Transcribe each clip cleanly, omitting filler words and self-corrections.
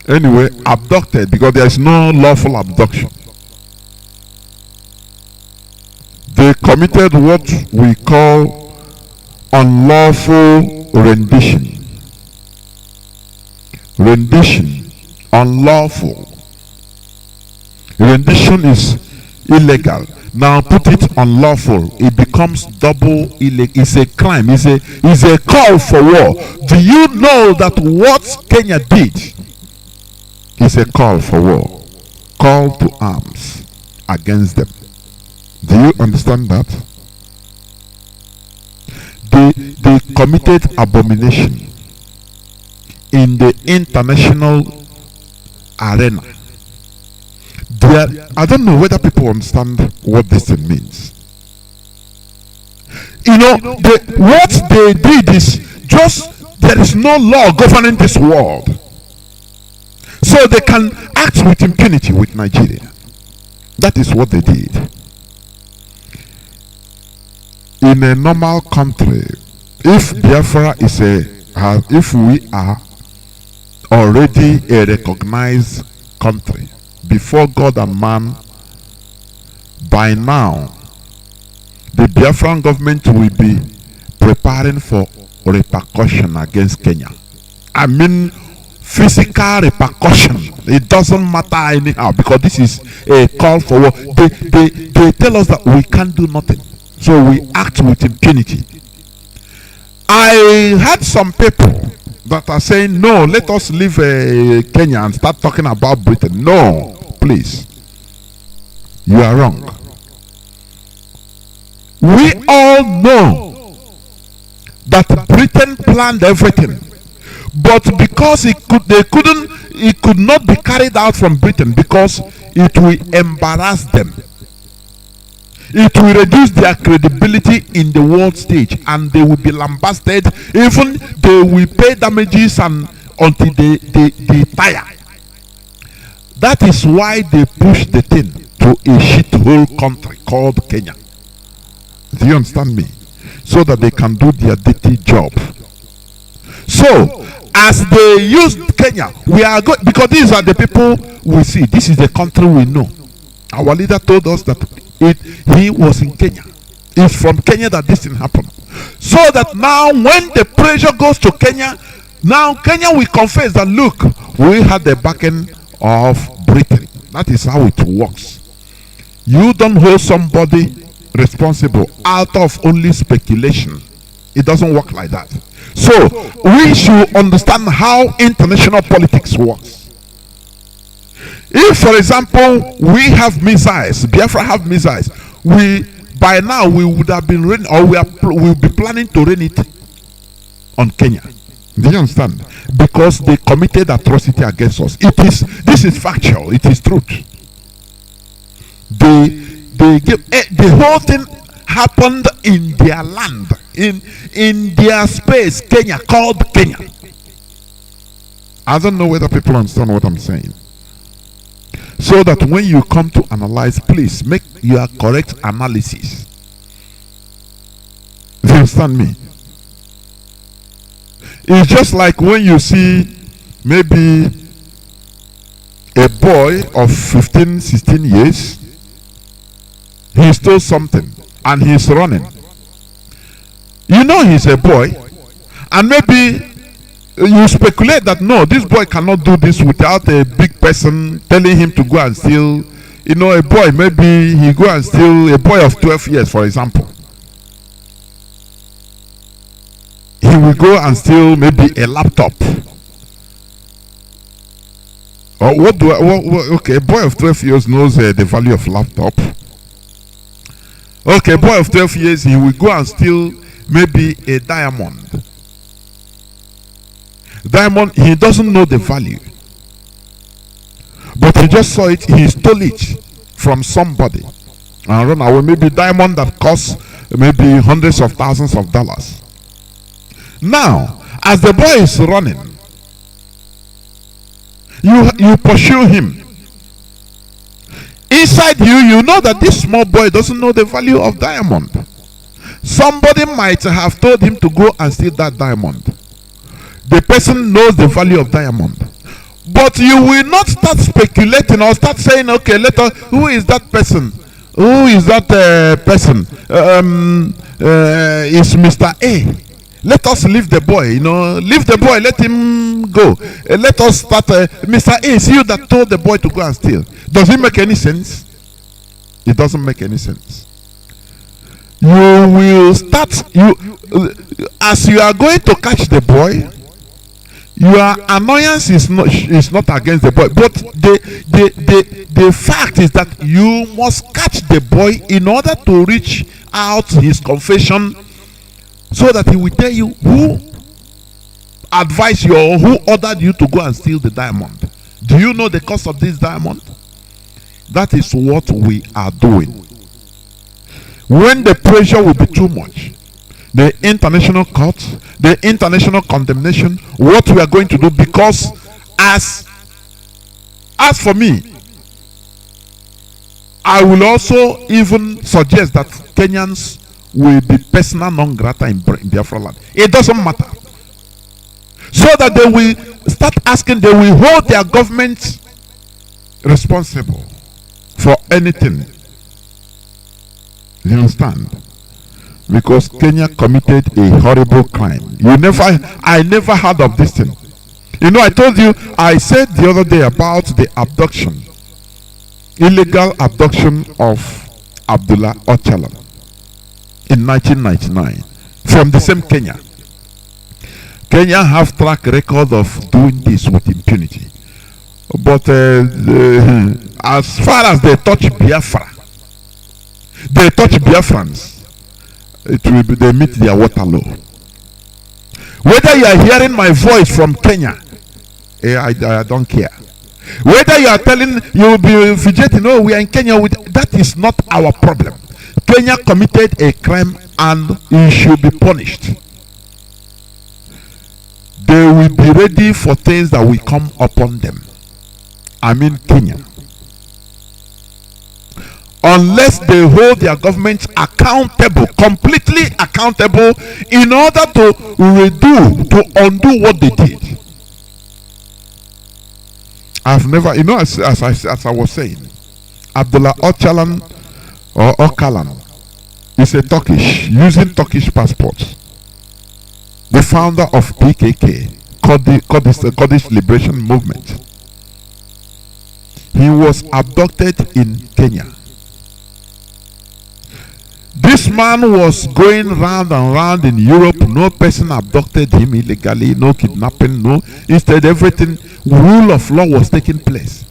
anyway, abducted, because there is no lawful abduction. They committed what we call unlawful rendition. Rendition, unlawful. Rendition is illegal. Now put it unlawful. It becomes double illegal. It's a crime. It's a call for war. Do you know that what Kenya did is a call for war? Call to arms against them. Do you understand that? They committed abomination in the international arena. I don't know whether people understand what this thing means. You know, what they did is just, there is no law governing this world. So they can act with impunity with Nigeria. That is what they did. In a normal country, if Biafra is if we are already a recognized country before God and man, by now the Biafran government will be preparing for repercussion against Kenya. I mean physical repercussion. It doesn't matter anyhow, because this is a call for war. They tell us that we can't do nothing, so we act with impunity. I had some people that are saying, no, let us leave Kenya and start talking about Britain. No, please, you are wrong. We all know that Britain planned everything, but because it could not be carried out from Britain, because it will embarrass them. It will reduce their credibility in the world stage, and they will be lambasted. Even they will pay damages and until they tire. That is why they push the thing to a shithole country called Kenya. Do you understand me? So that they can do their dirty job. So as they used Kenya, we are good, because these are the people we see. This is the country we know. Our leader told us that he was in Kenya. It's from Kenya that this thing happened. So that now when the pressure goes to Kenya, now Kenya will confess that, look, we had the backing of Britain. That is how it works. You don't hold somebody responsible out of only speculation. It doesn't work like that. So we should understand how international politics works. If, for example, we have missiles, Biafra have missiles, by now we would have been raining, or we'll be planning to rain it on Kenya. Do you understand? Because they committed atrocity against us. This is factual. It is truth. The whole thing happened in their land, in their space, Kenya, called Kenya. I don't know whether people understand what I'm saying. So that when you come to analyze, please make your correct analysis. Do you understand me? It's just like when you see maybe a boy of 15, 16 years, he stole something and he's running. You know he's a boy, and maybe you speculate that no, this boy cannot do this without a big person telling him to go and steal. You know, a boy, maybe he go and steal, a boy of 12 years, for example. He will go and steal maybe a laptop. Or okay, a boy of 12 years knows the value of laptop. Okay, a boy of 12 years, he will go and steal maybe a diamond. Diamond, he doesn't know the value, but he just saw it, he stole it from somebody and run away. Maybe diamond that costs maybe hundreds of thousands of dollars. Now, as the boy is running, you pursue him. Inside you know that this small boy doesn't know the value of diamond. Somebody might have told him to go and steal that diamond. The person knows the value of diamond, But you will not start speculating or start saying, okay, who is that person? Who is that person? It's Mr. A. Let us leave the boy, leave the boy, let him go. Let us start, Mr. A, it's you that told the boy to go and steal. Does it make any sense? It doesn't make any sense. You will start, as you are going to catch the boy, your annoyance is not against the boy, but the fact is that you must catch the boy in order to reach out his confession, so that he will tell you who advised you or who ordered you to go and steal the diamond. Do you know the cost of this diamond? That is what we are doing. When the pressure will be too much, the international court, the international condemnation, what we are going to do, because as for me, I will also even suggest that Kenyans will be persona non grata in Biafra land. It doesn't matter. So that they will start asking, they will hold their government responsible for anything. You understand? Because Kenya committed a horrible crime. I never heard of this thing. I told you, I said the other day about the abduction, illegal abduction of Abdullah Ocalan in 1999 from the same Kenya. Kenya have track record of doing this with impunity. But as far as they touch Biafra, they touch Biafrans, they meet their Waterloo. Whether you are hearing my voice from Kenya, I don't care. Whether you are telling, you will be fidgeting, we are in Kenya, that is not our problem. Kenya committed a crime and it should be punished. They will be ready for things that will come upon them. I mean Kenya. Unless they hold their government accountable, completely accountable, in order to undo what they did. I've never, as I was saying, Abdullah Ocalan or Ocalan is a Turkish, using Turkish passports. The founder of PKK, Kurdish Liberation Movement. He was abducted in Kenya. This man was going round and round in Europe. No person abducted him illegally, no kidnapping, no. Instead, everything, rule of law was taking place.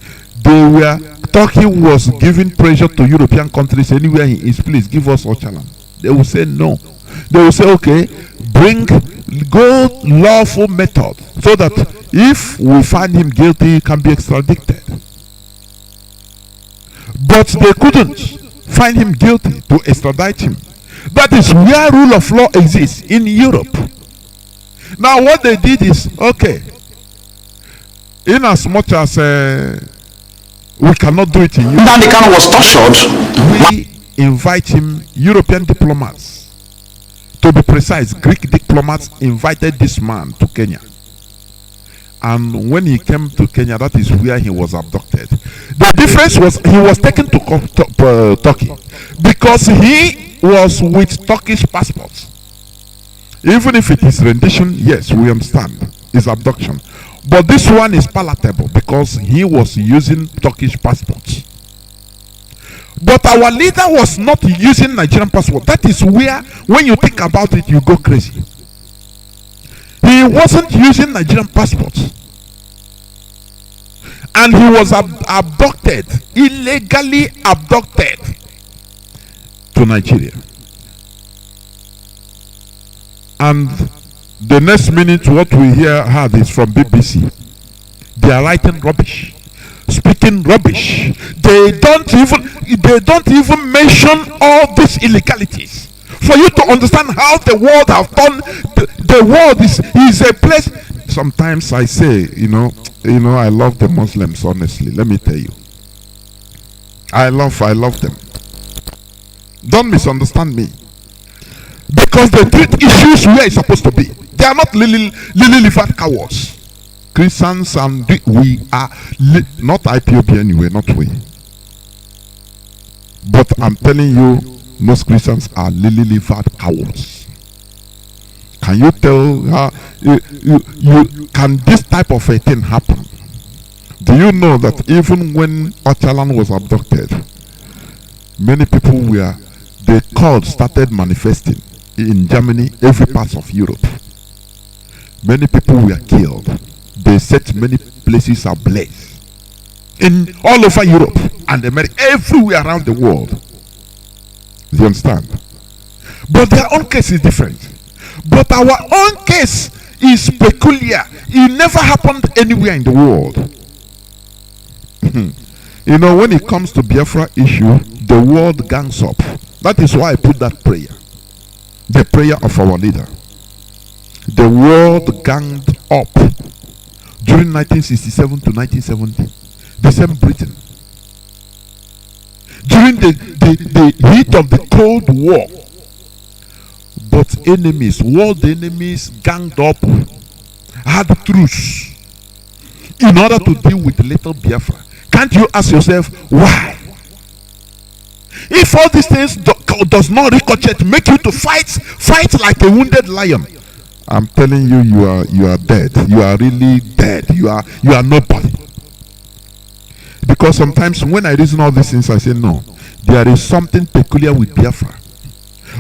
Turkey was giving pressure to European countries anywhere he is, please give us Ocalan. They will say no. They will say, okay, go lawful method, so that if we find him guilty, he can be extradited. But they couldn't find him guilty to extradite him. That is where rule of law exists, in Europe. Now what they did is, okay, in as much as we cannot do it in Europe, Nnamdi Kanu was tortured. We invite him, European diplomats, to be precise, Greek diplomats invited this man to Kenya. And when he came to Kenya, that is where he was abducted. The difference was he was taken to Turkey because he was with Turkish passports. Even if it is rendition, yes, we understand, it's abduction. But this one is palatable because he was using Turkish passports. But our leader was not using Nigerian passport. That is where, when you think about it, you go crazy. He wasn't using Nigerian passports. And he was abducted, illegally abducted to Nigeria. And the next minute, what we heard is from BBC. They are writing rubbish, speaking rubbish. They don't even mention all these illegalities. For you to understand how the world have done, the world is a place. Sometimes I say, I love the Muslims, honestly. Let me tell you, I love them. Don't misunderstand me, because they treat issues where it's supposed to be. They are not lily-livered cowards. Christians, and we are not IPOB anyway, not we. But I'm telling you, most Christians are lily-livered cowards. Can you tell how can this type of a thing happen? Do you know that even when Ocalan was abducted, many people the cult started manifesting in Germany, every part of Europe. Many people were killed. They said many places ablaze. In all over Europe and America, everywhere around the world. Do you understand? But their own case is different. But our own case is peculiar. It never happened anywhere in the world. You know, when it comes to Biafra issue, the world gangs up. That is why I put that prayer. The prayer of our leader. The world ganged up during 1967 to 1970. The same Britain. During the heat of the Cold War. But enemies, world enemies ganged up, had truce in order to deal with little Biafra. Can't you ask yourself why? If all these things does not ricochet, make you to fight like a wounded lion, I'm telling you, you are dead. You are really dead. You are nobody. Because sometimes when I reason all these things, I say no, there is something peculiar with Biafra.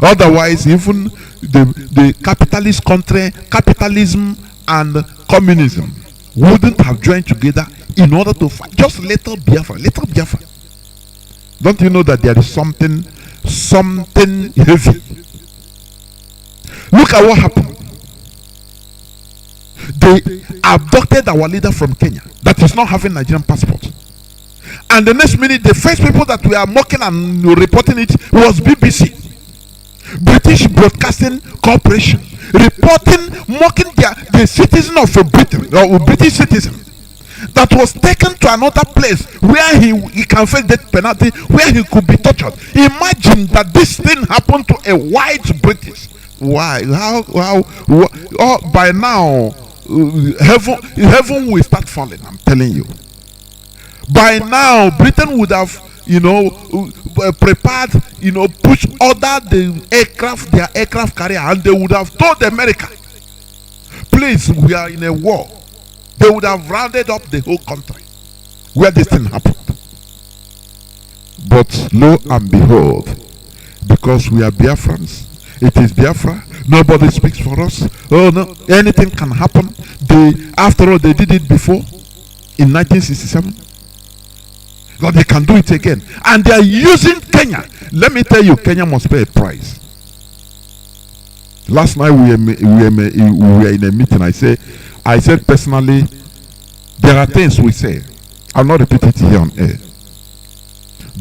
Otherwise, even the capitalist country, capitalism and communism wouldn't have joined together in order to fight. Just little Biafra. Don't you know that there is something heavy? Look at what happened. They abducted our leader from Kenya that is not having Nigerian passport. And the next minute, the first people that were mocking and reporting it was BBC. British Broadcasting Corporation mocking the citizen of Britain, or British citizen, that was taken to another place where he can face death penalty, where he could be tortured. Imagine that this thing happened to a white British. Why? By now, heaven will start falling. I'm telling you. By now, Britain would have, prepared, push order their aircraft carrier, and they would have told America, please, we are in a war. They would have rounded up the whole country where this thing happened. But lo and behold, because we are Biafrans, it is Biafra, nobody speaks for us. Oh no, anything can happen. After all, they did it before in 1967. God, they can do it again. And they are using Kenya. Let me tell you, Kenya must pay a price. Last night we were in a meeting. I said personally, there are things we say. I'll not repeat it here on air.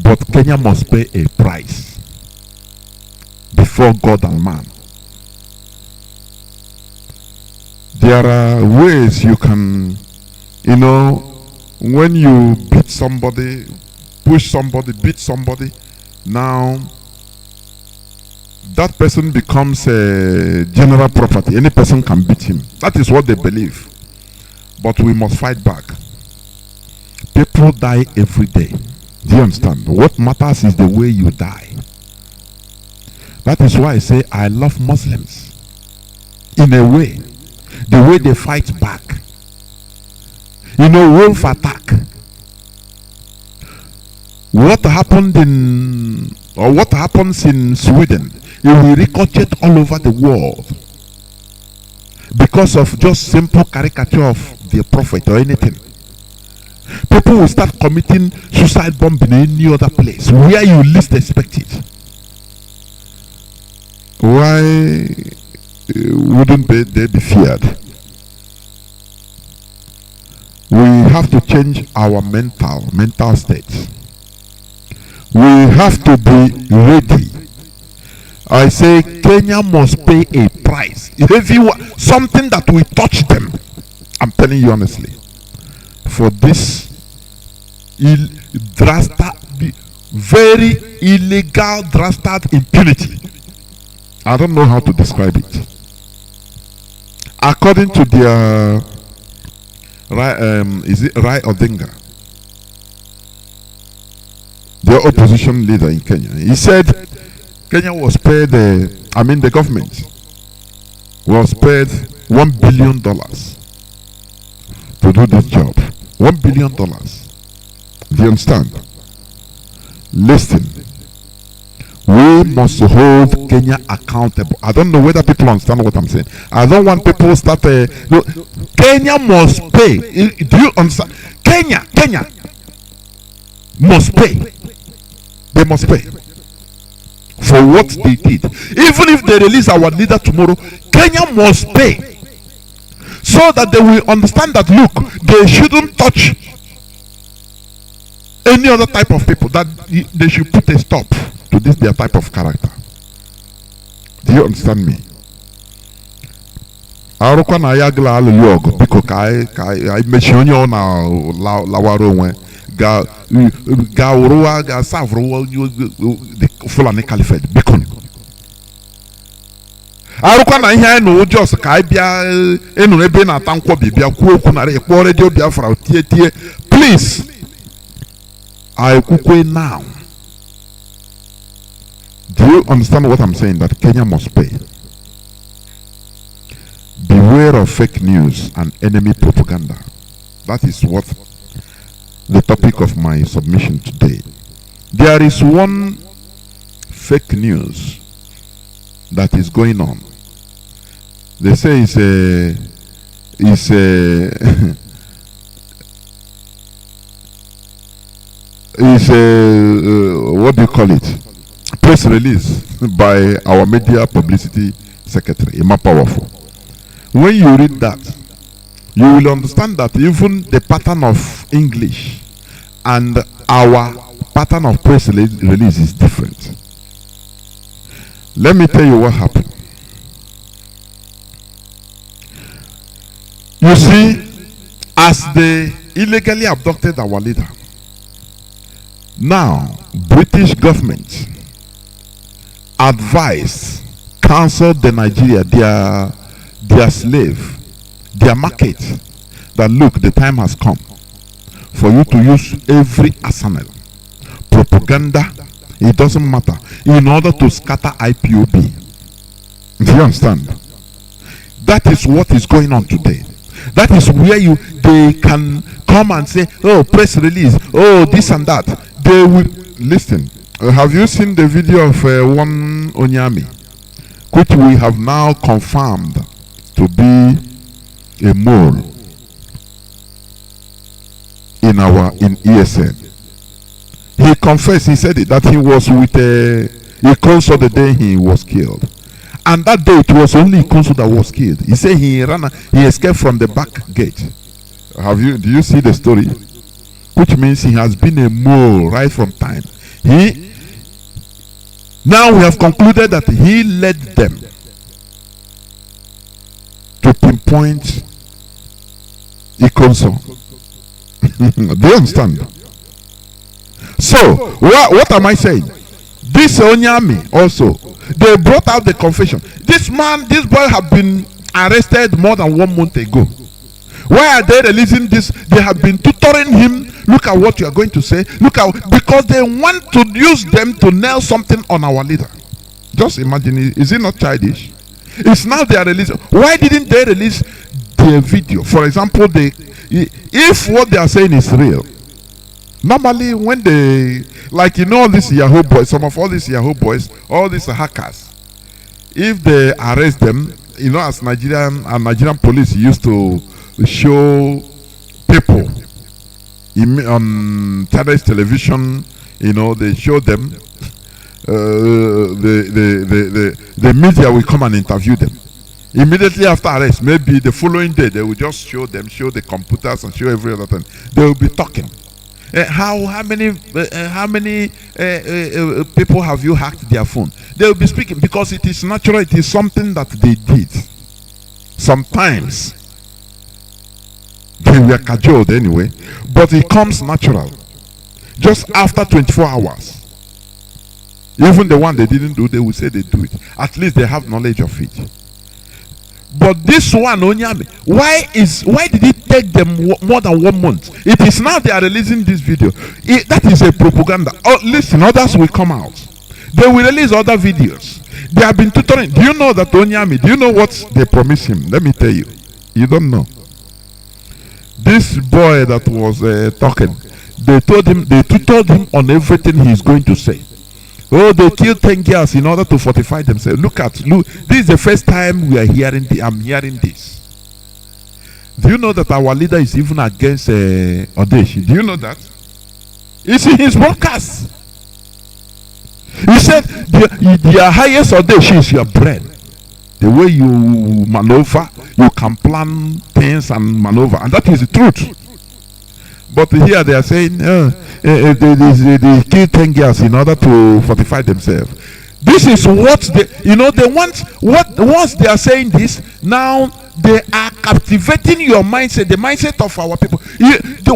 But Kenya must pay a price before God and man. There are ways you can, when you beat somebody, push somebody, beat somebody, now that person becomes a general property. Any person can beat him. That is what they believe. But we must fight back. People die every day. Do you understand? What matters is the way you die. That is why I say I love Muslims. In a way, the way they fight back. Wolf attack. What happens in Sweden, it will ricochet all over the world because of just simple caricature of the prophet or anything. People will start committing suicide bomb in any other place where you least expect it. Why wouldn't they be feared? We have to change our mental state. We have to be ready. I say Kenya must pay a price. If you want something that will touch them, I'm telling you honestly, for this very illegal drastic impunity. I don't know how to describe it. According to their is it Rai Odinga, the opposition leader in Kenya? He said Kenya was paid, the government was paid $1 billion to do this job. $1 billion. Do you understand? Listen, we must hold Kenya accountable. I don't know whether people understand what I'm saying. I don't want people to start. No, Kenya must pay. Do you understand? Kenya must pay. They must pay for what they did. Even if they release our leader tomorrow, Kenya must pay, so that they will understand that, look, they shouldn't touch any other type of people, that they should put a stop to this their type of character. Do you understand me? Arokwa na ya gla alu yogo biko kai mechi onye ọ na lawaro onwe ga uruwa ga savruwa the Fulani Caliphate biko. Arokwa na ihe no just kai bia enu ebe na atankwo bibia kwuo okwu na ekpo Radio Biafra tie please. I kukwe now. Do you understand what I'm saying? That Kenya must pay. Beware of fake news and enemy propaganda. That is what the topic of my submission today. There is one fake news that is going on. They say it's what do you call it? Press release by our media publicity secretary, Emma Powerful. When you read that, you will understand that even the pattern of English and our pattern of press release is different. Let me tell you what happened. You see, as they illegally abducted our leader, now British government advised, counseled the Nigeria, their slave, their market, that look, the time has come for you to use every arsenal, propaganda, it doesn't matter, in order to scatter IPOB. Do you understand? That is what is going on today. That is where they can come and say, oh, press release, oh, this and that. They will listen. Have you seen the video of one Onyami, which we have now confirmed to be a mole in ESN? He confessed, he said it, that he was with a consul the day he was killed. And that day it was only consul that was killed. He said he escaped from the back gate. Do you see the story? Which means he has been a mole right from time. Now we have concluded that he led them to pinpoint a consul. Do you understand? So, what am I saying? This Onyami also, they brought out the confession. This boy have been arrested more than 1 month ago. Why are they releasing this? They have been tutoring him. Look at what you are going to say. Because they want to use them to nail something on our leader. Just imagine, is it not childish? It's now they are releasing. Why didn't they release their video? For example, if what they are saying is real, normally when they, like, all these Yahoo boys, some of all these Yahoo boys, all these hackers, if they arrest them, as Nigerian police used to show people on terrorist television, they show them, the media will come and interview them. Immediately after arrest, maybe the following day, they will just show the computers and show every other thing. They will be talking. How many people have you hacked their phone? They will be speaking, because it is natural. It is something that they did. Sometimes they were cajoled anyway, but it comes natural. Just after 24 hours, even the one they didn't do, they will say they do it. At least they have knowledge of it. But this one, Onyame, why did it take them more than 1 month. It is now they are releasing this video. That is a propaganda. Oh, listen, others will come out. They will release other videos. They have been tutoring. Do you know that Onyami? Do you know what they promised him? Let me tell you. You don't know. This boy that was talking, they tutored him on everything he is going to say. Oh, they killed 10 girls in order to fortify themselves. Look, this is the first time we are hearing I'm hearing this. Do you know that our leader is even against Odeshi? Do you know that? It's in his broadcast. He said, the highest Odeshi is your brain. The way you maneuver, you can plan things and maneuver. And that is the truth. But here they are saying, they kill 10 girls in order to fortify themselves. This is what they want. Once they are saying this, now they are captivating your mindset, the mindset of our people.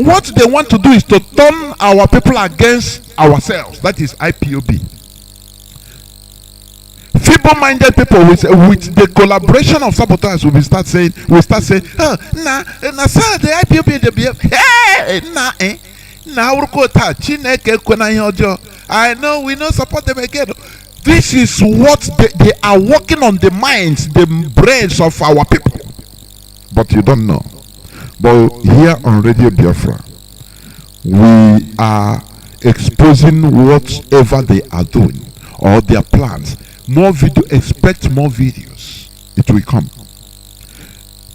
What they want to do is to turn our people against ourselves. That is IPOB. Feeble-minded people with the collaboration of saboteurs will start saying, oh, sir, the IPOB, I know we don't support them again. This is what they are working on the minds, the brains of our people. But you don't know. But here on Radio Biafra, we are exposing whatever they are doing or their plans. More video, expect more videos. It will come.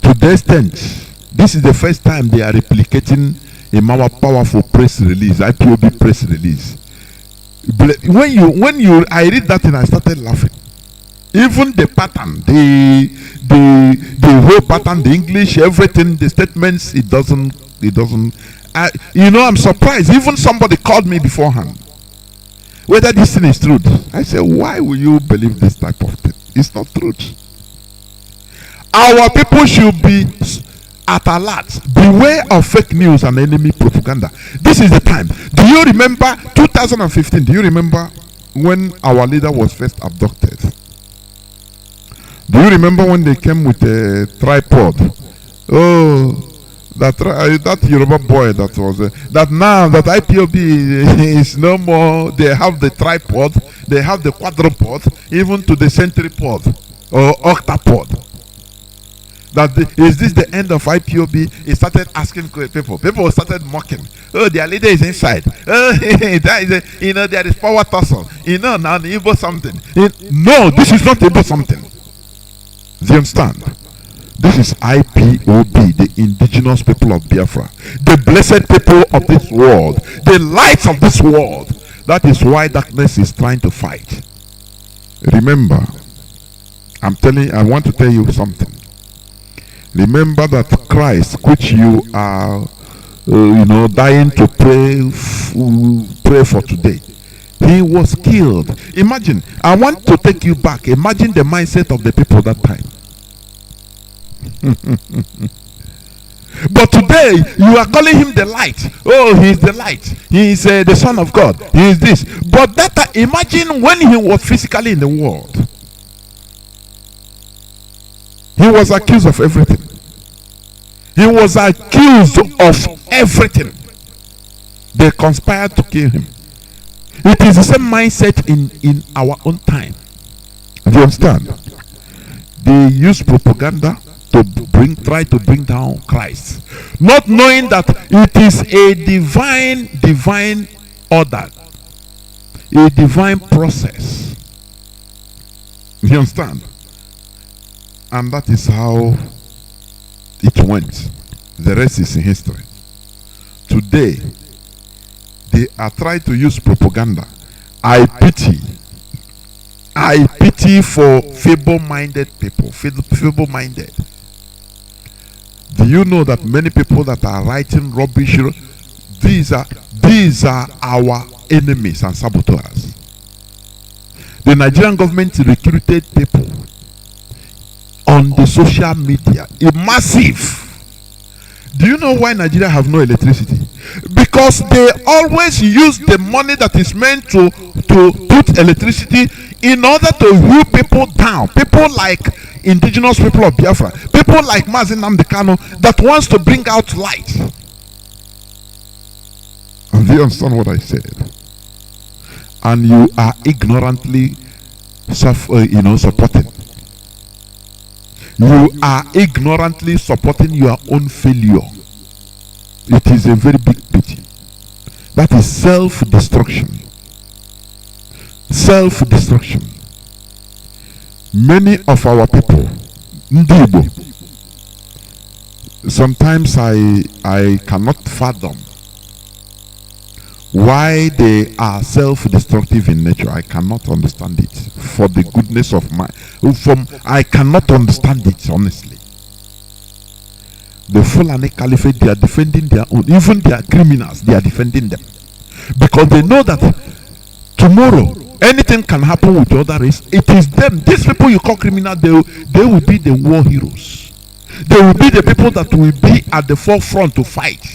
To the extent, this is the first time they are replicating a more powerful press release, IPOB press release. When I read that and I started laughing. Even the pattern, the whole pattern, the English, everything, the statements, it doesn't. I'm surprised. Even somebody called me beforehand whether this thing is truth. I said, why will you believe this type of thing? It's not truth. Our people should be at alert. Beware of fake news and enemy propaganda. This is the time. Do you remember 2015? Do you remember when our leader was first abducted? Do you remember when they came with a tripod? Oh, that Yoruba boy that was that now that IPOB is no more. They have the tripod, they have the quadrupod, even to the centripod or octapod. Is this the end of IPOB? He started asking people. People started mocking. Oh, their leader is inside. Oh, that is there is power tussle. Now the Igbo something. No, this is not Igbo something. Do you understand? This is IPOB, the indigenous people of Biafra, the blessed people of this world, the lights of this world. That is why darkness is trying to fight. Remember, I want to tell you something. Remember that Christ, which you are, dying to pray for today, he was killed. Imagine, I want to take you back. Imagine the mindset of the people that time. But today you are calling him the light. Oh, he is the light. He is the Son of God. He is this. But imagine when he was physically in the world. He was accused of everything. He was accused of everything. They conspired to kill him. It is the same mindset in our own time. Do you understand? They use propaganda to try to bring down Christ, not knowing that it is a divine order, a divine process. You understand? And that is how it went. The rest is in history. Today, they are trying to use propaganda. I pity for feeble-minded people. Feeble-minded. Do you know that many people that are writing rubbish, these are our enemies and saboteurs? The Nigerian government recruited people on the social media, a massive. Do you know why Nigeria have no electricity? Because they always use the money that is meant to put electricity in order to hew people down. People like indigenous people of Biafra, people like Mazi Nnamdi Kanu, that wants to bring out light. Do you understand what I said? And you are ignorantly supporting. You are ignorantly supporting your own failure. It is a very big pity. That is self-destruction. Self-destruction. Many of our people, Ndibo, sometimes I cannot fathom why they are self-destructive in nature. I cannot understand it. For the goodness of I cannot understand it, honestly. The Fulani Caliphate, they are defending their own. Even their criminals, they are defending them. Because they know that tomorrow, anything can happen with the other race. It is them. These people you call criminals, they will be the war heroes. They will be the people that will be at the forefront to fight.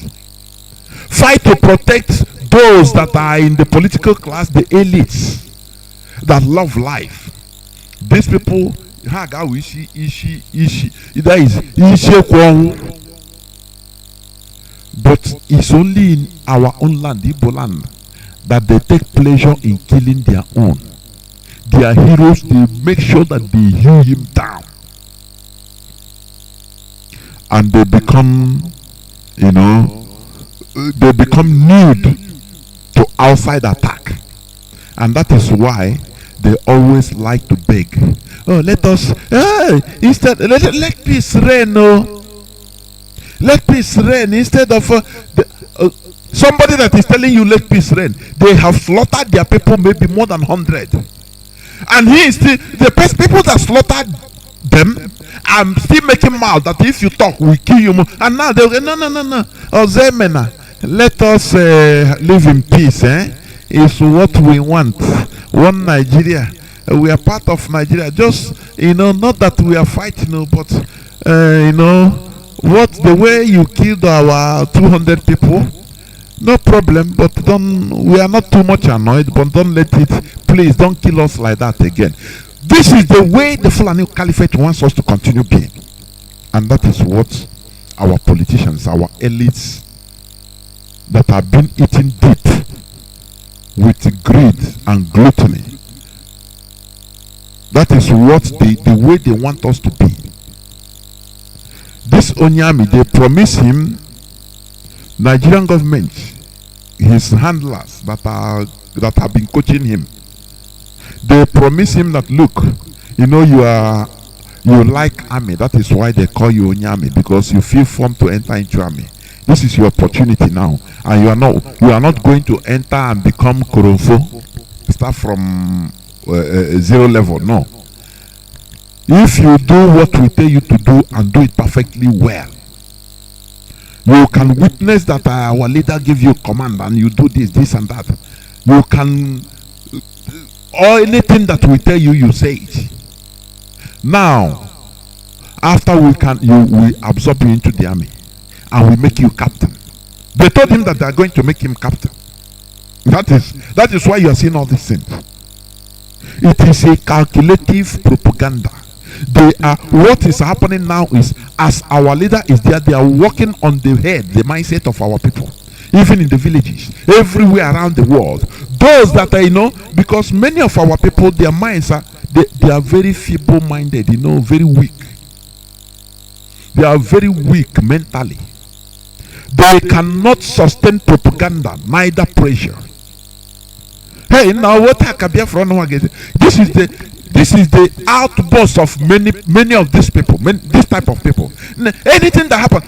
Fight to protect those that are in the political class, the elites that love life. These people, but it's only in our own land, Igbo land, that they take pleasure in killing their own. Their heroes, they make sure that they hew him down. And they become, they become nude to outside attack. And that is why they always like to beg. Oh, let us, instead, let peace reign, let peace reign, instead of somebody that is telling you let peace reign. They have slaughtered their people, maybe more than 100. And he is still, the best people that slaughtered them, I'm still making mouth that if you talk, we kill you more. And now they'll go, no. Ozemena, let us live in peace. It's what we want. One Nigeria. We are part of Nigeria. Just, not that we are fighting, but, the way you killed our 200 people, no problem, but we are not too much annoyed, but don't let it, please don't kill us like that again. This is the way the Fulani Caliphate wants us to continue being. And that is what our politicians, our elites that have been eaten deep with greed and gluttony, that is what the way they want us to be. This Onyami, they promise him, Nigerian government, his handlers that have been coaching him, they promise him that, look, you like army. That is why they call you Onyami, because you feel formed to enter into army. This is your opportunity now, and you are not going to enter and become Korofo, start from zero level. No. If you do what we tell you to do and do it perfectly well, you can witness that our leader give you command and you do this and that. You can, or anything that we tell you, you say it. Now, after we absorb you into the army and we make you captain. They told him that they are going to make him captain. That is why you are seeing all these things. It is a calculative propaganda. What is happening now is, as our leader is there, they are working on the head, the mindset of our people, even in the villages, everywhere around the world. Those that because many of our people, their minds are they are very feeble-minded, very weak. They are very weak mentally. They cannot sustain propaganda, neither pressure. Hey, now what this is the outburst of many of these people, this type of people. Anything that happens,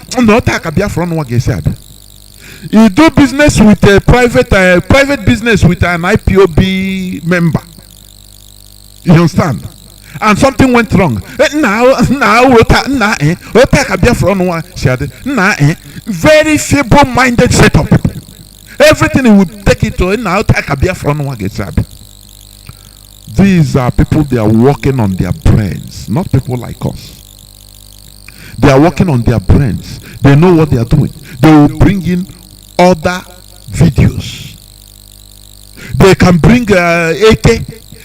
you do business with a private business with an IPOB member. You understand? And something went wrong. Very feeble-minded set of people. Everything he would take it to now. These are people, they are working on their brains, not people like us. They are working on their brains. They know what they are doing. They will bring in other videos. They can bring AK.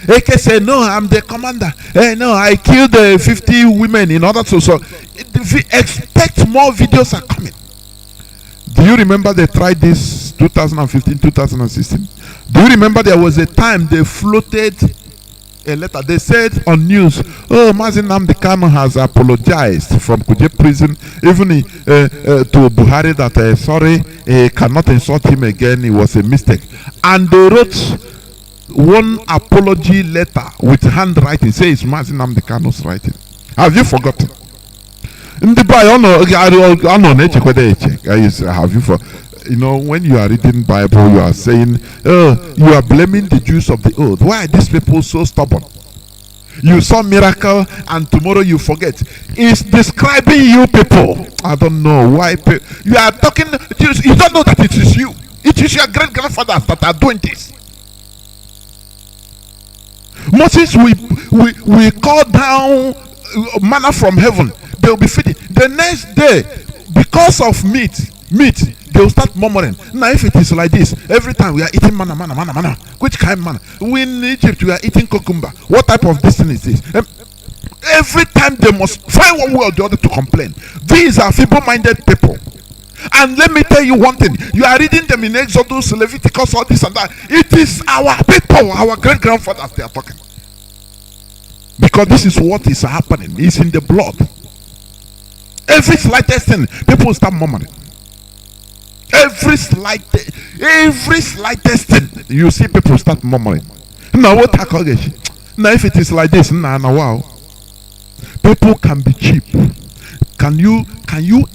AK said, no, I'm the commander. Hey, no, I killed 50 women in order to. So expect more videos are coming. Do you remember they tried this 2015, 2016? Do you remember there was a time they floated a letter? They said on news, oh, Mazi Nnamdi Kanu has apologized from Kuje prison, even to Buhari that, sorry, cannot insult him again, it was a mistake. And they wrote one apology letter with handwriting, says Mazi Nnamdi Kanu's writing. Have you forgotten? Have you for? You know, when you are reading Bible, you are saying, oh, you are blaming the Jews of the old. Why are these people so stubborn? You saw miracle and tomorrow you forget. It's describing you people. I don't know why you are talking. You don't know that it is you. It is your great grandfathers that are doing this. Moses, we call down manna from heaven. They will be feeding. The next day, because of meat, they will start murmuring. Now, if it is like this, every time we are eating manna. Which kind of manna? We in Egypt, we are eating cucumber. What type of this thing is this? Every time they must find one way or the other to complain. These are feeble-minded people. And let me tell you one thing. You are reading them in Exodus, Leviticus, all this and that. It is our people, our great-grandfathers they are talking. Because this is what is happening. It's in the blood. Every slightest thing, people start murmuring. Every slightest thing, you see people start murmuring. Now what? Now if it is like this, wow, people can be cheap. Can you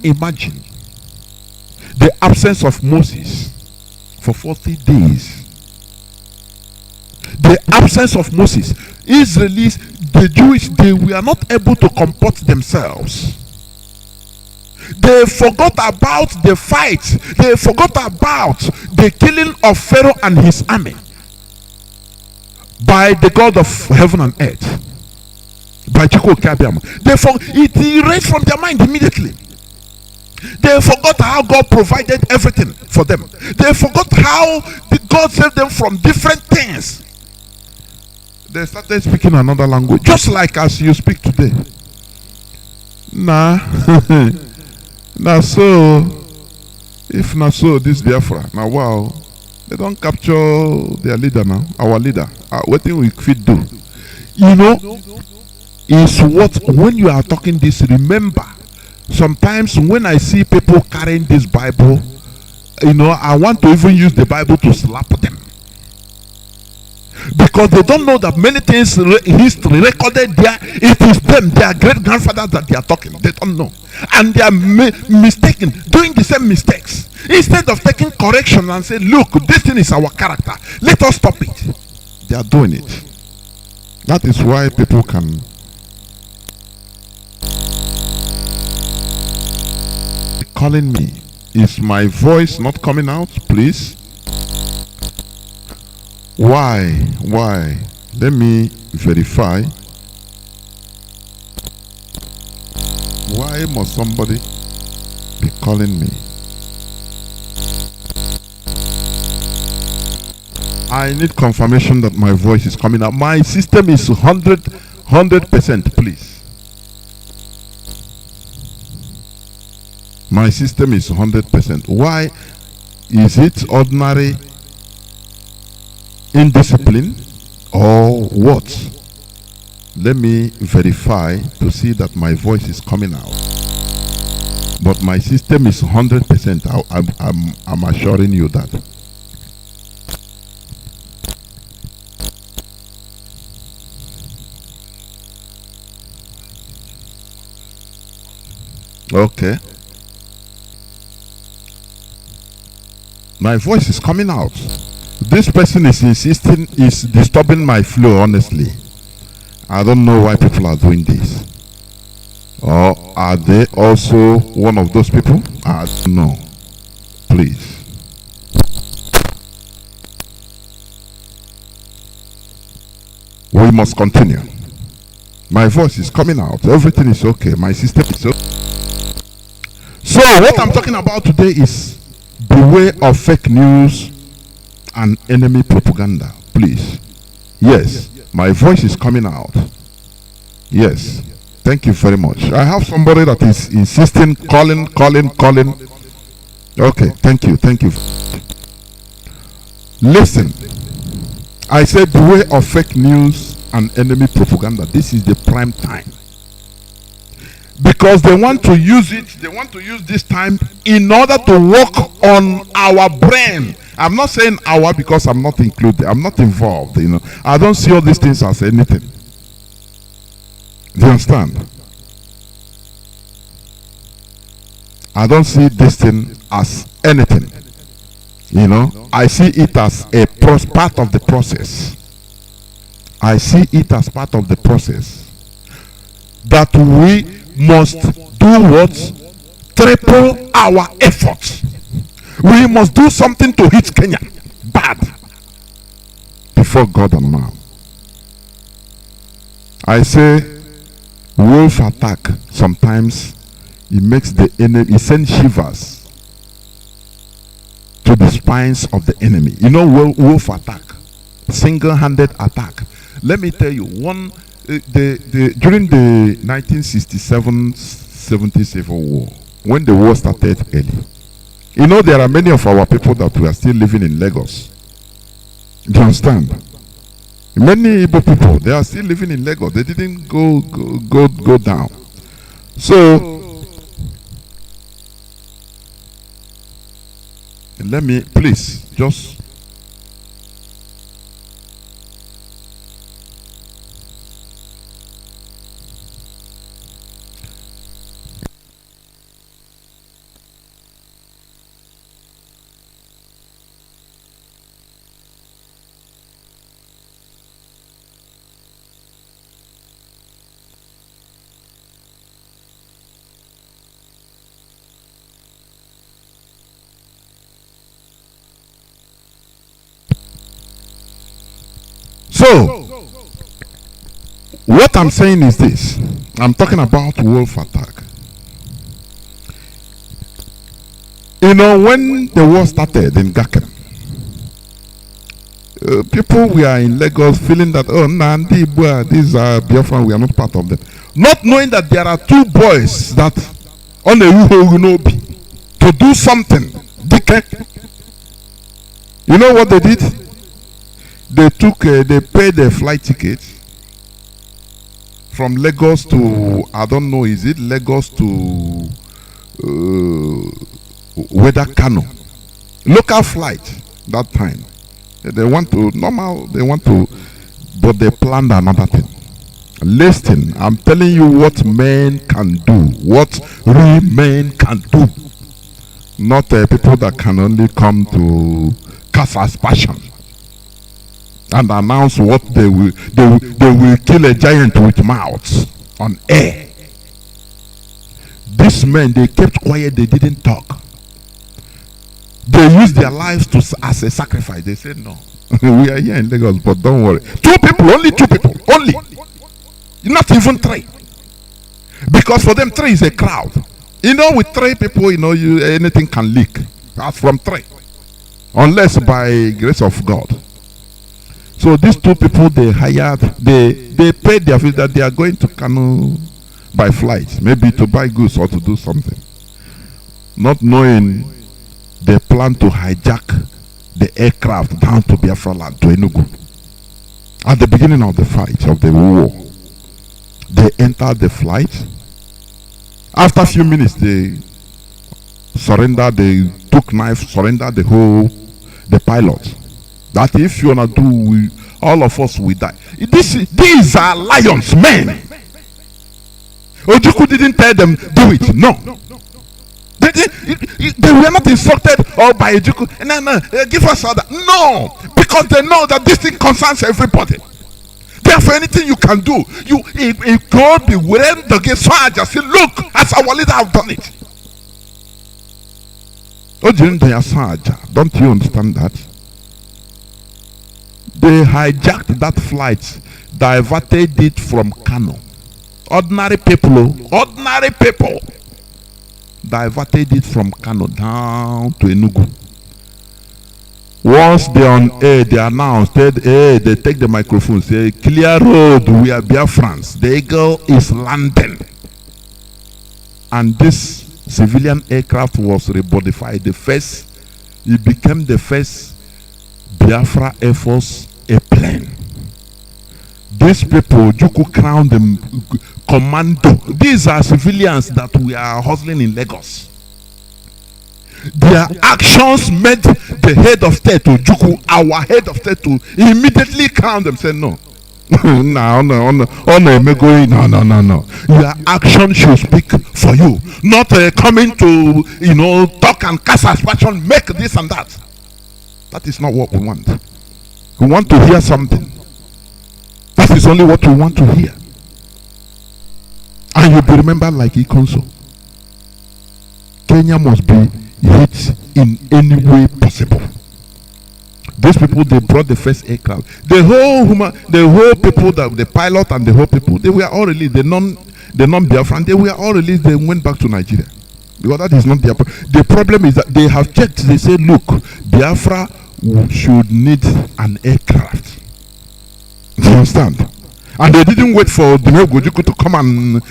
imagine the absence of Moses for 40 days? The absence of Moses, Israelis, the Jewish, they were not able to comport themselves. They forgot about the fight. They forgot about the killing of Pharaoh and his army by the God of heaven and earth. By Chiko Kabiam. It erased from their mind immediately. They forgot how God provided everything for them. They forgot how God saved them from different things. They started speaking another language, just like as you speak today. Now so, if not so, this Biafra, now wow, they don't capture their leader now, our leader. What thing we could do? You know, is what, when you are talking this, remember, sometimes when I see people carrying this Bible, you know, I want to even use the Bible to slap them. Because they don't know that many things history recorded there, it is them, their great grandfathers that they are talking. They don't know. And they are mistaken, doing the same mistakes. Instead of taking correction and say, look, this thing is our character, let us stop it. They are doing it. That is why people can be calling me. Is my voice not coming out, please? Why? Let me verify. Why must somebody be calling me? I need confirmation that my voice is coming out. My system is 100%, please. My system is 100%. Why? Is it ordinary indiscipline or what? Let me verify to see that my voice is coming out. But my system is 100%. I'm assuring you that. Okay. My voice is coming out. This person is insisting, is disturbing my flow, honestly. I don't know why people are doing this. Or are they also one of those people? I don't know. Please. We must continue. My voice is coming out. Everything is okay. My system is okay. So what I'm talking about today is beware of fake news and enemy propaganda. Please. Yes. My voice is coming out. Yes. Thank you very much. I have somebody that is insisting, calling. Okay, thank you. Listen, I said beware of fake news and enemy propaganda. This is the prime time. Because they want to use this time in order to work on our brain. I'm not saying our because I'm not included. I'm not involved, I don't see all these things as anything. Do you understand? I don't see this thing as anything. I see it as a part of the process. I see it as part of the process. That we must do what? Triple our efforts. We must do something to hit Kenya bad before God and man. I say wolf attack sometimes it makes the enemy, it sends shivers to the spines of the enemy. Wolf attack, single-handed attack. Let me tell you, during the 1967-70 Civil War, when the war started early, there are many of our people that were still living in Lagos. Do you understand? Many Igbo people, they are still living in Lagos. They didn't go down. So let me please just so what I'm saying is this. I'm talking about wolf attack. When the war started in Gakem, people were in Lagos feeling that, these are Biafran, we are not part of them. Not knowing that there are two boys that on the Uhogunobi to do something. You know what they did? They paid a flight ticket from Lagos to, I don't know, is it Lagos to Kano? Local flight that time. They want to, but they planned another thing. Listen, I'm telling you what men can do, what real men can do. Not people that can only come to cast aspersion and announce what they will kill a giant with mouths on air. These men, they kept quiet, they didn't talk. They used their lives as a sacrifice. They said, no, we are here in Lagos, but don't worry. Only two people, only. Not even three. Because for them, three is a crowd. With three people, anything can leak. As from three. Unless by grace of God. So these two people they hired, they paid their fees that they are going to Kano by flight, maybe to buy goods or to do something. Not knowing they plan to hijack the aircraft down to Biafra land, to Enugu. At the beginning of the fight, of the war, they entered the flight. After a few minutes, they surrendered, they took knife, surrendered the pilot. That if you wanna do, all of us will die. These are lions, men. Ojukwu didn't tell them do it. No, they were not instructed by Ojukwu. No, give us all that. No, because they know that this thing concerns everybody. Therefore, anything you can do, if God be willing to get soldiers, say, look, as our leader have done it. Don't you understand that? They hijacked that flight, diverted it from Kano. Ordinary people, diverted it from Kano down to Enugu. Once they're on air, they announced that they take the microphone, say, clear road, we are Biafrans. The eagle is landing. And this civilian aircraft was rebodified. It became the first Biafra Air Force airplane. These people, Juku crowned them commando. These are civilians that we are hustling in Lagos. Their actions made the head of state to Juku, our head of state, to immediately crown them. Say no. No. Your action should speak for you, not coming to talk and cast aspersion, make this and that. That is not what we want. We want to hear something. That is only what we want to hear. And you'll be remembered like Ikonso. Kenya must be hit in any way possible. These people, they brought the first aircraft. The whole people, the pilot and the whole people, they were all released. The non-Biafran, they were all released. They went back to Nigeria. Because that is not their problem. The problem is that they have checked. They say, look, Biafra should need an aircraft. Do you understand? And they didn't wait for Dino Gojuku to come and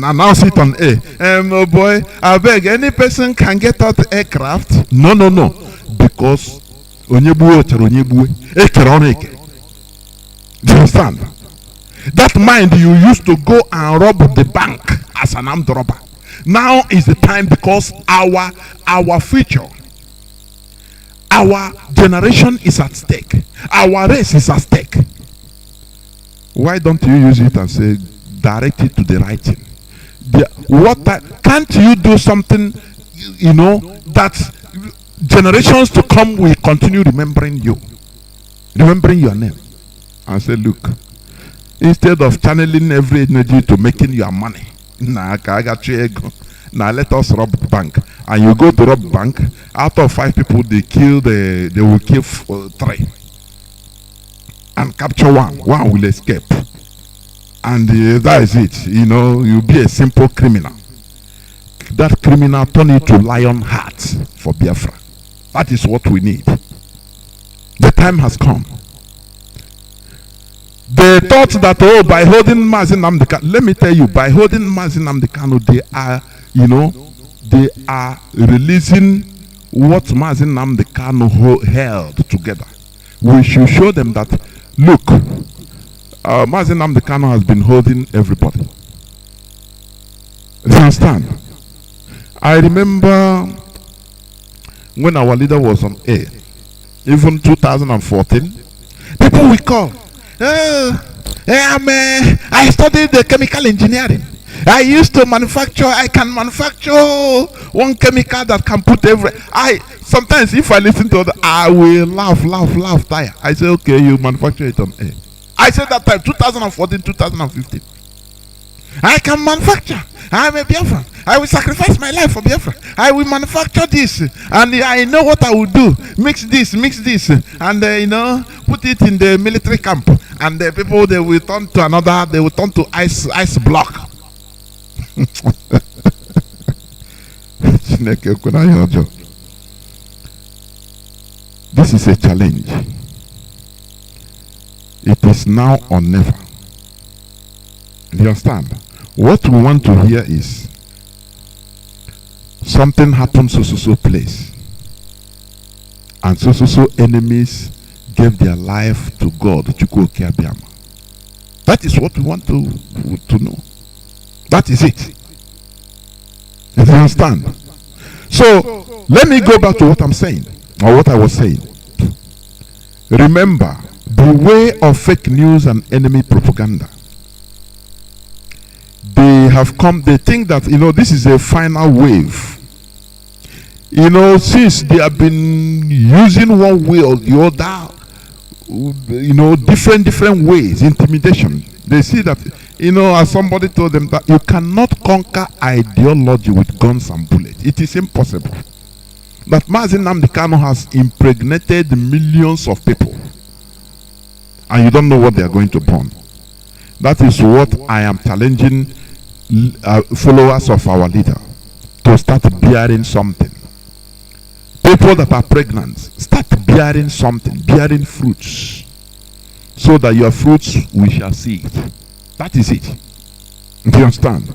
announce it on air. Oh boy, I beg, any person can get out the aircraft. No. Because do you understand? That mind you used to go and rob the bank as an armed robber. Now is the time, because our future, our generation is at stake. Our race is at stake. Why don't you use it and say, direct it to the right thing? Can't you do something, that generations to come will continue remembering you, remembering your name, and say, look, instead of channeling every energy to making your money, now let us rob the bank. And you go to rob the bank, out of 5 people, they will kill 3. And capture one will escape, and that is it. You'll be a simple criminal. That criminal turn it to lion heart for Biafra. That is what we need. The time has come. They thought that by holding Mazi Nnamdi Kanu, let me tell you, by holding Mazi Nnamdi Kanu, they are releasing what Mazi Nnamdi Kanu held together. We should show them that, look, Mazi Nnamdi Kanu has been holding everybody. You understand? I remember when our leader was on air, even 2014, people will call, I studied the chemical engineering. I used to I can manufacture one chemical that can put sometimes if I listen to I will laugh, tire. I say, okay, you manufacture it on air. I said that time, 2014, 2015. I can manufacture. I'm a Biafran. I will sacrifice my life for Biafra. I will manufacture this, and I know what I will do. Mix this, and put it in the military camp. And the people, they will turn to ice block. This is a challenge. It is now or never. You understand? What we want to hear is something happens to so place, and so enemies gave their life to God. That is what we want to know. That is it. You understand? So let me go back to what I'm saying, or what I was saying. Remember, beware of fake news and enemy propaganda. They have come, they think that, this is a final wave. Since they have been using one way or the other, different ways, intimidation. They see that, as somebody told them, that you cannot conquer ideology with guns and bullets. It is impossible. That Mazi Nnamdi Kanu has impregnated millions of people, and you don't know what they are going to burn. That is what I am challenging followers of our leader, to start bearing something. Take people that are pregnant, start bearing something, bearing fruits, so that your fruits we shall see it. That is it. Do you understand?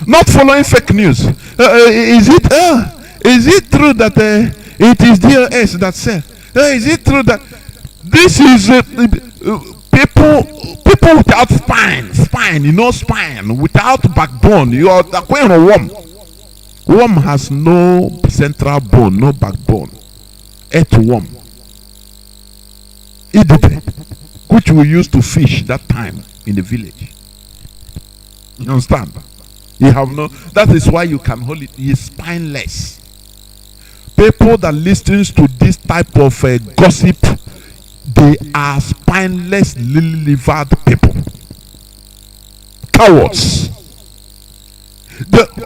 Not following fake news. Is it true that it is DOS that said? Is it true that this is people without spine, spine, without backbone? You are going a worm. Worm has no central bone, no backbone. Earthworm. Idite, which we used to fish that time in the village. You understand? You have no. That is why you can hold it. He is spineless. People that listens to this type of gossip, they are spineless, lily-livered people. Cowards.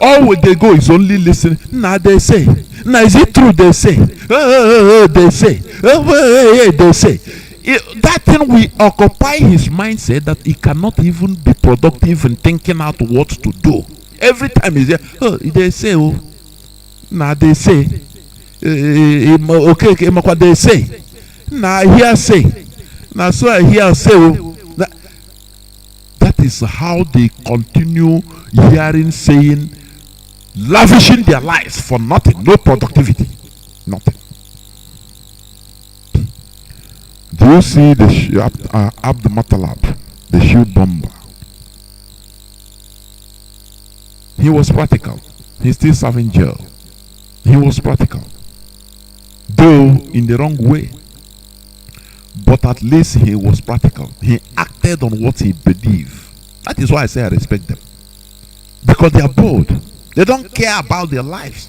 All they go is only listen. Now they say. Now is it true? They say. They say. They say. That thing will occupy his mindset that he cannot even be productive in thinking out what to do. Every time he's there, they say, now they say, okay, they say, now here say, now so I hear say, that is how they continue hearing, saying, lavishing their lives for nothing, no productivity, nothing. Do you see the Abd Matalab, the shoe bomber? He was practical. He's still serving jail. He was practical, though in the wrong way. But at least he was practical. He acted on what he believed. That is why I say I respect them. Because they are bold. They don't care about their lives.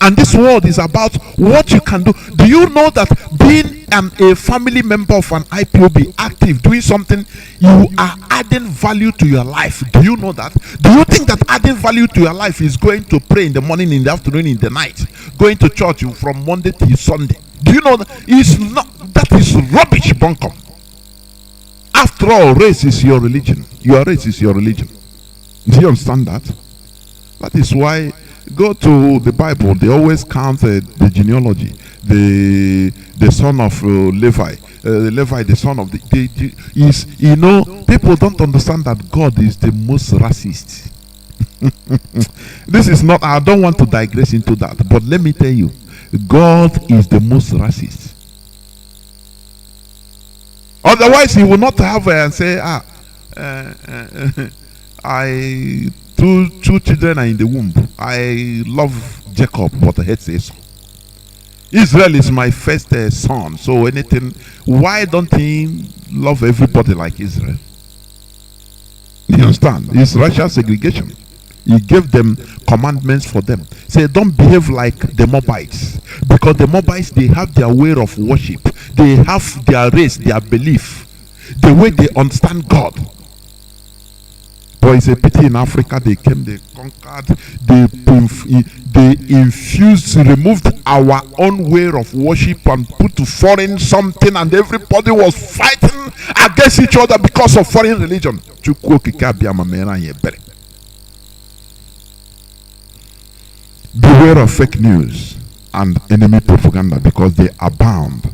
And this world is about what you can do. Do you know that being a family member of an IPOB, active, doing something, you are adding value to your life? Do you know that? Do you think that adding value to your life is going to pray in the morning, in the afternoon, in the night, going to church from Monday till Sunday? Do you know that? It's not, that is rubbish, bunkum. After all, race is your religion. Your race is your religion. Do you understand that? That is why, go to the Bible, they always count the genealogy. The son of Levi, the son of is, you know, people don't understand that God is the most racist. This is not, I don't want to digress into that, but let me tell you, God is the most racist. Otherwise, he will not have and say, two children are in the womb. I love Jacob, but I hate Esau. Israel is my first son. So anything, why don't he love everybody like Israel? You understand? It's racial segregation. He gave them commandments for them. Say, don't behave like the Moabites. Because the Moabites, they have their way of worship. They have their race, their belief. The way they understand God. But it's a pity in Africa, they came, they conquered, they infused, removed our own way of worship and put to foreign something, and everybody was fighting against each other because of foreign religion. Beware of fake news and enemy propaganda because they abound.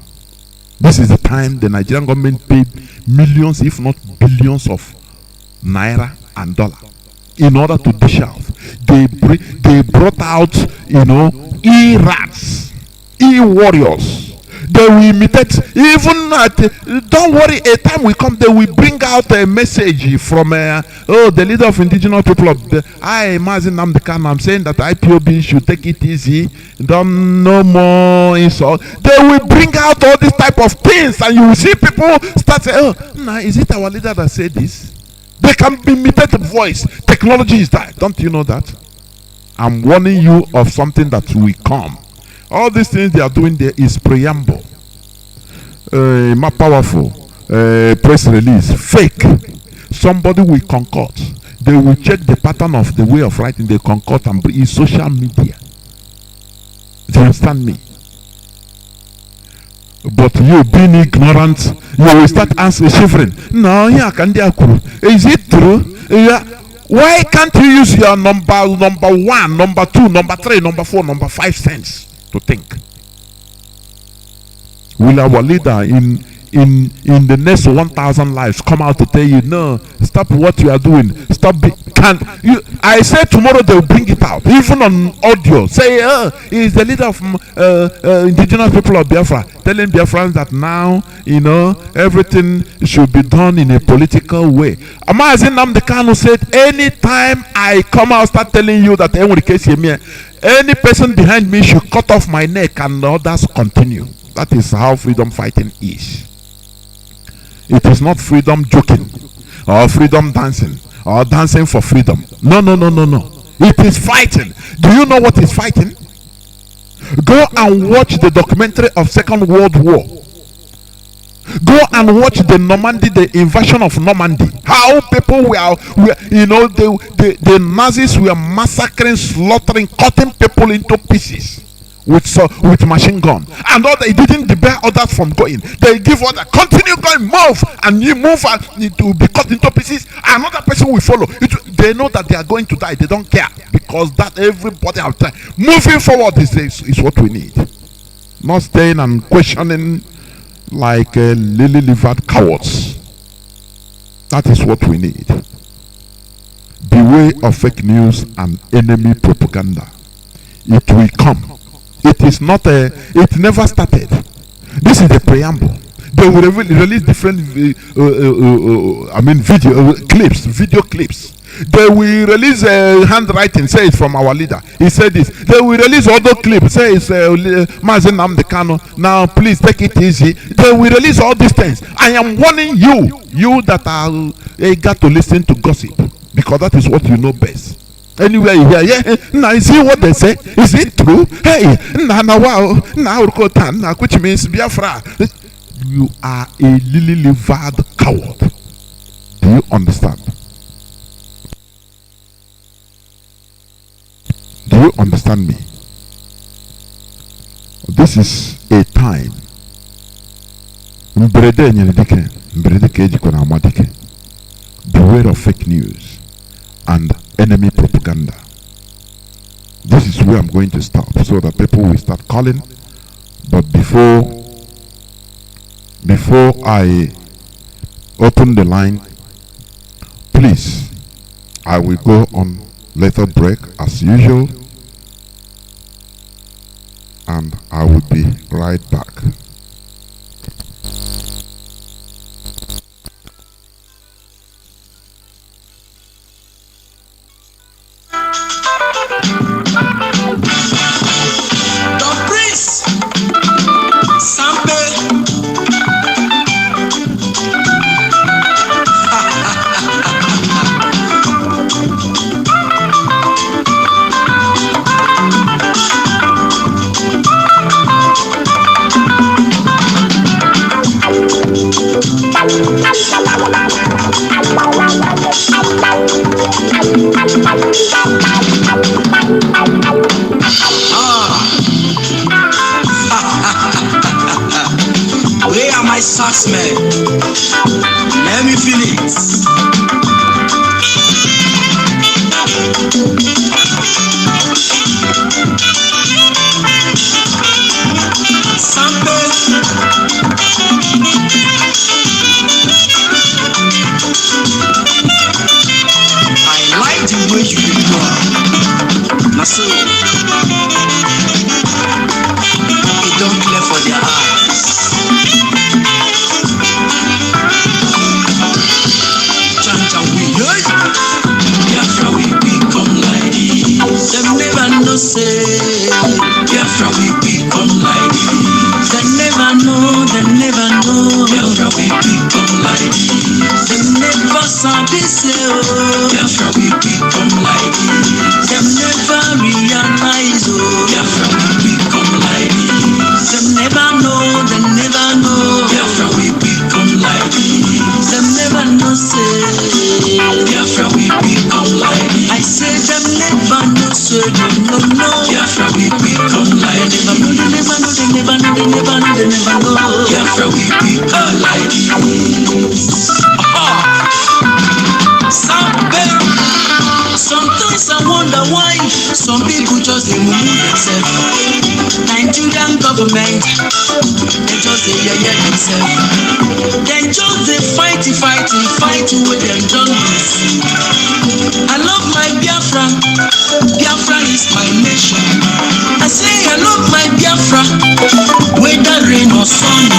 This is the time the Nigerian government paid millions, if not billions of naira and dollar in order to dish out. They brought out, you know, e-rats, e-warriors. They will imitate, even at, don't worry, a time will come, they will bring out a message from the leader of indigenous people of the Mazi Nnamdi Kanu. I'm saying that IPOB should take it easy, don't no more insult. They will bring out all these type of things, and you will see people start saying, is it our leader that said this? They can imitate the voice. Technology is that. Don't you know that? I'm warning you of something that will come. All these things they are doing there is preamble. More powerful. Press release. Fake. Somebody will concoct. They will check the pattern of the way of writing. They concoct and bring in social media. Do you understand me? But you being ignorant, you will start answering, shivering. No, yeah, can they accrue? Is it true? Yeah. Why can't you use your number 1, number 2, number 3, number 4, number 5 cents to think? Will our leader in the next 1,000 lives come out to tell you, no, stop what you are doing, can't you? I say tomorrow they will bring it out, even on audio. Say, he's the leader of indigenous people of Biafra, telling Biafrans that now, everything should be done in a political way. Mazi Nnamdi Kanu said, anytime I come out, start telling you that any person behind me should cut off my neck and the others continue. That is how freedom fighting is. It is not freedom joking or freedom dancing or dancing for freedom. No. It is fighting. Do you know what is fighting? Go and watch the documentary of Second World War. Go and watch the invasion of Normandy. How people were the Nazis were massacring, slaughtering, cutting people into pieces with machine gun, and they didn't debar others from going. They give order, continue going, move, and you move and to be cut into pieces. Another person will follow. They know that they are going to die. They don't care, because that everybody have time. Moving forward is what we need. Not staying and questioning like lily-livered cowards. That is what we need. Beware of fake news and enemy propaganda. It will come. It is not it never started. This is the preamble. They will release different video clips. They will release handwriting, say it's from our leader. He said this. They will release other clips, say it's Mazi Nnamdi Kanu. Now please take it easy. They will release all these things. I am warning you that are eager to listen to gossip, because that is what you know best. Anywhere you hear, now you see what they say. Is it true? Hey, which means Biafra. You are a lily-livered coward. Do you understand? Do you understand me? This is a time. Beware of fake news and enemy propaganda. This is where I'm going to stop, so that people will start calling. But before I open the line, please, I will go on little break as usual, and I will be right back. Where are my socks, man? Let me feel it. Sample. I like the way you do. Naso. It don't play for their eyes. Chanta we, Biafra we become like this. Them never know say Biafra we become like this. They never know. Biafra we become like this. Them never saw this Biafra we become like this. Them never realize Biafra we become like this. Them never know. Biafra we become like this. Them never know say Biafra we become like this. I say them never know say no. Biafra we become like this. They never know. Biafra we become like this. Sometimes I wonder why some people just remove themselves. Nigerian government, they just themselves. Then just they fight with them don't listen. I love my Biafra. Biafra is my nation. I say I love my Biafra. Whether rain or sun,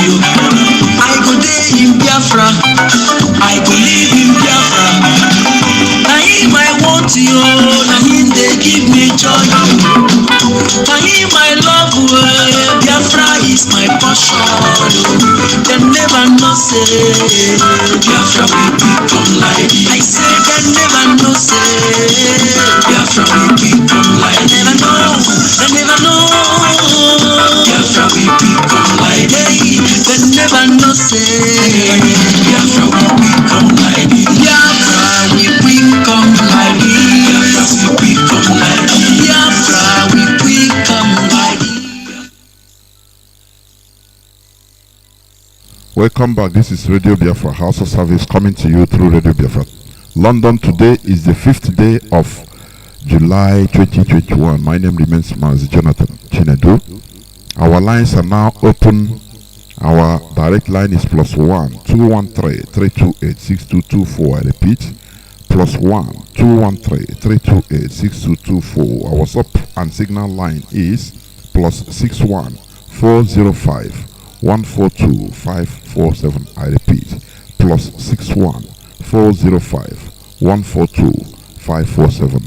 I go there in Biafra. I go live in Biafra. Now him I want you, now him they give me joy. Now him I love, Biafra is my passion. Them never know say Biafra will become like this. I say them never know say Biafra will become like this. They never know Biafra will become like this. They never know say Biafra will become like this. Biafra will become like this. Biafra will become like this. Biafra will become like this. Welcome back. This is Radio Biafra, House of Service, coming to you through Radio Biafra. London, today is the 5th day of July 2021. My name remains Mazi Uchenna. Our lines are now open. Our direct line is +1 213 328 6224. I repeat, +1 213 328 6224. Our WhatsApp and Signal line is +61 405 142 547. I repeat, +61 405 142 547.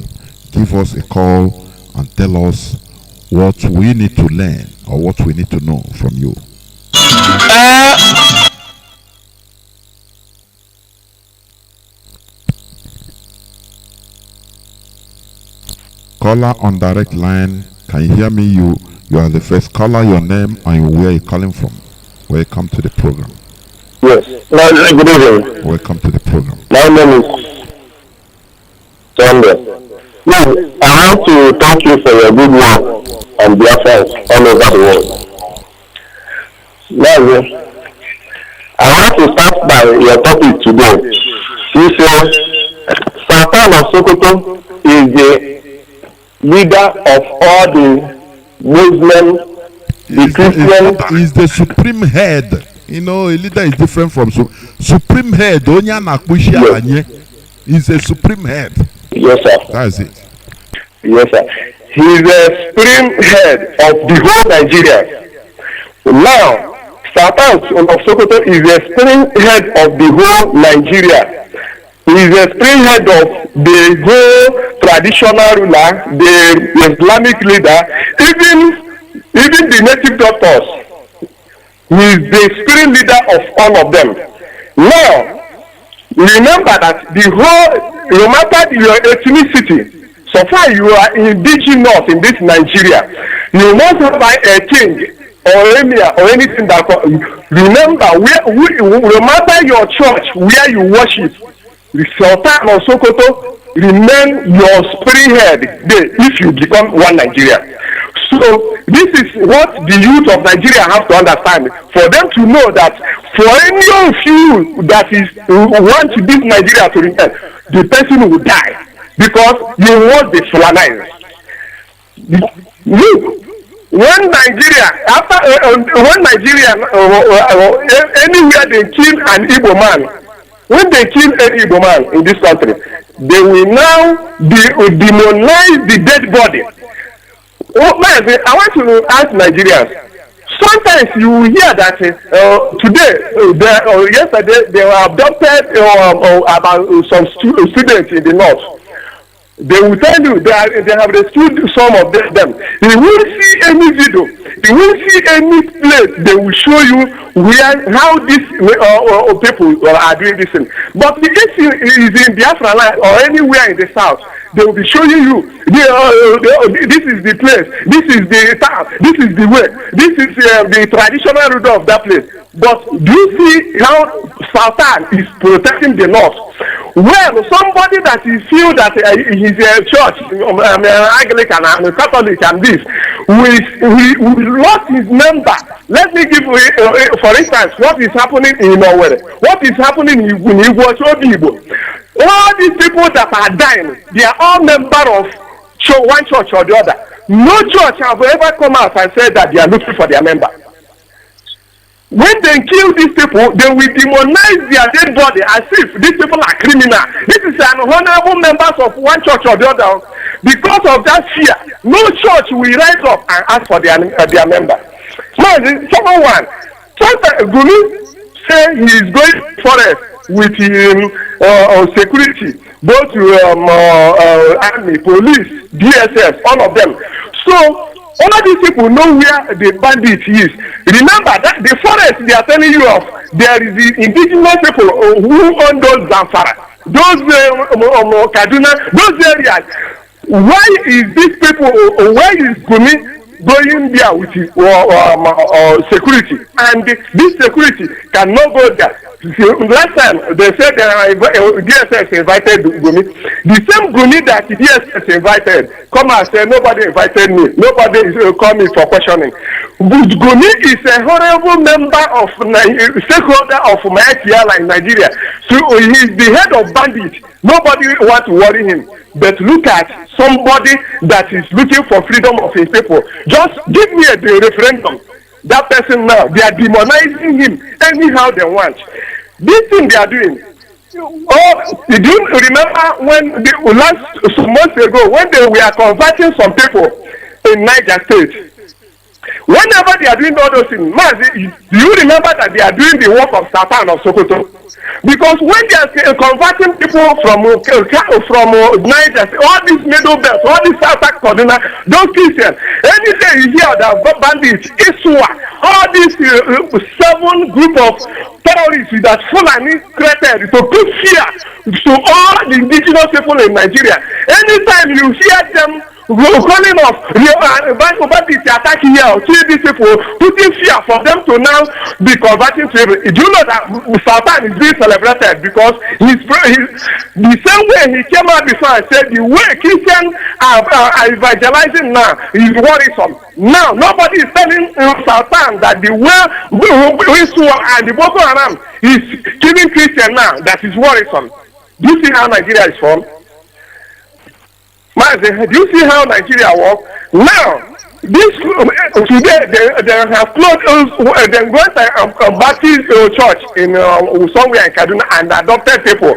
Give us a call and tell us what we need to learn or what we need to know from you. Caller on direct line, can you hear me? You are the first caller. Your name and where you're calling from. Welcome to the program. Yes. Good evening. Welcome to the program. My name is Sunday. Now, I want to thank you for your good work on Biafra all over the world. Now, I want to start by your topic today. You say Sultan of Sokoto is the leader of all the Muslim, the Christian. Is the supreme head. You know, a leader is different from supreme head. Onya Nakushi Alanye is a supreme head. Yes, sir. That's it. Yes, sir. He is the supreme head of the whole Nigeria. Now, Sultan of Sokoto is the supreme head of the whole Nigeria. He is the supreme head of the whole traditional ruler, the Islamic leader, even the native doctors. He is the supreme leader of all of them. Now, remember that the whole, no matter your ethnicity, so far you are indigenous in this Nigeria, you must have a king or emir or anything that. Remember, no matter your church where you worship, the Sultan of Sokoto remain your spirit head if you become one Nigeria. So this is what the youth of Nigeria have to understand. For them to know that for any of you that is want this Nigeria to remain, the person will die because you won't be Fulanized. Look, when Nigeria anywhere they kill an Igbo man, when they kill an Igbo man in this country, they will now demonize the dead body. Oh, man, I want to ask Nigerians. Sometimes you will hear that today, yesterday, they were abducted about some students in the north. They will tell you they have rescued some of them. You won't see any video. You won't see any place. They will show you how these people are doing this thing. But the case is in Biafra land or anywhere in the south. They will be showing you this is the place, this is the town, this is the way, this is the traditional ruler of that place. But do you see how Sultan is protecting the north? Well, somebody that is feel that he's a church, Anglican and Catholic and this, we lost his number. Let me give for instance, what is happening in Norway, what is happening in Igbo. All these people that are dying, they are all members of one church or the other. No church have ever come out and said that they are looking for their member. When they kill these people, they will demonize their dead body as if these people are criminal. This is an honorable members of one church or the other. Because of that fear, no church will rise up and ask for their member. Someone, Gumi say he is going to forest with security, both army, police, DSS, all of them. So all of these people know where the bandit is. Remember that the forest they are telling you of, there is the indigenous people who own those Zamfara, those Kaduna, those areas. Why is these people, why is Gumi going there with security? And this security cannot go there. Last time they said DSS invited Gumi. The same Gumi that DSS invited come and say nobody invited me. Nobody called me for questioning. Gumi is a horrible member of stakeholder of Mayakiala in Nigeria. So he is the head of bandits. Nobody wants to worry him. But look at somebody that is looking for freedom of his people. Just give me a referendum. That person now, they are demonizing him anyhow they want. This thing they are doing. Oh, did you remember when some months ago when they were converting some people in Niger State? Whenever they are doing all those things, Mazi, do you remember that they are doing the work of Satan of Sokoto? Because when they are converting people from Niger, all these middle belts, all these South Kaduna, those Christians, anything you hear that bandits, Iswa, all these 7 group of terrorists that Fulani created to put fear to all the indigenous people in Nigeria. Anytime you hear them calling off bandits attacking here, see these people putting fear for them to now be converting to evil. Do you know that Satan is being celebrated because he's the same way he came out before and said the way Christians are evangelizing now is worrisome. Now nobody is telling Satan that the way and the Boko Haram is killing Christians now that is worrisome. Do you see how Nigeria is formed? Mazi, do you see how Nigeria works? Now, this today they have closed they go to Baptist church in somewhere in Kaduna and adopted people.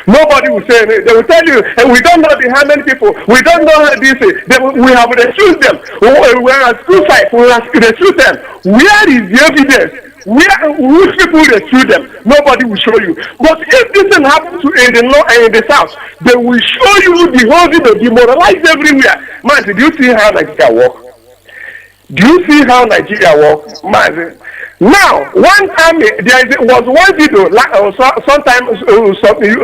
Nobody will say they will tell you we don't know how many people, we don't know this. We have refused them. We are school site, we have refused them. Where is the evidence? Which people rescue them? Nobody will show you. But if this thing happens in the south, they will show you the whole video demoralized everywhere. Man, do you see how Nigeria works? Do you see how Nigeria works? Man, now one time was one video sometime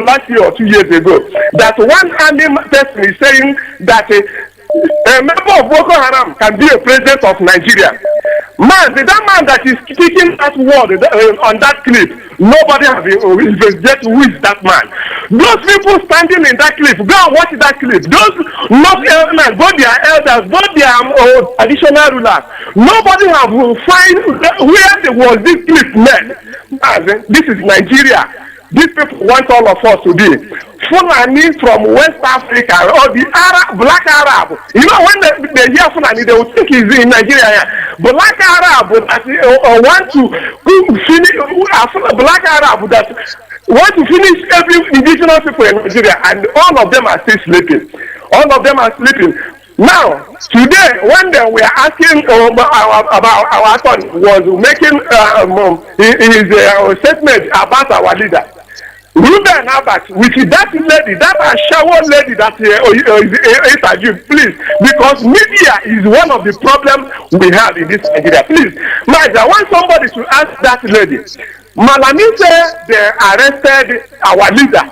last year or 2 years ago that one army person is saying that a member of Boko Haram can be a president of Nigeria. Man, that man that is speaking that word on that clip, nobody has investigated who is that man. Those people standing in that clip, go and watch that clip. Those not elders, both their elders, both their traditional rulers, nobody have find where was this clip made. Man, this is Nigeria. These people want all of us to be Fulani from West Africa or the Black Arab. You know, when they hear Fulani, they will think he's in Nigeria. Black Arab that want to finish, Black Arab that want to finish every indigenous people in Nigeria, and all of them are still sleeping. All of them are sleeping. Now, today, when they were asking about our son was making his statement about our leader. Ruben Abbas, with that lady, that shower lady that interviewed, please, because media is one of the problems we have in this Nigeria. Please, Mazi, I want somebody to ask that lady. Malami said they arrested our leader.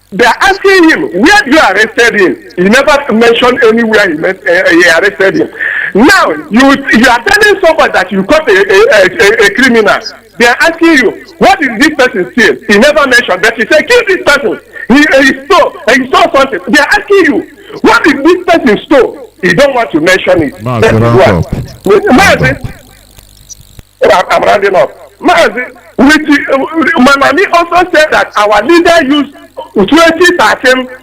They are asking him, where do you arrested him? He never mentioned anywhere he arrested him. Now, you are telling somebody that you caught a criminal. They are asking you, what did this person steal? He never mentioned that. He said, kill this person. He stole something. They are asking you, what did this person stole? He don't want to mention it. Mazi, I'm rounding up. Mazi, Manami also said that our leader used 2013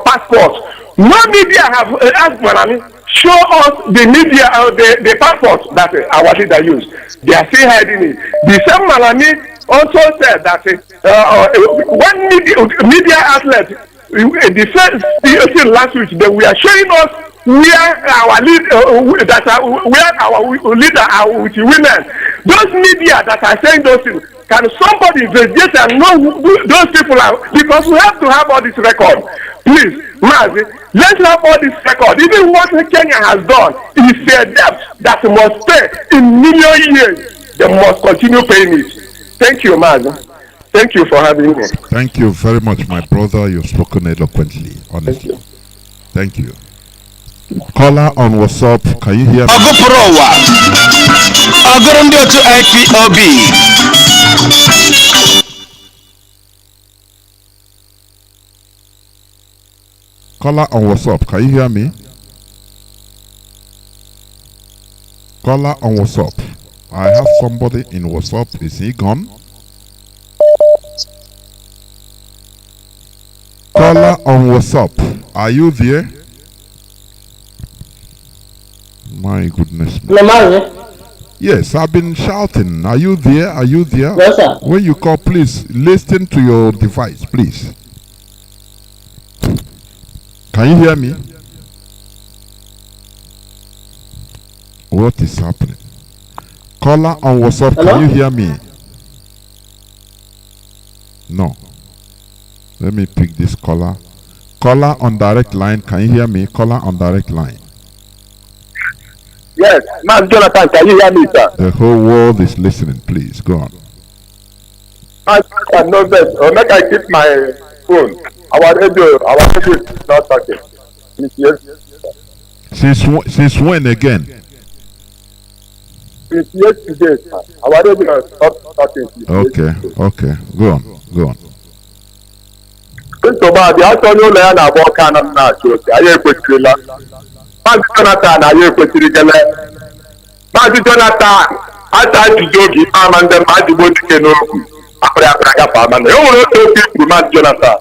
passport. No media have asked Manami, show us the media or the passport that our leader used. They are still hiding it. The same Malami also said that one media outlet, the first last week, they were showing us where our leader, where our leader are with women. Those media that are saying those things, can somebody investigate and know who those people are? Because we have to have all this record. Please, Mazi, let's have all this record. Even what Kenya has done is a debt that must pay in million years. They must continue paying it. Thank you, Mazi. Thank you for having me. Thank you very much, my brother. You've spoken eloquently, honestly. Thank you. Caller on WhatsApp, can you hear me? IPOB. Caller on WhatsApp, can you hear me? Caller on WhatsApp. I have somebody in WhatsApp. Is he gone? Caller on WhatsApp, are you there? My goodness. Yes, I've been shouting. Are you there? Are you there? Yes, sir. When you call, please listen to your device, please. Can you hear me? What is happening? Caller on WhatsApp, Hello? can you hear me? No. Let me pick this caller. Caller on direct line, can you hear me? Caller on direct line. Yes, Mazi Jonathan, can you hear me, sir? The whole world is listening. Please, go on. I know that. Make I keep my phone. Our radio is not talking. Yes. Since when again? Since yesterday, sir. Our radio is not talking. Okay. Go on. Nsogbu adị atọnye ụlọ ya na-agba ọka na m na-achụ oke anyị ekwesịrịla. Maazị Jonathan anyị ekwesịrị gele. Maazị Jonathan ata ajụjụ oge ikpe ama ndị mma adịgbo dike n'okwu akpịrị akpịrị agafe ama na e nwere otu okwu ikwu Maazị Jonathan.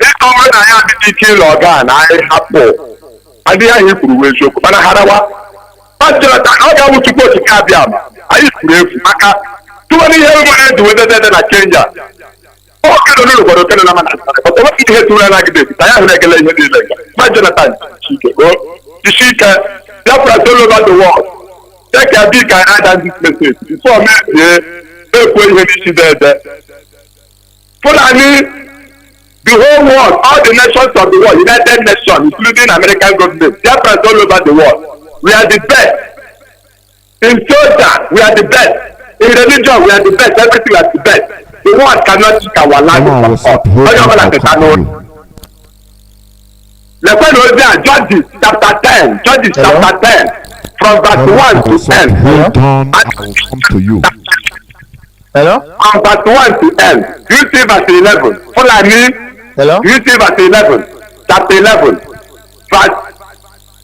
Ịkọ ọrụ na ya adịghị ike ịlụ ọga na anyị hapụ adịghị anyị kwuru wee eziokwu mana harawa. Maazị Jonathan ọ ga-abụ tupu okike abịa ama anyị kwuru efu maka tụwara ihe nwere eji wededede na Kenya. Jonathan, Biafra all over the world. Take a big and add this message. Before me, Fulani, the whole world, all the nations of the world, United Nations, including American government, Biafra all over the world. We are the best. In soldier, we are the best. In religion, we are the best. Everything is the best. The world cannot take our land from us. Judges chapter 10. Judges chapter 10. From verse 1 to 10. Hold on, I will come to you. Hello? From verse 1 to 10. You see verse 11. Fulani. Hello? You see verse 11. Chapter 11. Verse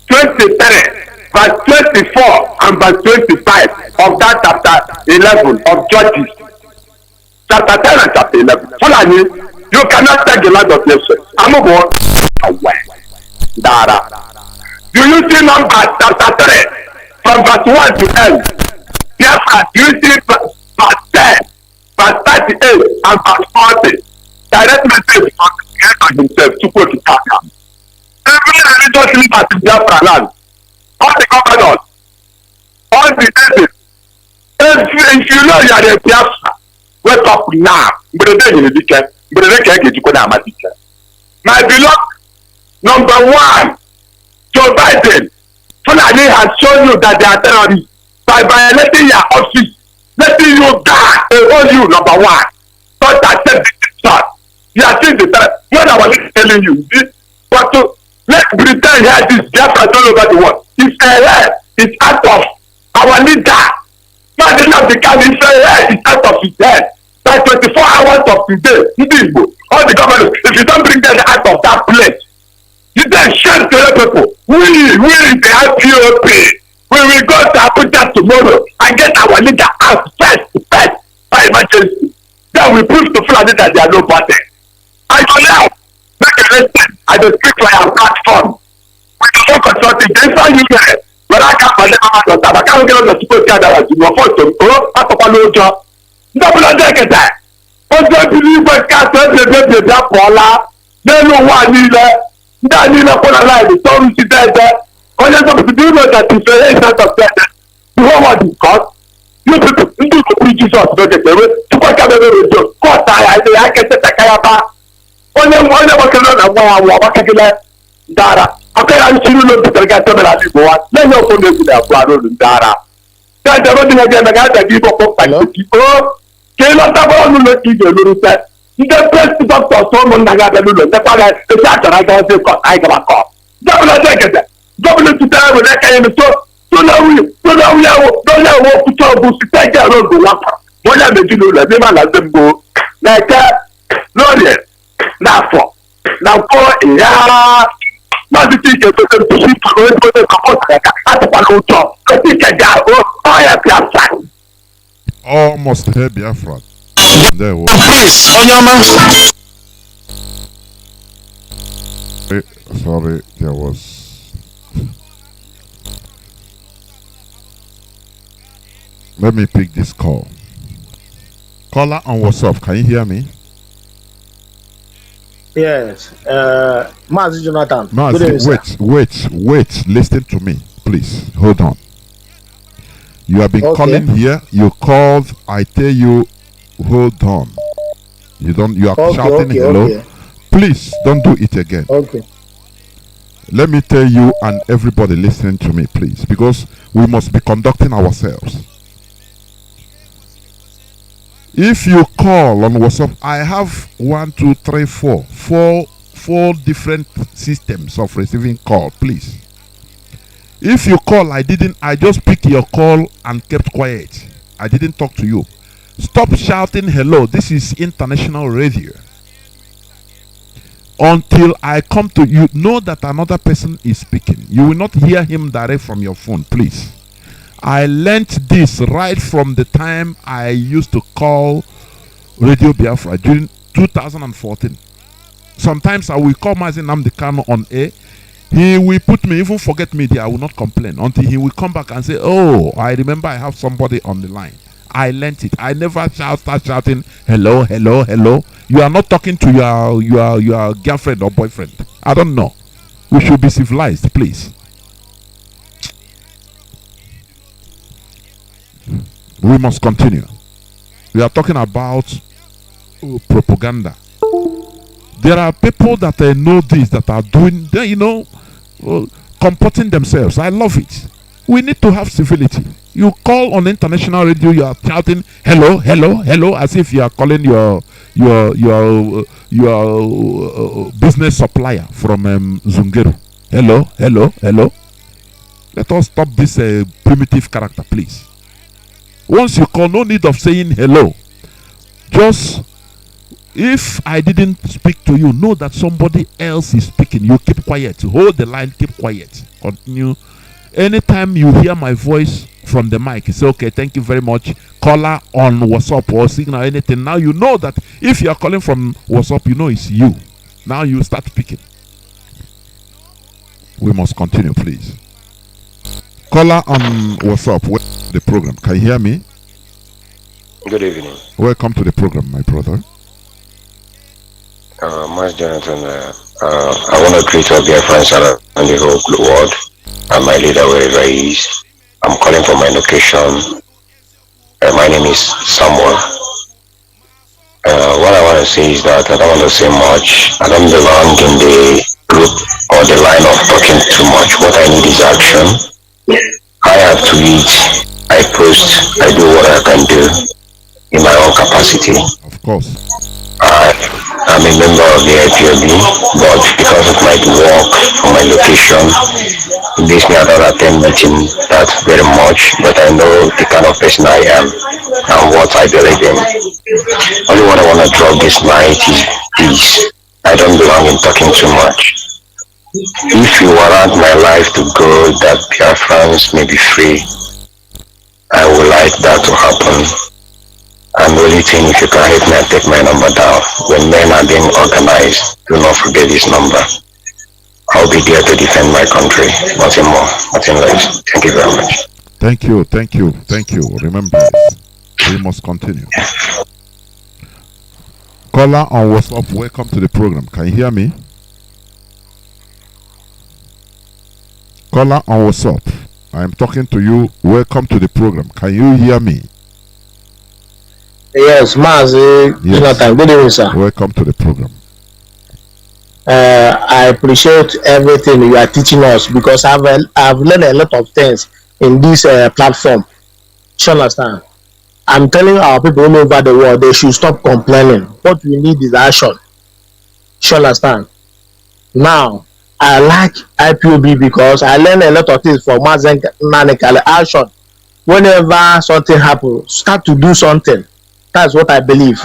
23. Verse 24 and verse 25 of that chapter 11 of Judges. Chapter 10 and chapter 11. Fulani, you cannot take the land of nations. I'm going away. Dara. Do you see Numbers chapter 3 from verse 1 to 10? Yes, do you see verse 10, verse 38 and verse 40? Direct message from God himself to quote the Kaka. Every religious leader in Biafra land, all the governors, all the agents, if you know you are a Biafra, wake up now. My beloved, number one, Joe Biden, Fulani has shown you that they are terrorists by violating your office, letting you die, they hold you, number one. Don't accept the shot. You are still the terror. What I was telling you, but to let Britain hear this, Biafra all over the world. It's a lie. It's out of our leader. Mazi Nnamdi Kanu, it's a lie. It's out of his head. By 24 hours of today, all the governors, if you don't bring them out of that place, you then shame to the people. We the IPOP, we will go to Abuja tomorrow and get our leader out first by emergency. Then we prove to Fulani that they are nobody. I go now, make a listen, I don't speak like a platform. We consulting, they find you there. But I can't find out that I can't get on the super car that you were forced to go up a low job. Double a decade that. What do you believe what can't tell the baby that Paula? They know one either. That need up on a line, the story is there. When you're supposed to do that, it's a instance of that. You know what it's called? You people do the preachers of the devil. To what can they do? Caught I can set a kayaba. Only one of us can run what can you Dara. Okay, I'm sure you know the guy coming at you. Let me open this with a flower in Dara. That's the one again. I got the people for people. Cannot have all the little set. The best doctor, someone that got the little. The father, the doctor, I can't say, I got a call. Double a decade. Double to time with that kind of stuff. So now we don't know to talk to take care of the water. What are they doing? They might let them go. Like that. No, yet. Now for. Now for, yeah. Now the teacher to see for the at one job. The teacher got Biafra. Almost here, Biafra. There was. Please, Onyama. Sorry, there was. Let me pick this call. Caller on WhatsApp, can you hear me? Yes. Mazi Jonathan. Mazi, wait. Listen to me, please. Hold on. You have been calling here. You called. I tell you, hold on. You are shouting hello. Okay. Please don't do it again. Okay. Let me tell you and everybody listening to me, please, because we must be conducting ourselves. If you call on WhatsApp, I have 4 different systems of receiving call, please. If you call, I just pick your call and kept quiet. I didn't talk to you. Stop shouting hello. This is international radio. Until I come to you, know that another person is speaking. You will not hear him direct from your phone, please. I learnt this right from the time I used to call Radio Biafra during 2014. Sometimes I will call Mazi Nnamdi Kanu on air. He will put me, even forget me there, I will not complain until he will come back and say, oh, I remember I have somebody on the line. I learnt it. I never start shouting, hello, hello, hello. You are not talking to your girlfriend or boyfriend. I don't know. We should be civilized, please. We must continue. We are talking about propaganda. There are people that know this, that are doing, comporting themselves. I love it. We need to have civility. You call on international radio, you are shouting hello, hello, hello, as if you are calling your business supplier from Zungeru. Hello, hello, hello. Let us stop this primitive character, please. Once you call, no need of saying hello. Just, if I didn't speak to you, know that somebody else is speaking. You keep quiet. Hold the line, keep quiet. Continue. Anytime you hear my voice from the mic, say, okay, thank you very much. Caller on WhatsApp or signal, anything. Now you know that if you are calling from WhatsApp, you know it's you. Now you start speaking. We must continue, please. Caller on WhatsApp, the program. Can you hear me? Good evening. Welcome to the program, my brother. Mazi Jonathan, I want to greet all dear friends around the whole world and my leader wherever he is. I'm calling from my location. My name is Samuel. What I want to say is that I don't want to say much. I don't belong in the group or the line of talking too much. What I need is action. I have to eat, I post, I do what I can do in my own capacity. Of course. I'm a member of the IPOB, but because of my work or my location, it makes me not attend meeting that very much, but I know the kind of person I am and what I believe in. Only what I want to drop this night is peace. I don't belong in talking too much. If you warrant my life to go that Biafrans may be free, I would like that to happen. And the only thing, if you can help me and take my number down, when men are being organized, do not forget this number. I'll be there to defend my country. Nothing more, nothing less. Thank you very much. Thank you. Remember, we must continue. Caller on WhatsApp, welcome to the program. Can you hear me? Caller on WhatsApp, I am talking to you. Welcome to the program. Can you hear me? Yes, Mazi Jonathan. Good evening, sir. Welcome to the program. I appreciate everything you are teaching us because I've learned a lot of things in this platform. You understand? I'm telling our people all over the world they should stop complaining. What we need is action. You understand? Now, I like IPOB because I learned a lot of things from Mazi Nnamdi Kanu. Action. Whenever something happens, start to do something. That's what I believe.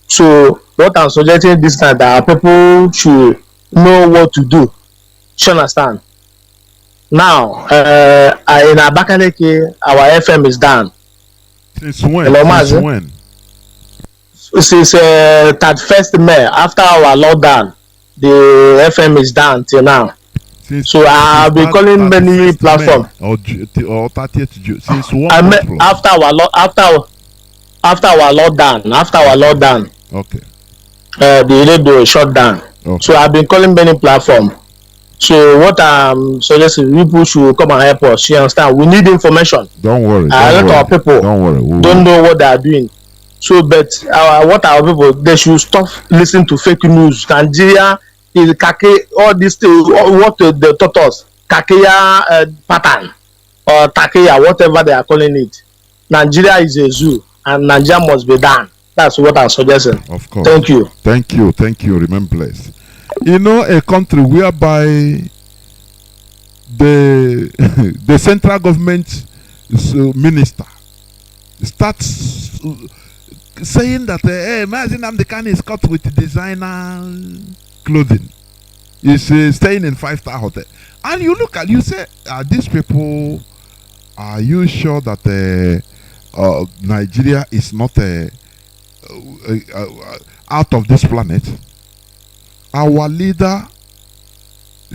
So, what I'm suggesting this time that our people should know what to do. You understand? Now, in Abakaliki, our FM is down. Since when? Hello, Mazi. Since 31st May, after our lockdown, the FM is down till now. So I've been calling many platforms. Or 30th June. Since what? After our lockdown. Okay. The radio shut down. Okay. So I've been calling many platforms. So what I'm suggesting, people should come and help us. You understand? We need information. Don't worry. A lot of people don't know what they are doing. So, but what our people, they should stop listening to fake news. Nigeria is kake, all these things, what they taught us, kakeya pattern or takeya, whatever they are calling it. Nigeria is a zoo, and Nigeria must be done. That's what I'm suggesting. Of course. Thank you. Remember, blessed. You know, a country whereby the central government minister starts saying that Mazi Nnamdi Kanu is caught with designer clothing, is staying in 5-star hotel, and you look at, you say, these people, are you sure that Nigeria is not out of this planet? Our leader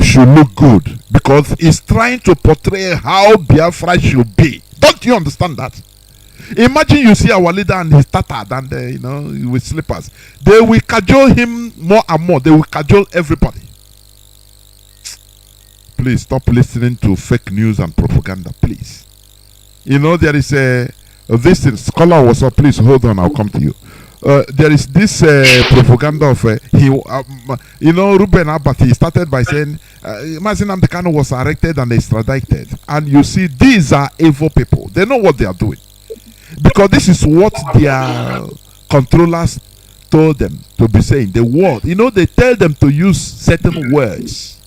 should look good because he's trying to portray how Biafra should be. Don't you understand that? Imagine you see our leader and he's tattered and with slippers. They will cajole him more and more. They will cajole everybody. Please stop listening to fake news and propaganda, please. There is this thing. Scholar was up. Please hold on. I'll come to you. There is this propaganda of Ruben Abati. He started by saying Mazi Nnamdi Kanu was arrested and extradited, and you see these are evil people. They know what they are doing because this is what their controllers told them to be saying. The word, they tell them to use certain words.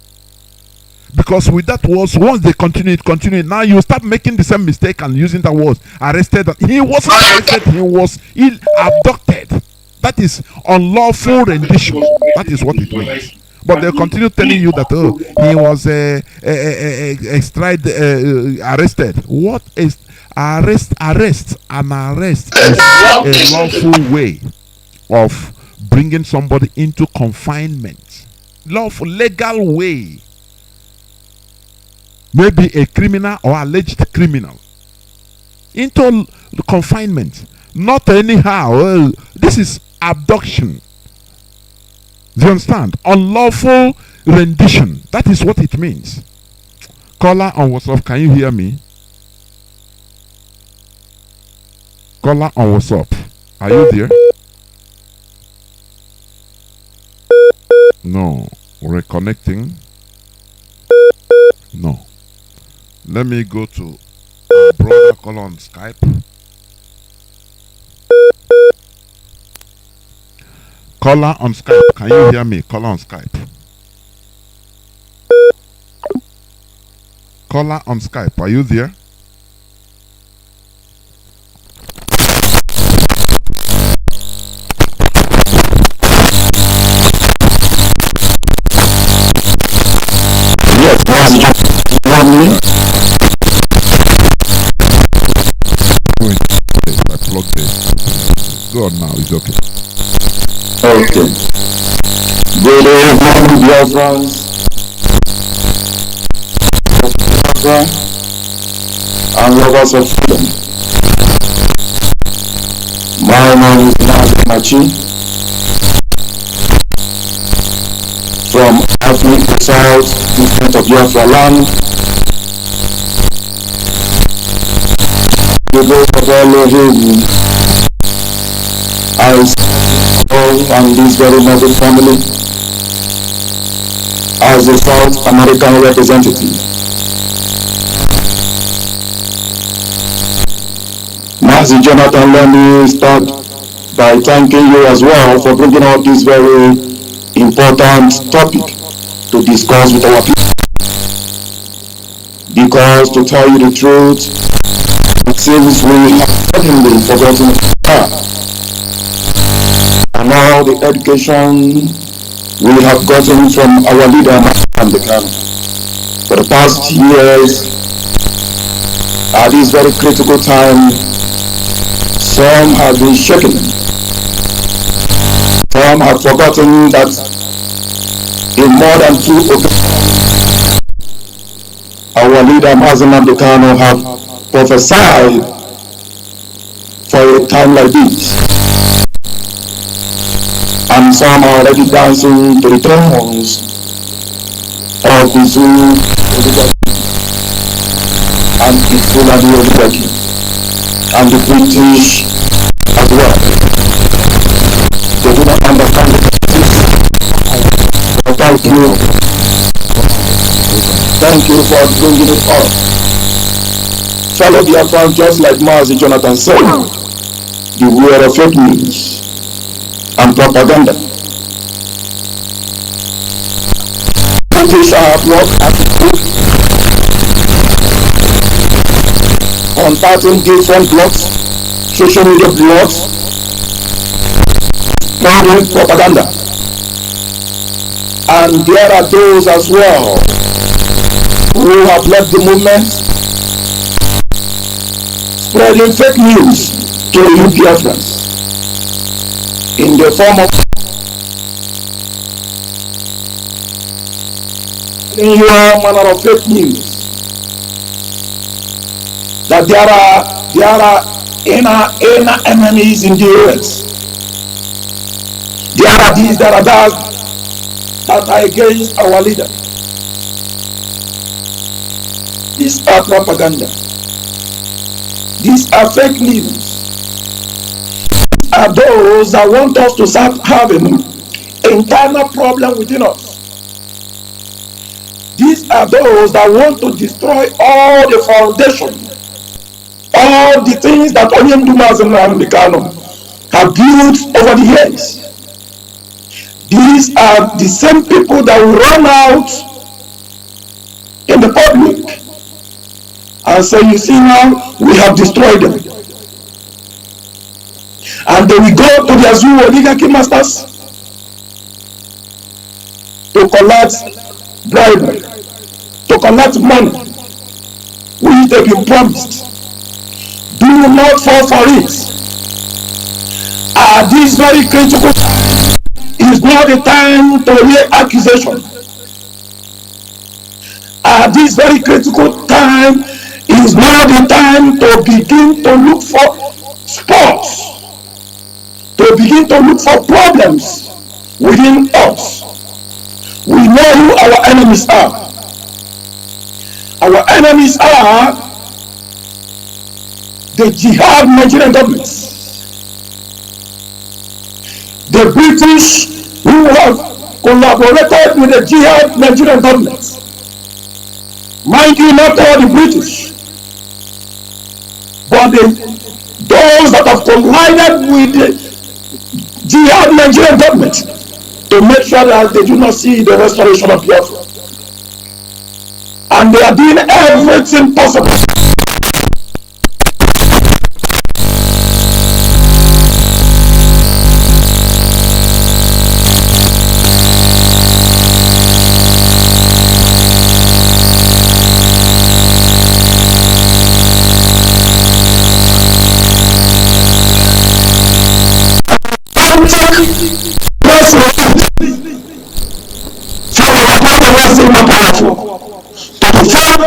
Because with that words, once they continue, now you start making the same mistake and using that word. Arrested. He wasn't arrested, he was abducted. That is unlawful rendition. That is what it means. But they'll continue telling you that he was arrested. What is arrest? An arrest is a lawful way of bringing somebody into confinement. Lawful, legal way. Maybe a criminal or alleged criminal into confinement, not anyhow. This is abduction. Do you understand? Unlawful rendition. That is what it means. Caller on WhatsApp, can you hear me? Caller on WhatsApp, are you there? No. Reconnecting. No. Let me go to brother call on Skype. Caller on Skype. Can you hear me? Caller on Skype. Caller on Skype. Are you there? Yes, I plugged it. Go on now. It's okay. okay. Good evening, dear friends. Biafra and lovers of freedom. My name is Mazi from Africa South, movement of Biafra land. The voice of Elohim, I stand and this very noble family as a South American representative. Mazi Jonathan, let me start by thanking you as well for bringing up this very important topic to discuss with our people. Because to tell you the truth, it seems we have suddenly forgotten our and all the education we have gotten from our leader Mazi Nnamdi Kanu for the past years. At this very critical time, some have been shaken. Some have forgotten that in more than 2 occasions, our leader Mazi Nnamdi Kanu have prophesied for a time like this. And some are already dancing to the tones of the Zulu oligarchy and the Fulani oligarchy and the British as well. They do not understand the politics. Thank you. Thank you for bringing it up. Fellow Biafrans, just like Mazi Jonathan said, beware of fake news and propaganda. British are at work on 13 different blogs, social media blogs, spreading propaganda. And there are those as well who have left the movement, spreading fake news to you Biafrans in the form of in your manner of fake news that there are inner enemies in the US. There are these, there are that are against our leader. These are propaganda. These are fake news. These are those that want us to start having internal problem within us. These are those that want to destroy all the foundation, all the things that Mazi Nnamdi Kanu have built over the years. These are the same people that will run out in the public and say, you see now, we have destroyed them. And they will go to their Zulu oligarchy masters to collect bribery, to collect money, which they've been promised. Do not fall for it. At this very critical time, is not the time to lay accusation. At this very critical time, is not the time to begin to look for spots, to begin to look for problems within us. We know who our enemies are. Our enemies are the Jihad Nigerian government, the British who have collaborated with the Jihad Nigerian government. Mind you, not all the British, but those that have collided with the Jihad Nigerian government to make sure that they do not see the restoration of Biafra. And they are doing everything possible.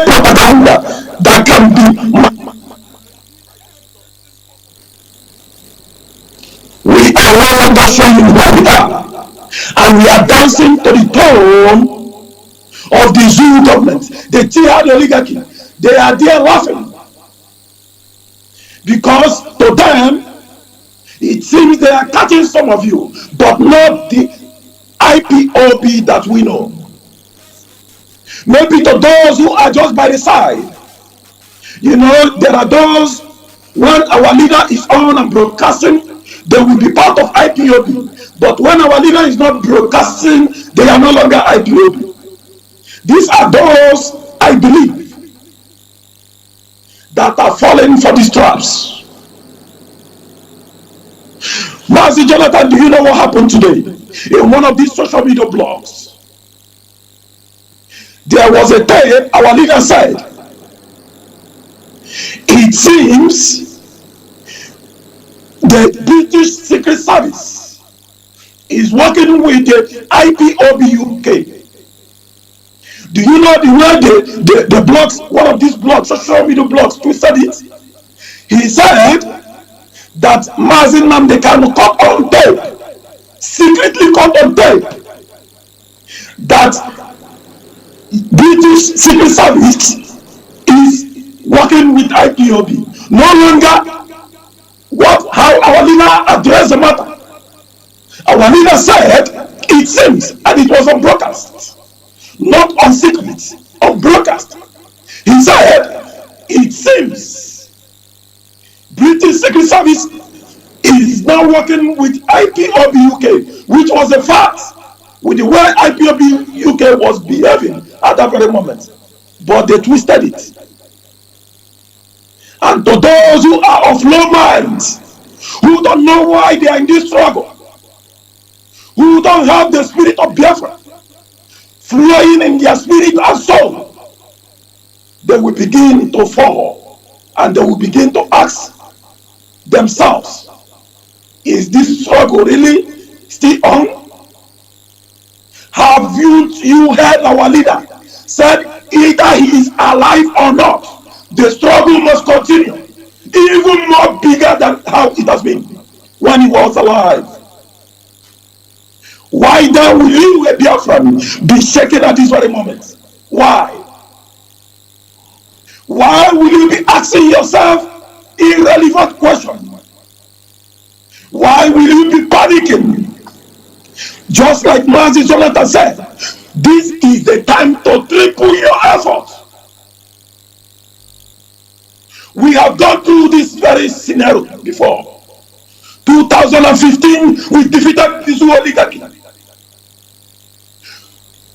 Propaganda are no longer showing where we are. And we are dancing to the tone of the Zulu government, the jihad oligarchy. They are there laughing. Because to them, it seems they are catching some of you, but not the IPOB that we know. Maybe to those who are just by the side. You know, there are those, when our leader is on and broadcasting, they will be part of IPOB. But when our leader is not broadcasting, they are no longer IPOB. These are those, I believe, that are falling for these traps. Mazi Jonathan, do you know what happened today? In one of these social media blogs, there was a day our leader said, it seems the British Secret Service is working with the IPOB UK. Do you know the way the blogs, one of these blogs, social media blogs, twisted it? He said that Mazi Nnamdi Kanu caught on tape, secretly caught on tape, that British Secret Service is working with IPOB. No longer how our leader addressed the matter. Our leader said, it seems, and it was on broadcast, not on secret, on broadcast. He said, it seems British Secret Service is now working with IPOB UK, which was a fact with the way IPOB UK was behaving at that very moment. But they twisted it. And to those who are of low minds, who don't know why they are in this struggle, who don't have the spirit of Biafra flowing in their spirit and soul, they will begin to fall and they will begin to ask themselves, is this struggle really still on? Have you heard our leader said either he is alive or not, the struggle must continue, even more bigger than how it has been when he was alive. Why then will you, a Biafran, be shaken at this very moment? Why? Why will you be asking yourself irrelevant questions? Why will you be panicking? Just like Mazi Jonathan said, this is the time to triple your effort. We have gone through this very scenario before. 2015, we defeated this oligarchy.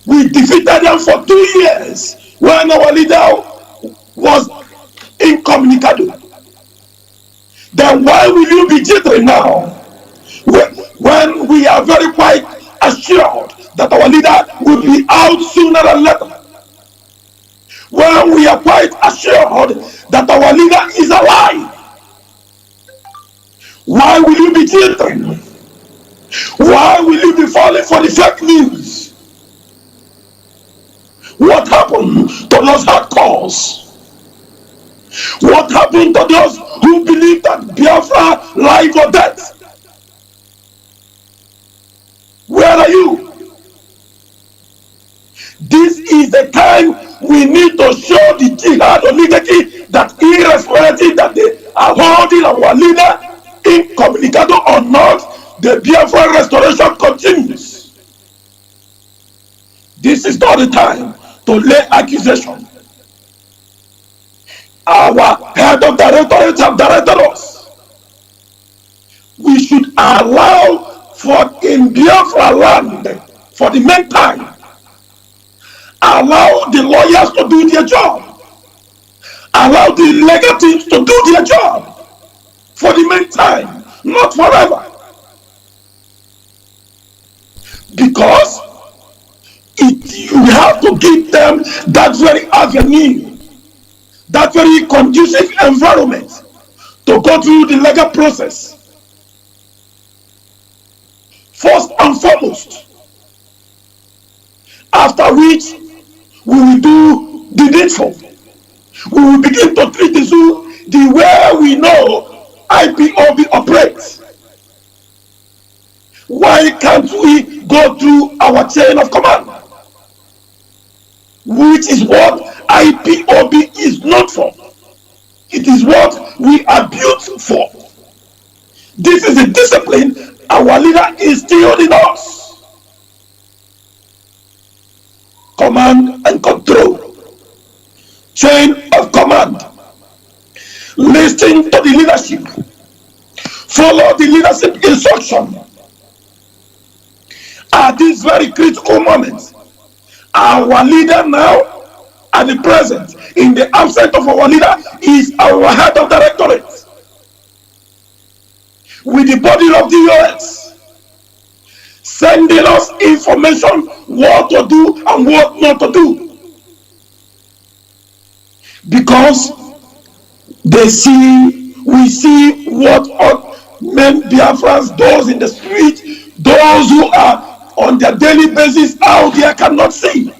We defeated them for 2 years when our leader was incommunicado. Then why will you be jittering now when we are very quite assured that our leader will be out sooner than later? When we are quite assured that our leader is alive, why will you be jittering? Why will you be falling for the fake news? What happened to those hardcores? What happened to those who believe that Biafra life or death? Where are you? This is the time we need to show the jihad oligarchy that irrespective that they are holding our leader incommunicado or not, the Biafra restoration continues. This is not the time to lay accusation. Our head of directorates have directed us. We should allow for in Biafra land, for the meantime, allow the lawyers to do their job. Allow the legal teams to do their job. For the meantime, not forever. Because you have to give them that very avenue, that very conducive environment to go through the legal process. First and foremost, after which we will do the needful. We will begin to treat the zoo the way we know IPOB operates. Why can't we go through our chain of command? Which is what IPOB is not for. It is what we are built for. This is the discipline our leader instilled in us. Command and control. Chain of command. Listen to the leadership. Follow the leadership instruction. At this very critical moment, our leader now, at the present, in the absence of our leader, is our head of directorate. With the body of the US, sending us information what to do and what not to do. Because we see what men Biafrans does in the street, those who are on their daily basis out there cannot see.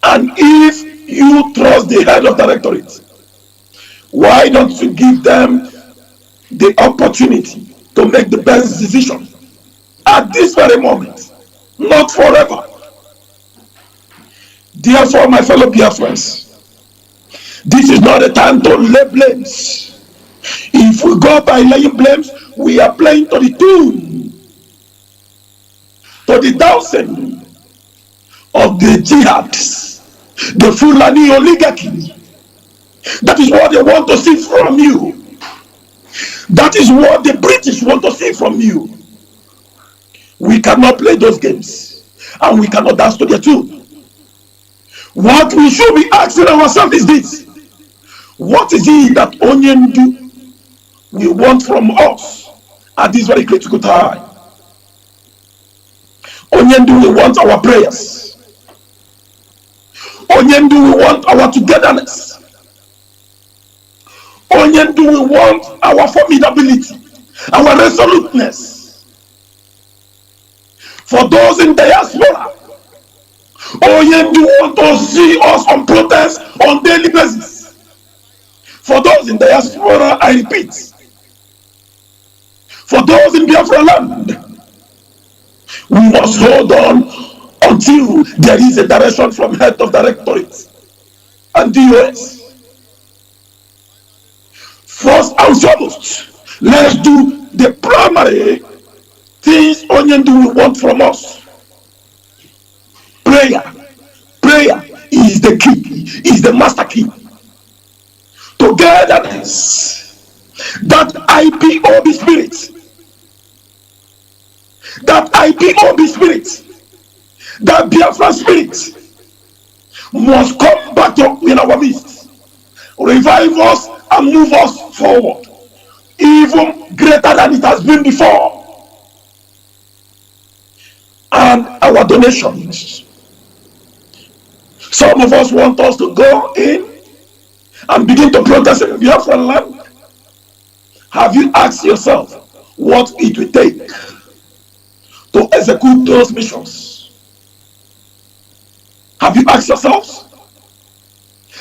And if you trust the head of directorate, why don't you give them the opportunity to make the best decision at this very moment, not forever? Therefore, my fellow Biafrans, this is not a time to lay blames. If we go by laying blames, we are playing to the tune, to the dancing of the jihads, the Fulani oligarchy. That is what they want to see from you. That is what the British want to see from you. We cannot play those games, and we cannot dance to their tune. What we should be asking ourselves is this: what is it that Onyendu will want from us at this very critical time? Onyendu will want our prayers. Onyendu will want our togetherness. Onyendu will want our formidability, our resoluteness. For those in diaspora, Onyendu want to see us on protest on daily basis. For those in diaspora, I repeat, for those in Biafra land, we must hold on until there is a direction from head of directorate and the US. First and foremost, let's do the primary things Onyendu will want from us. Prayer. Prayer is the key, is the master key. Togetherness. That IPOB spirit. That IPOB spirit, that Biafra spirit must come back in our midst, revive us and move us forward, even greater than it has been before. And our donations. Some of us want us to go in and begin to protest in Biafra land. Have you asked yourself what it will take to execute those missions? Have you asked yourselves?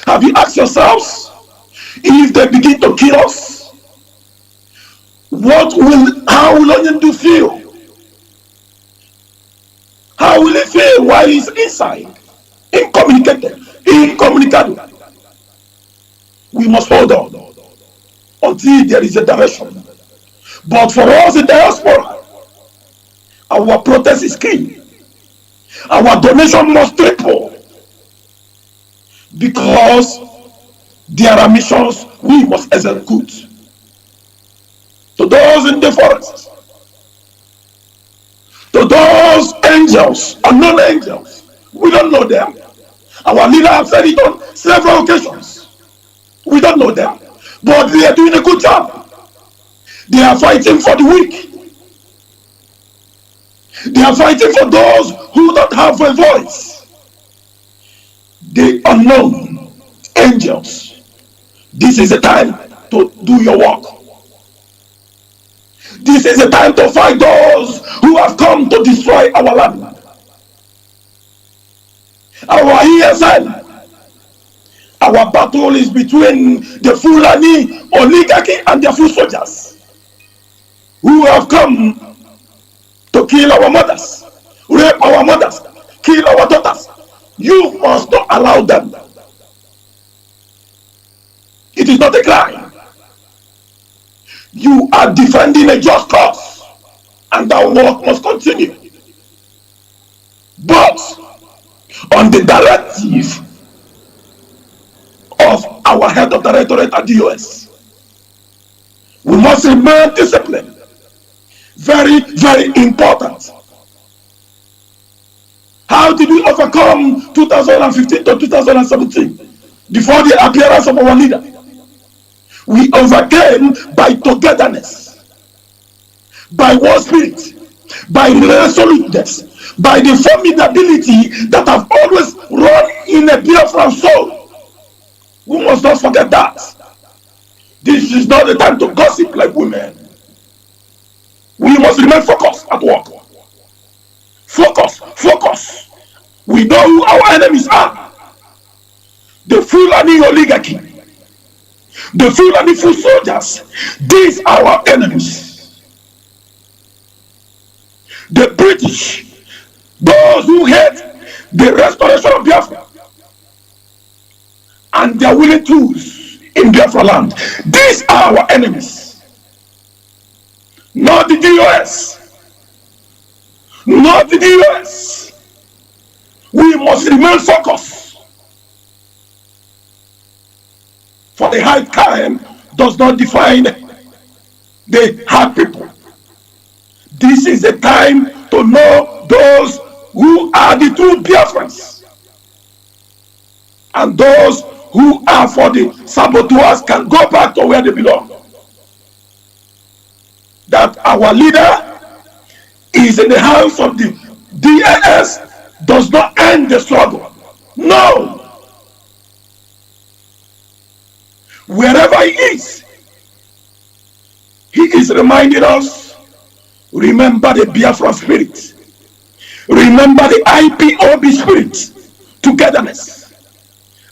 Have you asked yourselves, if they begin to kill us, how will Onyendu feel? How will he feel while he's inside? Incommunicado. We must hold on until there is a direction. But for us in diaspora, our protest is key. Our donation must triple, because there are missions we must execute. To those in the forest, to those angels and non-angels, we don't know them. Our leader has said it on several occasions. We don't know them, but they are doing a good job. They are fighting for the weak. They are fighting for those who don't have a voice. The unknown angels. This is the time to do your work. This is the time to fight those who have come to destroy our land. Our ESN. Our battle is between the Fulani oligarchy and their foot soldiers, who have come to kill our mothers, rape our mothers, kill our daughters. You must not allow them. It is not a crime. You are defending a just cause, and that work must continue. But on the directive of our head of directorate at the US, we must remain disciplined. Very, very important. How did we overcome 2015 to 2017 before the appearance of our leader? We overcame by togetherness, by one spirit, by resoluteness, by the formidability that have always run in a Biafran soul. We must not forget that. This is not the time to gossip like women. We must remain focused at work. Focus, focus. We know who our enemies are. The Fulani oligarchy, the Fulani foot soldiers. These are our enemies. The British, those who hate the restoration of Biafra, and their willing tools in Biafra land. These are our enemies. Not the US. Not the US. We must remain focused. For the high time does not define the hard people. This is the time to know those who are the true Biafrans, and those who are for the saboteurs can go back to where they belong. That our leader is in the hands of the DAS does not end the struggle. No. Wherever he is reminding us, remember the Biafra spirit. Remember the IPOB spirit. Togetherness,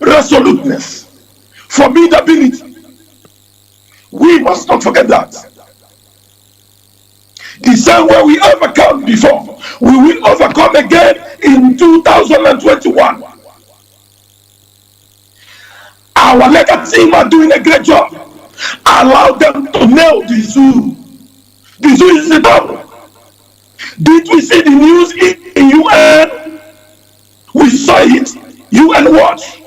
resoluteness, formidability. We must not forget that. The same way we overcome before, we will overcome again in 2021. Our legal team are doing a great job. Allow them to nail the zoo. The zoo is the problem. Did we see the news in UN? We saw it. UN watch.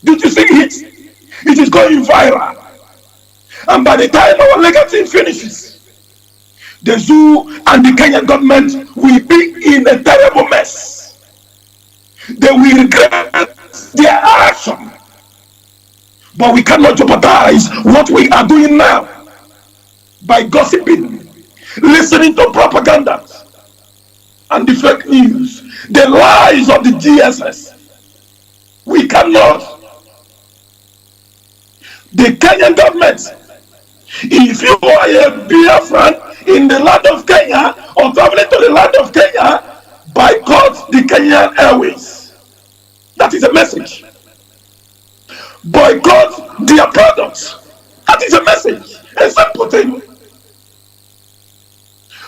Did you see it? It is going viral. And by the time our legal team finishes, the zoo and the Kenyan government will be in a terrible mess. They will regret their action. But we cannot jeopardize what we are doing now by gossiping, listening to propaganda and the fake news, the lies of the GSS. We cannot. The Kenyan government, if you are a Biafran in the land of Kenya or traveling to the land of Kenya, boycott the Kenyan Airways. That is a message. Boycott their products. That is a message. A simple thing.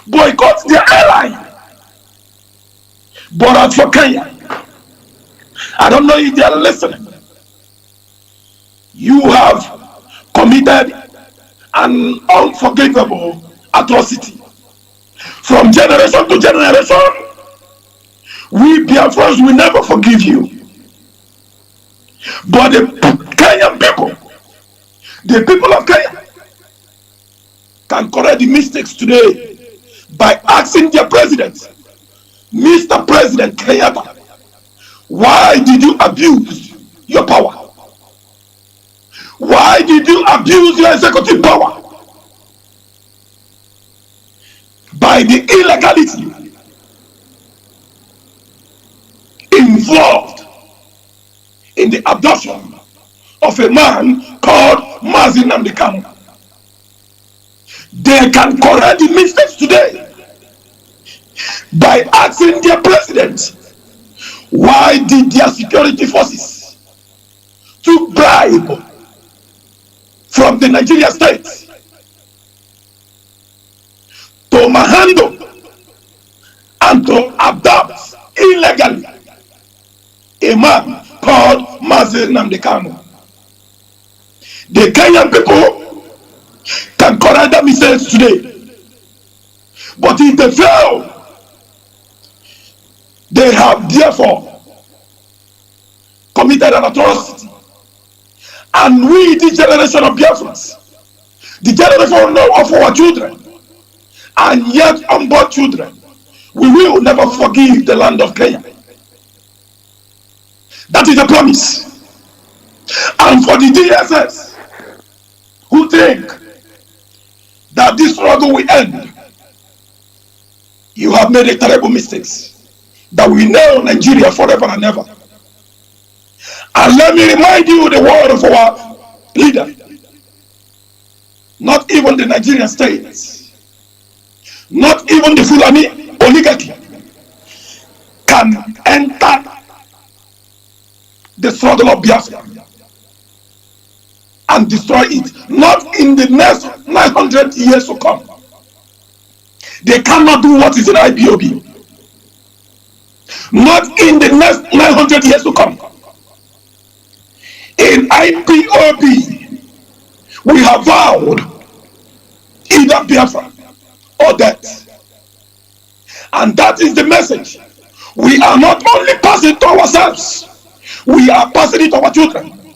Boycott their airline. But as for Kenya, I don't know if they are listening. You have committed an unforgivable atrocity. From generation to generation, we Biafrans will never forgive you. But the Kenyan people, the people of Kenya, can correct the mistakes today by asking their president, Mr. President Kenyatta, why did you abuse your power? Why did you abuse your executive power? By the illegality involved in the abduction of a man called Mazi Nnamdi Kanu. They can correct the mistakes today by asking their president, why did their security forces took bribe from the Nigeria state to handle and to abduct illegally a man called Mazi Nnamdi Kanu. The Kenyan people can correct their mistakes today, but if they fail, they have therefore committed an atrocity. And we, this generation of Biafrans, the generation of our children, and yet unborn children, we will never forgive the land of Kenya. That is a promise. And for the DSS who think that this struggle will end, you have made a terrible mistake that will nail Nigeria forever and ever. And let me remind you the word of our leader. Not even the Nigerian states, not even the Fulani oligarchy can enter the struggle of Biafra and destroy it. Not in the next 900 years to come. They cannot do what is in IPOB. Not in the next 900 years to come. In IPOB, we have vowed either Biafra or death. And that is the message. We are not only passing to ourselves, we are passing it to our children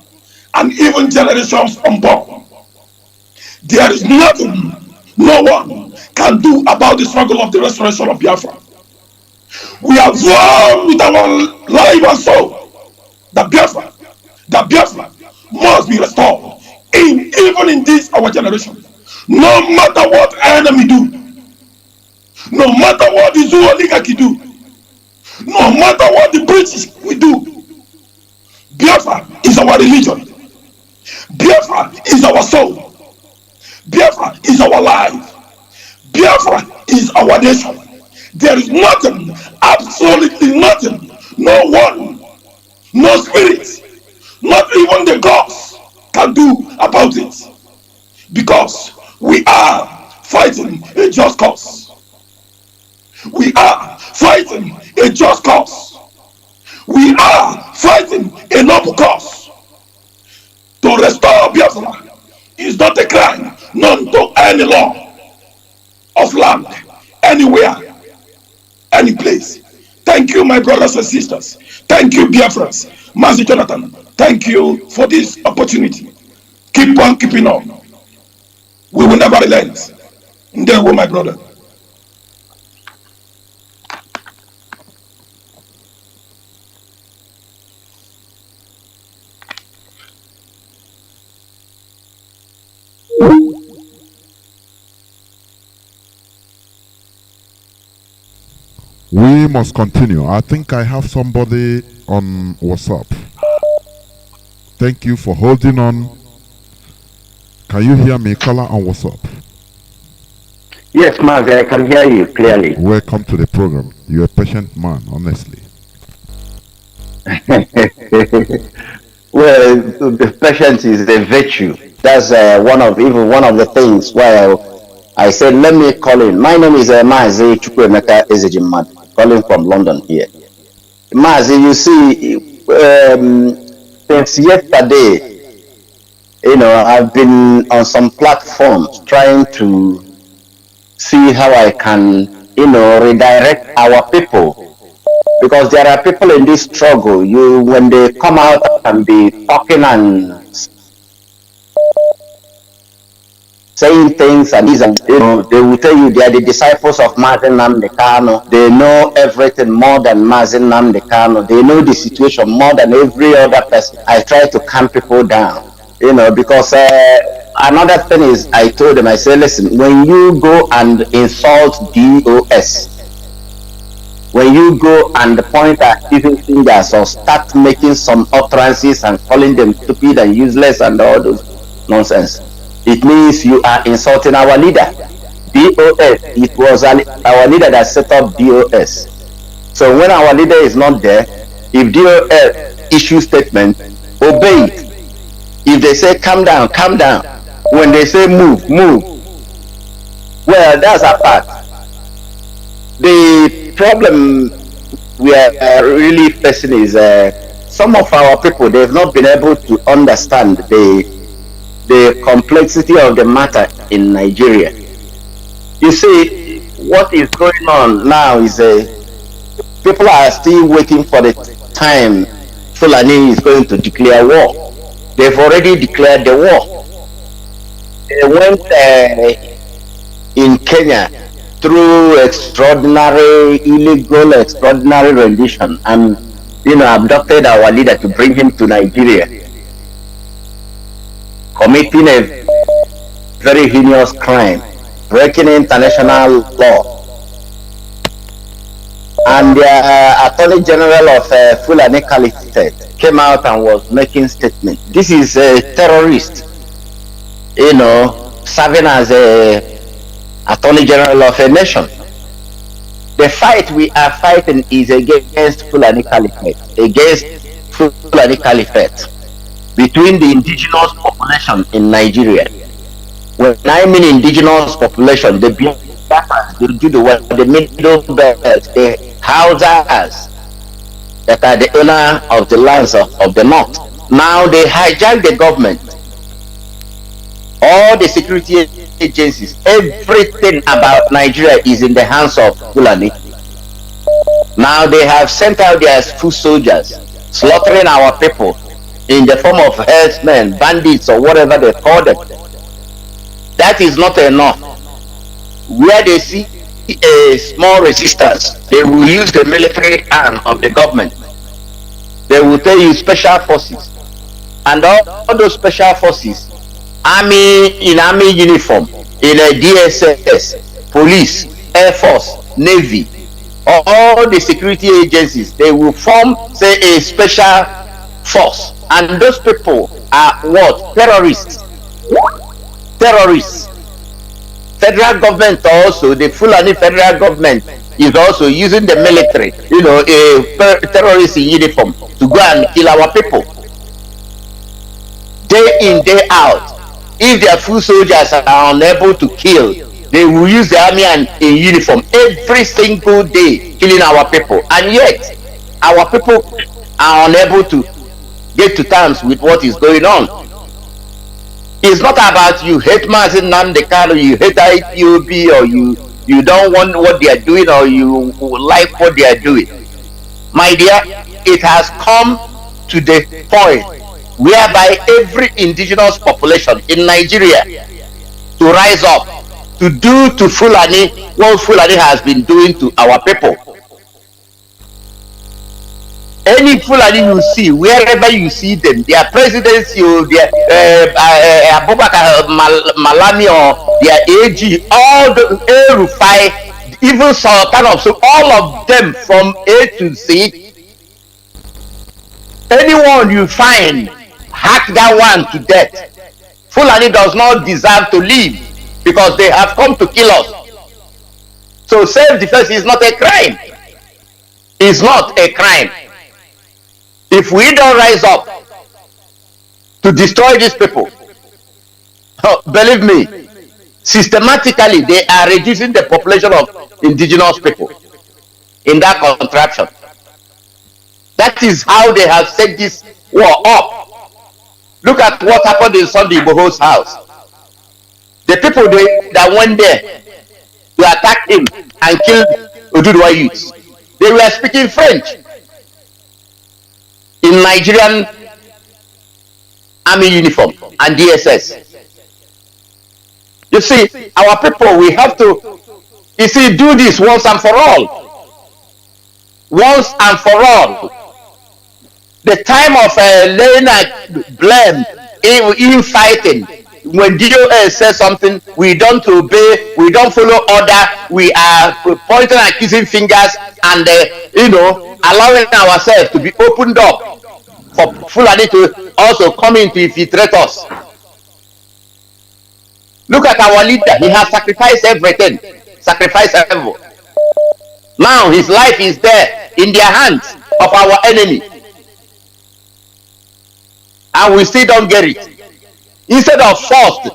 and even generations unborn. There is nothing no one can do about the struggle of the restoration of Biafra. We have vowed with our life and soul that Biafra must be restored even in this our generation. No matter what enemy do, no matter what the Zoo oligarchy do, no matter what the British will do, Biafra is our religion. Biafra is our soul. Biafra is our life. Biafra is our nation. There is nothing, absolutely nothing, no one, no spirit, not even the gods can do about it. Because we are fighting a just cause. We are fighting a just cause. We are fighting a noble cause. To restore Biafra is not a crime known to any law of land, anywhere, any place. Thank you, my brothers and sisters. Thank you, Biafrans. Mazi Jonathan, thank you for this opportunity. Keep on keeping on. We will never relent. And there will my brother. We must continue. I think I have somebody on WhatsApp. Thank you for holding on. Can you hear me, caller, on WhatsApp? Yes, Mazi, I can hear you clearly. Welcome to the program. You're a patient man, honestly. Well, the patience is a virtue. That's one of the things why I said, let me call in. My name is Mazi Uchenna Obilo, calling from London here. Mazi, you see, since yesterday, I've been on some platforms trying to see how I can, redirect our people. Because there are people in this struggle, when they come out and be talking and saying things and these and they will tell you they are the disciples of Mazi Nnamdi Kanu. They know everything more than Mazi Nnamdi Kanu. They know the situation more than every other person. I try to calm people down, because another thing is, I told them, I said, listen, when you go and insult DOS, when you go and point at accusing fingers or start making some utterances and calling them stupid and useless and all those nonsense, it means you are insulting our leader. DOS, it was our leader that set up DOS. So when our leader is not there, if DOS issue statement, obey it. If they say calm down, calm down. When they say move, move. Well, that's a part. The problem we are really facing is some of our people, they've not been able to understand the complexity of the matter in Nigeria. You see, what is going on now is people are still waiting for the time Fulani is going to declare war. They've already declared the war. They went in Kenya through illegal extraordinary rendition, and abducted our leader to bring him to Nigeria, committing a very heinous crime, breaking international law. And the Attorney General of Fulani Caliphate came out and was making statement. This is a terrorist, serving as a Attorney General of a nation. The fight we are fighting is against Fulani Caliphate, between the indigenous population in Nigeria. When I mean indigenous population, the Biafras, the Middle Belt, the Hausas that are the owner of the lands of the North. Now they hijack the government, all the security agencies, everything about Nigeria is in the hands of Fulani. Now they have sent out their foot soldiers, slaughtering our people in the form of herdsmen, bandits, or whatever they call them. That is not enough. Where they see a small resistance, they will use the military arm of the government. They will tell you special forces, and all those special forces, army uniform, in a DSS, police, Air Force, Navy, all the security agencies, they will form, say, a special force. And those people are what? Terrorists. Terrorists. Federal government also, the Fulani federal government is also using the military, a terrorist in uniform to go and kill our people. Day in, day out. If their foot soldiers are unable to kill, they will use the army and in uniform every single day, killing our people. And yet, our people are unable to get to terms with what is going on. It's not about you hate Mazi Nnamdi Kanu, you hate IPOB, or you don't want what they are doing, or you like what they are doing. My dear, it has come to the point whereby every indigenous population in Nigeria to rise up to do to Fulani what Fulani has been doing to our people. Any Fulani you see, wherever you see them, their presidency or their Abubakar Malami or their AG, all the El-Rufai, even Sultan of, so all of them from A to Z, anyone you find, hack that one to death. Fulani does not deserve to live because they have come to kill us. So self-defense is not a crime. It's not a crime. If we don't rise up to destroy these people, believe me, systematically they are reducing the population of indigenous people in that contraption. That is how they have set this war up. Look at what happened in Sunday Igboho's house. The people that went there to attack him and kill Oduduwa youths, they were speaking French in Nigerian army uniform and DSS. You see, our people, we have to, do this once and for all. Once and for all. The time of laying blame in fighting, when DOS says something, we don't obey, we don't follow order, we are pointing and accusing fingers and, allowing ourselves to be opened up for Fulani to also come in to infiltrate us. Look at our leader, he has sacrificed everything, Now his life is there in their hands of our enemy. And we still don't get it. Instead of first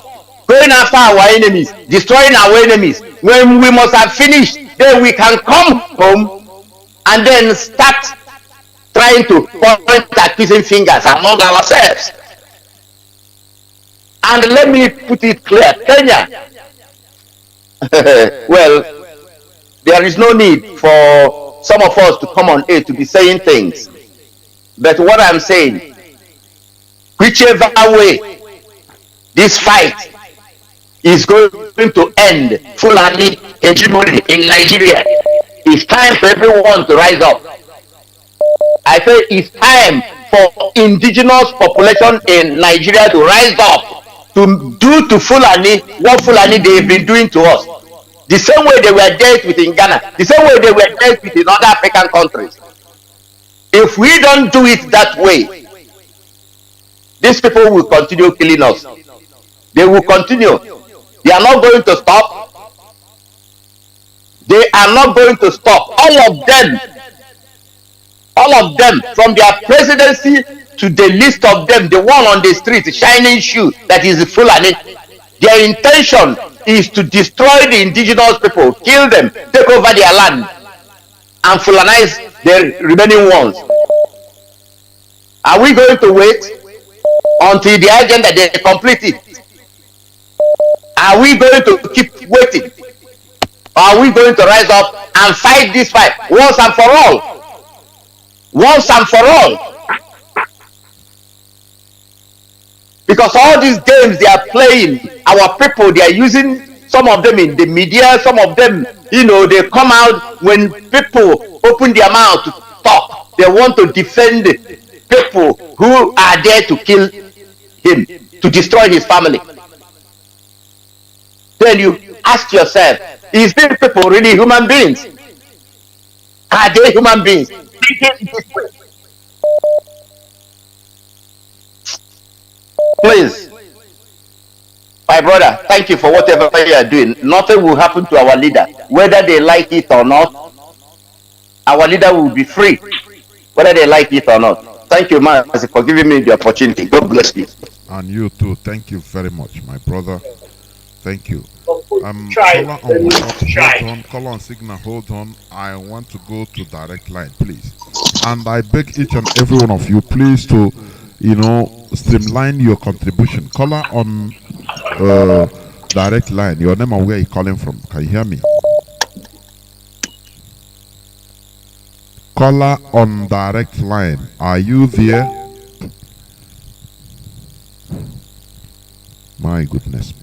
going after our enemies, destroying our enemies. When we must have finished, then we can come home and then start trying to point accusing fingers among ourselves. And let me put it clear, Kenya, well, there is no need for some of us to come on air to be saying things. But what I'm saying, whichever way this fight is going to end Fulani hegemony in Nigeria, it's time for everyone to rise up. I say it's time for indigenous population in Nigeria to rise up to do to Fulani what Fulani they've been doing to us. The same way they were dealt with in Ghana, the same way they were dealt with in other African countries. If we don't do it that way, these people will continue killing us. They will continue. They are not going to stop. They are not going to stop. All of them, from their presidency to the list of them, the one on the street, shining shoe, that is Fulani, their intention is to destroy the indigenous people, kill them, take over their land, and Fulanize the remaining ones. Are we going to wait until the agenda they complete it? Are we going to keep waiting? Or are we going to rise up and fight this fight once and for all? Once and for all. Because all these games they are playing, our people, they are using some of them in the media, some of them, you know, they come out when people open their mouth to talk. They want to defend people who are there to kill him, to destroy his family. Then you ask yourself, is these people really human beings? Are they human beings? Please, my brother, thank you for whatever you are doing. Nothing will happen to our leader, whether they like it or not. Our leader will be free, whether they like it or not. Thank you, Mazi, for giving me the opportunity. God bless you. And you too. Thank you very much, my brother. Thank you. Caller on signal, hold on. I want to go to direct line, please. And I beg each and every one of you, please, to, you know, streamline your contribution. Caller on direct line. Your name and where you calling from? Can you hear me? Caller on direct line. Are you there? My goodness me.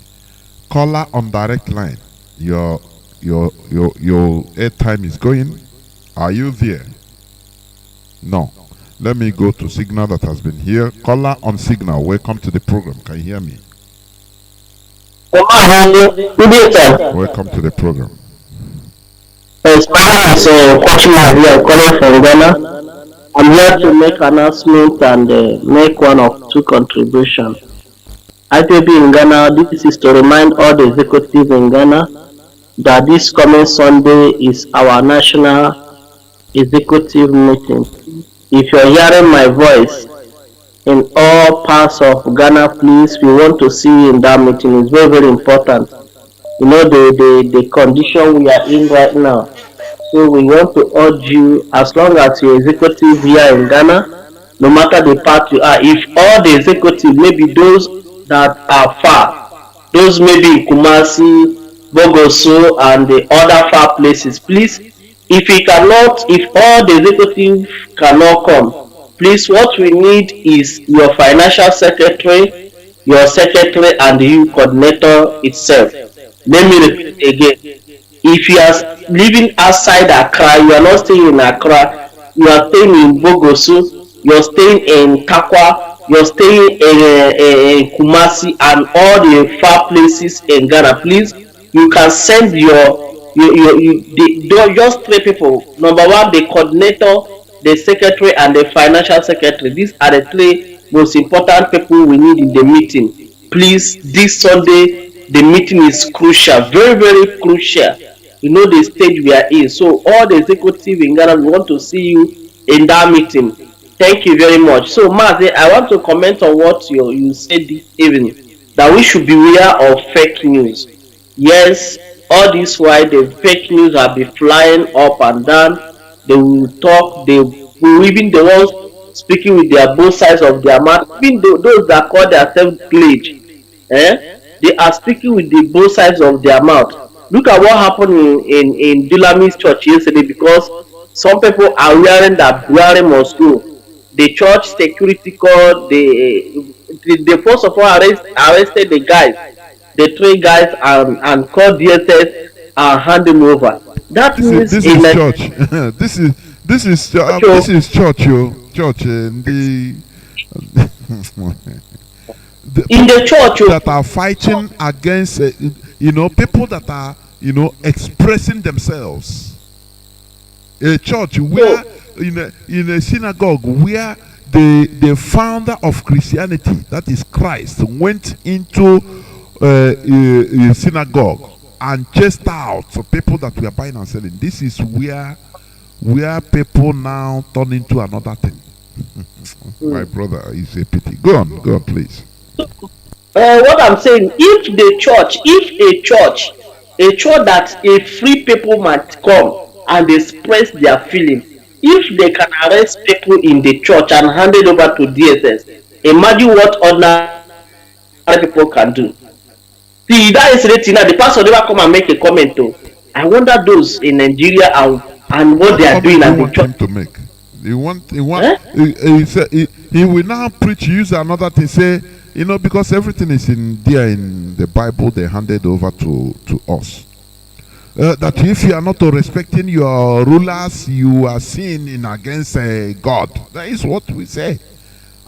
Caller on direct line. Your airtime is going. Are you there? No. Let me go to signal that has been here. Caller on signal. Welcome to the program. Can you hear me? Welcome to the program. It's calling from Ghana. I'm here to make an announcement and make one of two contributions. IPB in Ghana, this is to remind all the executives in Ghana that this coming Sunday is our national executive meeting. If you're hearing my voice in all parts of Ghana, please, we want to see you in that meeting. It's very, very important. You know the condition we are in right now. So we want to urge you, as long as you're executive here in Ghana, no matter the part you are, if all the executives, maybe those that are far, those maybe in Kumasi, Bogoso, and the other far places, please, if all the executives cannot come, please, what we need is your financial secretary, your secretary, and the youth coordinator itself. Let me repeat again. If you are living outside Accra, you are not staying in Accra, you are staying in Bogoso, you are staying in Kakwa, you're staying in Kumasi and all the far places in Ghana, please, you can send just three people. Number one, the coordinator, the secretary, and the financial secretary. These are the three most important people we need in the meeting. Please, this Sunday, the meeting is crucial, very, very crucial. You know the stage we are in. So all the executives in Ghana, we want to see you in that meeting. Thank you very much. So, Mazi, I want to comment on what you said this evening, that we should beware of fake news. Yes, all this while the fake news have been flying up and down. They will talk, they will even the ones speaking with their both sides of their mouth, even those that call themselves pledge, they are speaking with the both sides of their mouth. Look at what happened in Dulami's church yesterday, because some people are wearing that Buhari must go. The church security called they first of all arrested the guys, the three guys, and called DSS and hand them over. That means This is church. This is church, yo. Church, in the church that are fighting against, people that are, expressing themselves. A church where, in a synagogue where the founder of Christianity, that is Christ, went into a synagogue and chased out people that were buying and selling. This is where people now turn into another thing. My brother, is a pity. Go on, please. What I'm saying, if a church that a free people might come and express their feelings, if they can arrest people in the church and hand it over to DSS, imagine what other people can do. See, that is rating. Now the pastor never come and make a comment. Though I wonder those in Nigeria and what they are doing at the church. To make. He will now preach, use another thing, say, because everything is in the Bible, they handed over to us. That if you are not respecting your rulers, you are sinning against God. That is what we say.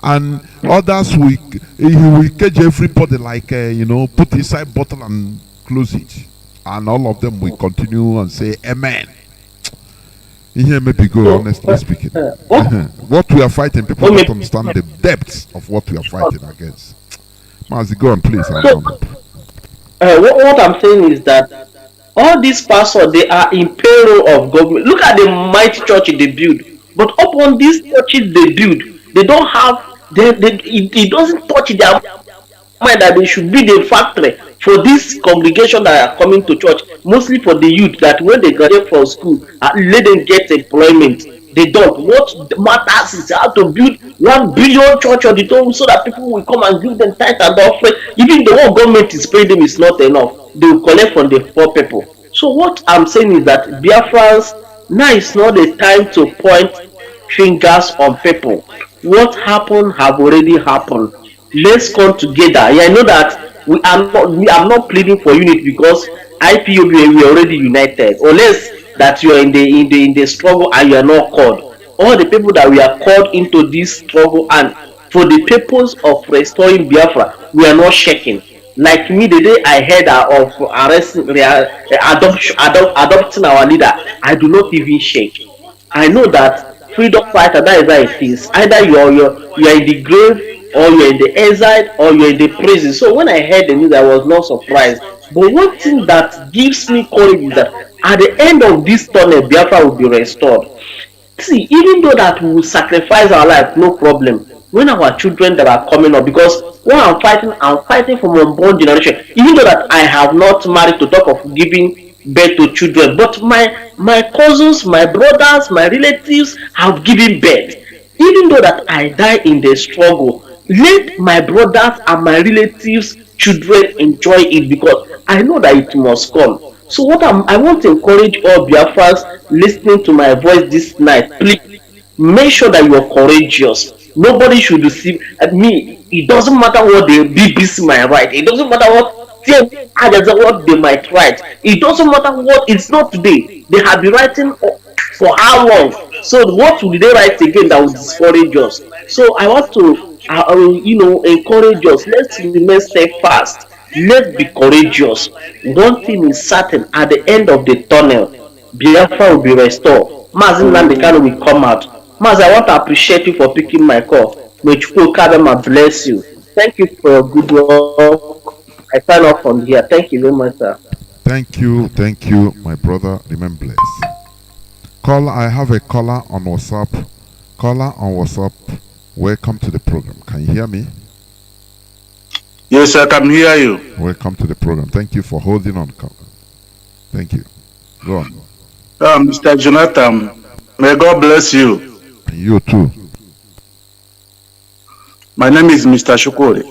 And others, he will cage everybody like, put inside bottle and close it. And all of them will continue and say, Amen. Here may be good, honestly speaking. What we are fighting, people don't understand the depths of what we are fighting against. Mazi, go on, please. What I'm saying is that all these pastors, they are in payroll of government. Look at the mighty church they build. But upon these churches they build, they don't have, it doesn't touch their mind that they should be the factory for this congregation that are coming to church, mostly for the youth, that when they graduate from school, let them get employment. They don't. What matters is how to build 1 billion church auditorium so that people will come and give them tithe and offering. Even the whole government is paying them is not enough. They will collect from the poor people. So what I'm saying is that Biafrans, now is not the time to point fingers on people. What happened have already happened. Let's come together. Yeah, I know that we are not pleading for unity, because IPOB, we are already united. Unless that you are in the struggle and you are not called. All the people that we are called into this struggle and for the purpose of restoring Biafra, we are not shaking. Like me, the day I heard of adopting our leader, I do not even shake. I know that freedom fighter, that is how it is. Either you are in the grave, or you are in the exile, or you are in the prison. So when I heard the news, I was not surprised. But one thing that gives me courage is that at the end of this tunnel, Biafra will be restored. See, even though that we will sacrifice our life, no problem. When our children that are coming up, because when I'm fighting for my unborn generation. Even though that I have not married, to talk of giving birth to children, but my cousins, my brothers, my relatives have given birth. Even though that I die in the struggle, let my brothers and my relatives' children enjoy it, because I know that it must come. So I want to encourage all Biafrans listening to my voice this night. Please make sure that you are courageous. Nobody should deceive me. It doesn't matter what the BBC might write. It doesn't matter what they might write. It doesn't matter what. It's not today. They have been writing for how long? So what will they write again that will discourage us? So I want to encourage us. Let's remain steadfast. Let's be courageous. One thing is certain: at the end of the tunnel, Biafra will be restored. Mazi Nnamdi Kanu will come out. Mazi, I want to appreciate you for picking my call. May Chukwu bless you. Thank you for your good work. I sign off from here. Thank you very much, sir. Thank you, my brother. Remain blessed. Caller, I have a caller on WhatsApp. Caller on WhatsApp. Welcome to the program. Can you hear me? Yes, I can hear you. Welcome to the program. Thank you for holding on. Thank you. Go on. Mr. Jonathan, may God bless you. And you too. My name is Mr. Shukuri.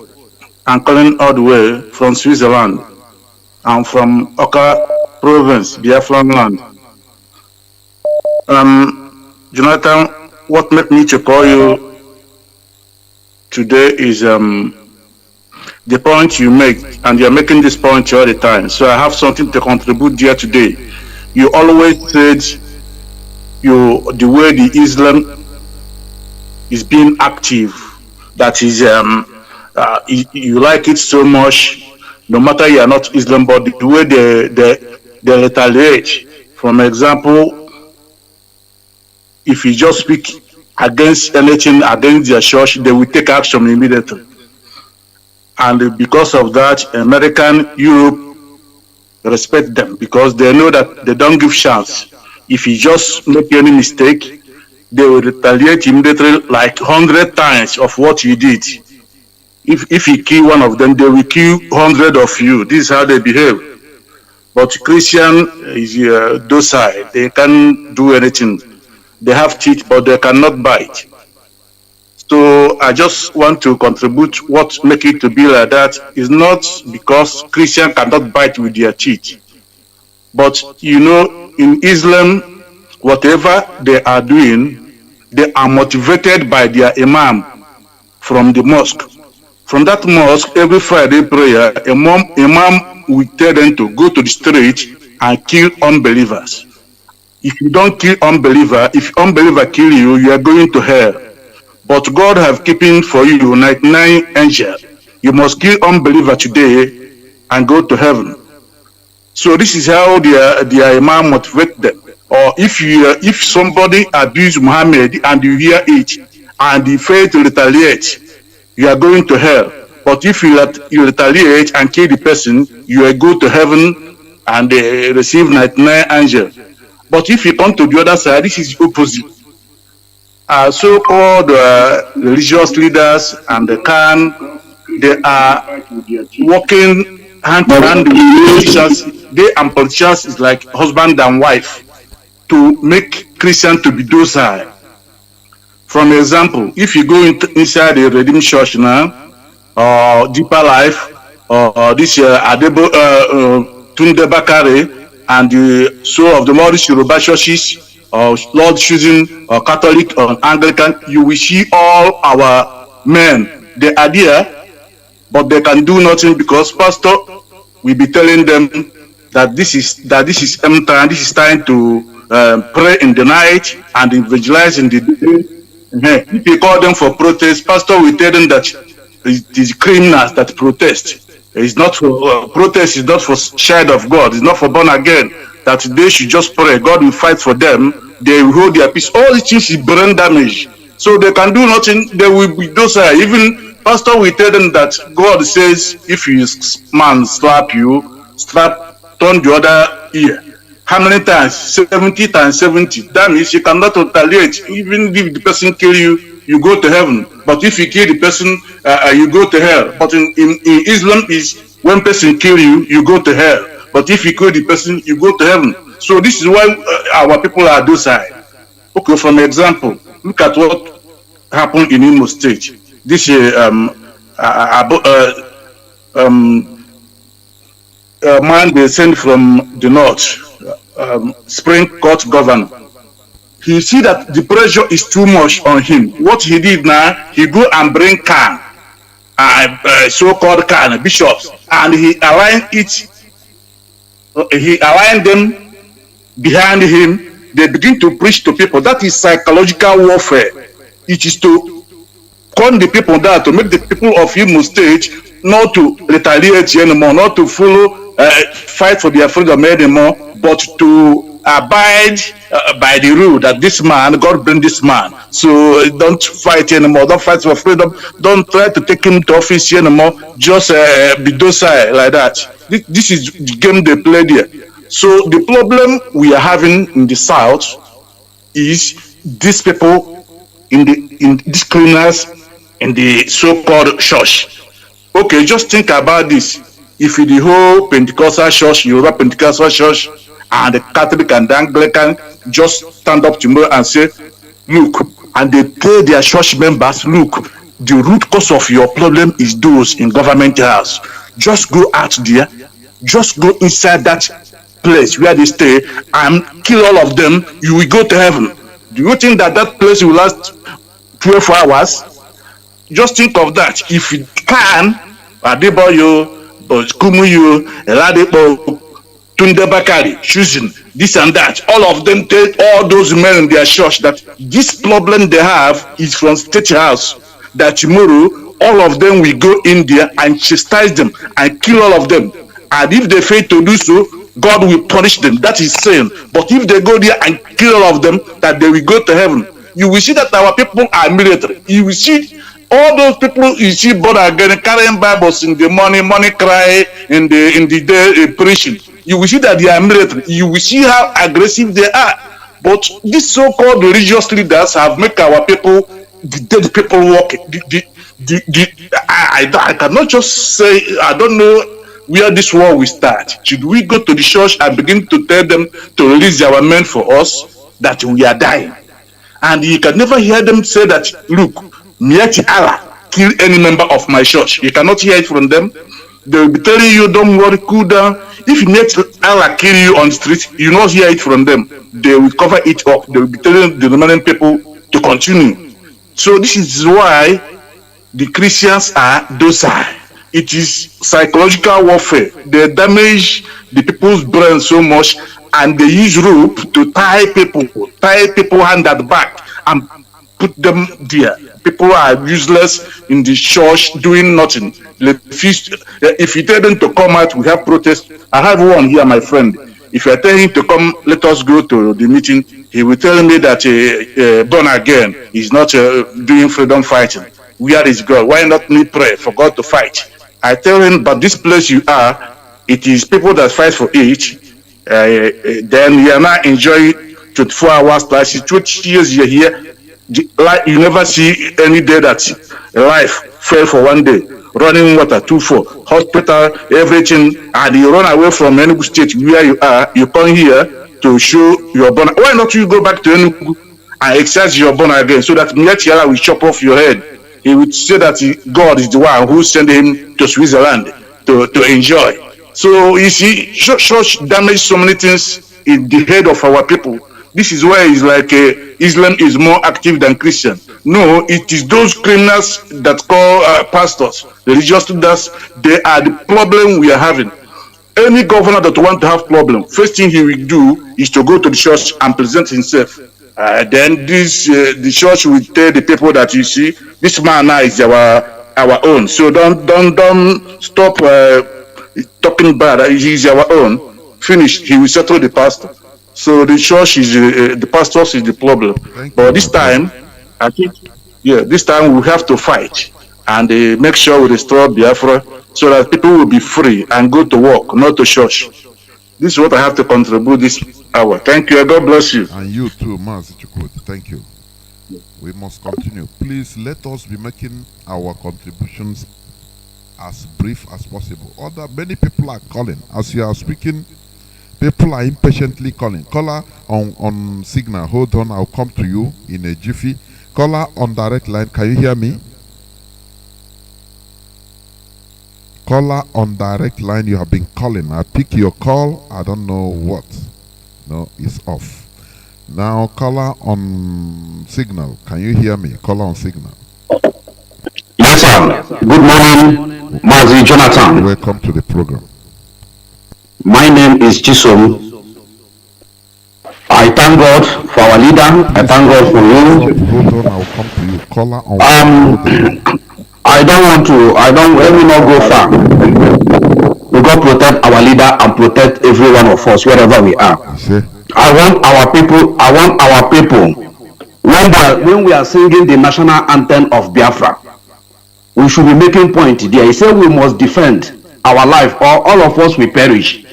I'm calling all the way from Switzerland. I'm from Oka province, Biafra land. Jonathan, what made me to call you today is the point you make, and you're making this point all the time. So I have something to contribute here today. You always said the way the Islam is being active, that is you like it so much, no matter you are not Islam, but the way they retaliate. For example, if you just speak against anything against their church, they will take action immediately. And because of that, American, Europe respect them because they know that they don't give chance. If you just make any mistake, they will retaliate immediately like 100 times of what you did. If you kill one of them, they will kill 100 of you. This is how they behave. But Christian is docile. They can't do anything. They have teeth, but they cannot bite. So I just want to contribute what make it to be like that is not because Christians cannot bite with their teeth. But you know, in Islam, whatever they are doing, they are motivated by their imam from the mosque. From that mosque, every Friday prayer, imam will tell them to go to the street and kill unbelievers. If you don't kill unbeliever, if unbeliever kill you, you are going to hell. But God have keeping for you 99 angels. You must kill unbeliever today and go to heaven. So this is how their imam motivate them. Or if somebody abuse Muhammad and you hear it and you fail to retaliate, you are going to hell. But if you retaliate and kill the person, you will go to heaven and receive 99 angels. But if you come to the other side, this is opposite. So-called religious leaders and the Khan, they are working hand in hand with politicians. They and politicians is like husband and wife to make Christians to be docile. For example, if you go inside the Redeemed Church now, or Deeper Life, or this Adebo Tunde Bakare, and the soul of the Lord's Yoruba churches, or Lord choosing, or Catholic, or Anglican, you will see all our men. They are there, but they can do nothing because pastor will be telling them that this is end time. This is time to pray in the night and evangelize in the day. If you call them for protest, pastor will tell them that it is criminals that protest. It's not for protest. Is not for child of God. It's not for born again. That they should just pray. God will fight for them. They will hold their peace. All these things is brain damage. So they can do nothing. They will be docile. Even pastor will tell them that God says, if your man slap you, turn the other ear. How many times? 70 times 70. That means you cannot retaliate. Even if the person kill you, you go to heaven. But if you kill the person, you go to hell. But in Islam is when person kill you, you go to hell. But if you kill the person, you go to heaven. So this is why our people are docile. Okay, for example, look at what happened in Imo State. This man they sent from the north, Supreme Court governor. He see that the pressure is too much on him. What he did now, he go and bring Khan, so-called Khan bishops, and he aligned it. He aligned them behind him. They begin to preach to people. That is psychological warfare. It is to calm the people down, to make the people of Imo State not to retaliate anymore, not to follow, fight for their freedom anymore, but to abide by the rule that this man, God bring this man. So don't fight anymore. Don't fight for freedom. Don't try to take him to office anymore. Just be docile like that. This is the game they play there. So the problem we are having in the South is these people in these criminals in the so-called church. Okay, just think about this. If the whole Pentecostal church, Yoruba Pentecostal church, and the Catholic and the Anglican just stand up tomorrow and say, look, and they tell their church members, look, the root cause of your problem is those in government house. Just go out there, just go inside that place where they stay and kill all of them, you will go to heaven. Do you think that that place will last 12 hours? Just think of that. If you can, Adeboyo, Kumuyo, Eladipo, Tunde Bakari, choosing this and that, all of them take all those men in their church that this problem they have is from State House. That tomorrow, all of them will go in there and chastise them and kill all of them. And if they fail to do so, God will punish them. That is sin. But if they go there and kill all of them, that they will go to heaven. You will see that our people are military. You will see all those people you see born again carrying Bibles in the morning cry in the day preaching. You will see that they are military. You will see how aggressive they are. But these so-called religious leaders have made our people, the dead people walk. I cannot just say, I don't know where this war will start. Should we go to the church and begin to tell them to release our men for us, that we are dying? And you can never hear them say that, look, Mieti Allah kill any member of my church. You cannot hear it from them. They will be telling you, don't worry, cool down. If Mieti Allah kill you on the street, you not hear it from them. They will cover it up. They will be telling the remaining people to continue. So this is why the Christians are docile. It is psychological warfare. They damage the people's brain so much, and they use rope to tie people hand at the back and put them there. People are useless in the church doing nothing. If you tell them to come out, we have protests. I have one here, my friend. If I tell him to come, let us go to the meeting, he will tell me that born again is not doing freedom fighting. Where is God? Why not me pray for God to fight? I tell him, but this place you are, it is people that fight for it. Then you are not enjoying 24 hours classes. 20 years you're here, you never see any day that life fail for one day. Running water, 2-4, hospital, everything, and you run away from Enugu state where you are. You come here to show your born. Why not you go back to Enugu and exercise your born again, so that Mietiala will chop off your head? He would say that God is the one who sent him to Switzerland to enjoy. So you see, church damage so many things in the head of our people. This is why it's like Islam is more active than Christian. No, it is those criminals that call pastors, religious leaders. They are the problem we are having. Any governor that want to have problem, first thing he will do is to go to the church and present himself. Then the church will tell the people that, you see, this man now is our own. So don't stop talking bad. He's our own. Finish. He will settle the pastor. So the church is the pastors is the problem. But this time, I think, this time we have to fight and make sure we restore Biafra so that people will be free and go to work, not to church. This is what I have to contribute this hour. Thank you. God bless you. And you too, Mazi Uchenna. Thank you. We must continue. Please let us be making our contributions as brief as possible. Many people are calling. As you are speaking, people are impatiently calling. Caller on signal. Hold on, I'll come to you in a jiffy. Caller on direct line. Can you hear me? Caller on direct line, you have been calling. I pick your call. I don't know what. No, it's off. Now, caller on signal. Can you hear me? Caller on signal. Yes, sir. Good morning, Mazi Jonathan. Welcome to the program. My name is Chisom. I thank God for our leader. I thank God for you. Hold on, I'll come to you. Caller on let me not go far. We God protect our leader and protect every one of us wherever we are. I want our people, when we are singing the national anthem of Biafra, we should be making point there. He said we must defend our life or all of us will perish.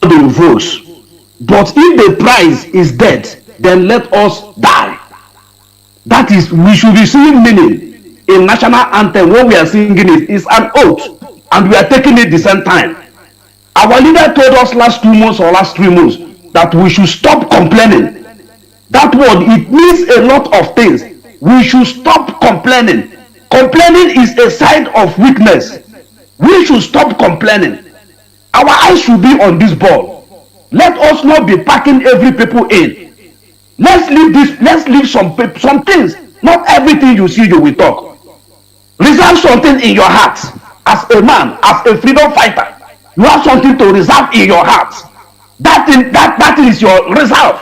The votes, but if the prize is dead, then let us die. That is, we should be singing meaning in national anthem. When we are singing it, it's an oath, and we are taking it the same time. Our leader told us last 2 months or last 3 months that we should stop complaining. That word, it means a lot of things. We should stop complaining. Complaining is a sign of weakness. We should stop complaining. Our eyes should be on this ball. Let us not be packing every people in. Let's leave this. Let's leave some things. Not everything you see you will talk. Reserve something in your heart. As a man, as a freedom fighter, you have something to reserve in your heart. That is your reserve.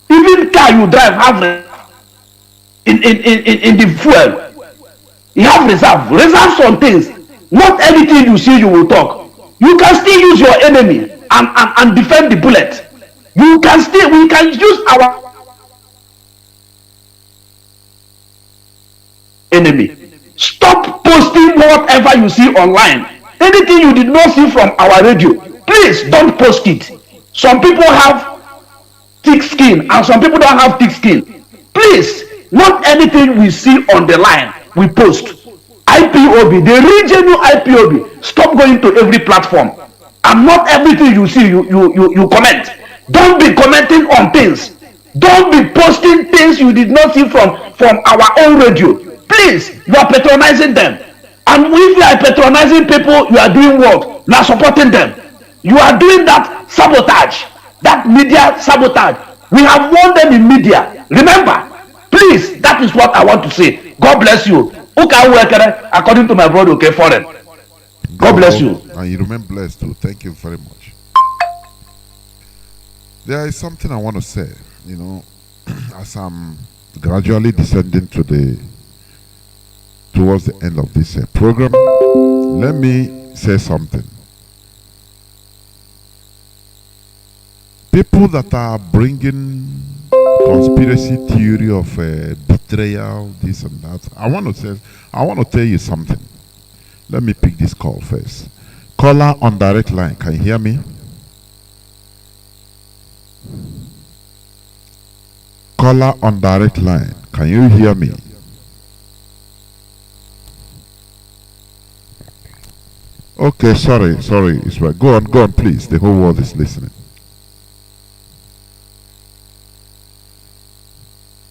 Even car you drive have in the fuel. You have reserve. Reserve some things. Not everything you see you will talk. You can still use your enemy and defend the bullet. We can use our enemy. Stop posting whatever you see online. Anything you did not see from our radio, please don't post it. Some people have thick skin and some people don't have thick skin. Please, not anything we see on the line we post. IPOB, the regional IPOB, stop going to every platform. And not everything you see you comment. Don't be commenting on things. Don't be posting things you did not see from our own radio. Please, you are patronizing them. And if you are patronizing people, you are doing what? You are supporting them. You are doing that sabotage, that media sabotage. We have warned them in media. Remember, please, that is what I want to say. God bless you. According to my brother, okay, foreign. God bless you. And you remain blessed too. Thank you very much. There is something I want to say, as I'm gradually descending towards the end of this program. Let me say something. People that are bringing conspiracy theory of betrayal, this and that, I want to tell you something. Let me pick this call first. Caller on direct line, can you hear me? Caller on direct line, can you hear me? Okay, sorry, it's right. Go on, please. The whole world is listening.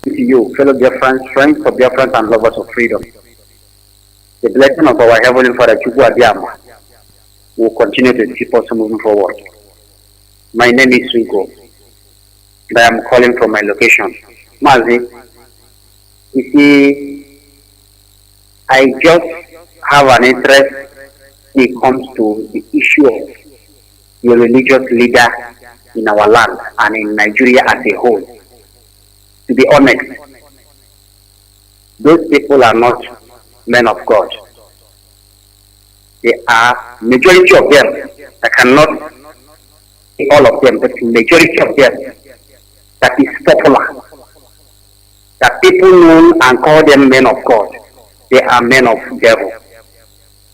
To you, fellow Biafrans, friends of Biafrans and lovers of freedom. The blessing of our Heavenly Father, Chukwu Abiyama, will continue to keep us moving forward. My name is Rico, and I am calling from my location. Mazi, you see, I just have an interest when it comes to the issue of the religious leader in our land and in Nigeria as a whole. To be honest, those people are not men of God. They are, majority of them, I cannot say all of them, but majority of them, that is popular, that people know and call them men of God, they are men of devil.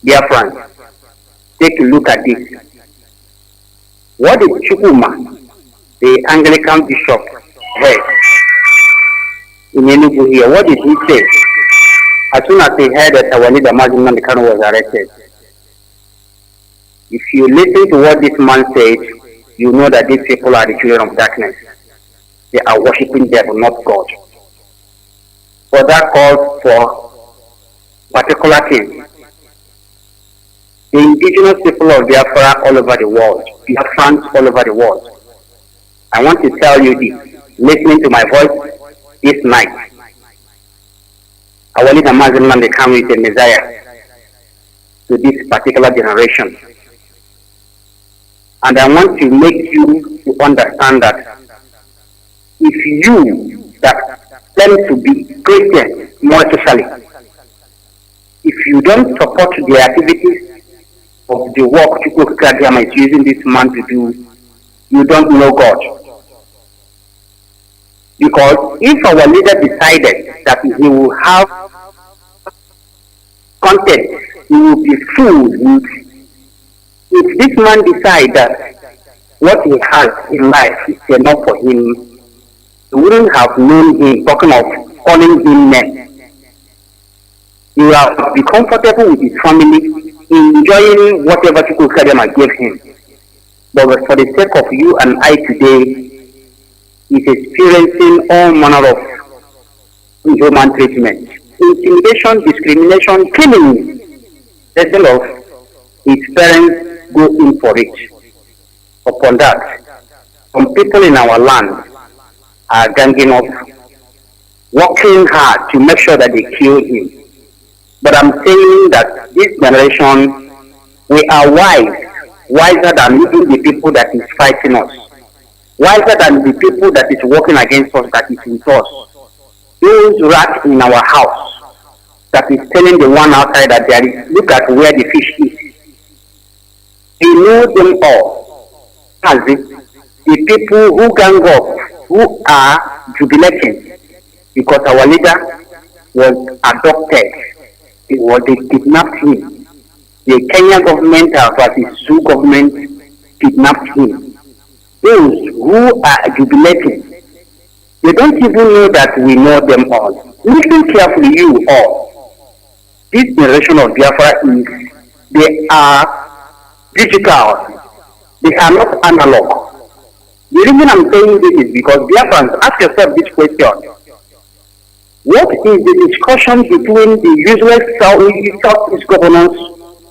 Dear friends, take a look at this. What did Chukwuma, the Anglican bishop, heard in Enugu here? What did he say? As soon as he heard that our leader Mazi Nnamdi Kanu was arrested, if you listen to what this man said, you know that these people are the children of darkness. They are worshipping devil, not God. For that calls for particular things. The indigenous people of Biafra all over the world, Biafrans all over the world. I want to tell you this, listening to my voice this night. Our leader Mazi Nnamdi Kanu is the Messiah to this particular generation. And I want to make you to understand that if you that claim to be Christian, more especially, if you don't support the activities of the work Chukwu Abiyama is using this man to do, you don't know God. Because if our leader decided that he will have content, he will be fooled. If this man decides that what he has in life is enough for him, he wouldn't have known him, talking of calling him men. He will be comfortable with his family, enjoying whatever Chukwu Kadema gave him. But for the sake of you and I today, he's experiencing all manner of inhuman treatment, intimidation, discrimination, killing. Instead of his parents go in for it. Upon that, some people in our land are ganging up, working hard to make sure that they kill him. But I'm saying that this generation, we are wiser than even the people that is fighting us, wiser than the people that is working against us, that is with us. Those rats in our house that is telling the one outside that there is, look at where the fish is. We know them all. As the people who gang up, who are jubilating because our leader was adopted. They kidnapped him. The Kenyan government versus Sioux government kidnapped him. Those who are jubilating, they don't even know that we know them all. Listen carefully, you all. This generation of Biafra they are digital. They are not analog. The reason I'm saying this is because Biafrans, ask yourself this question. What is the discussion between the usual Southeast governors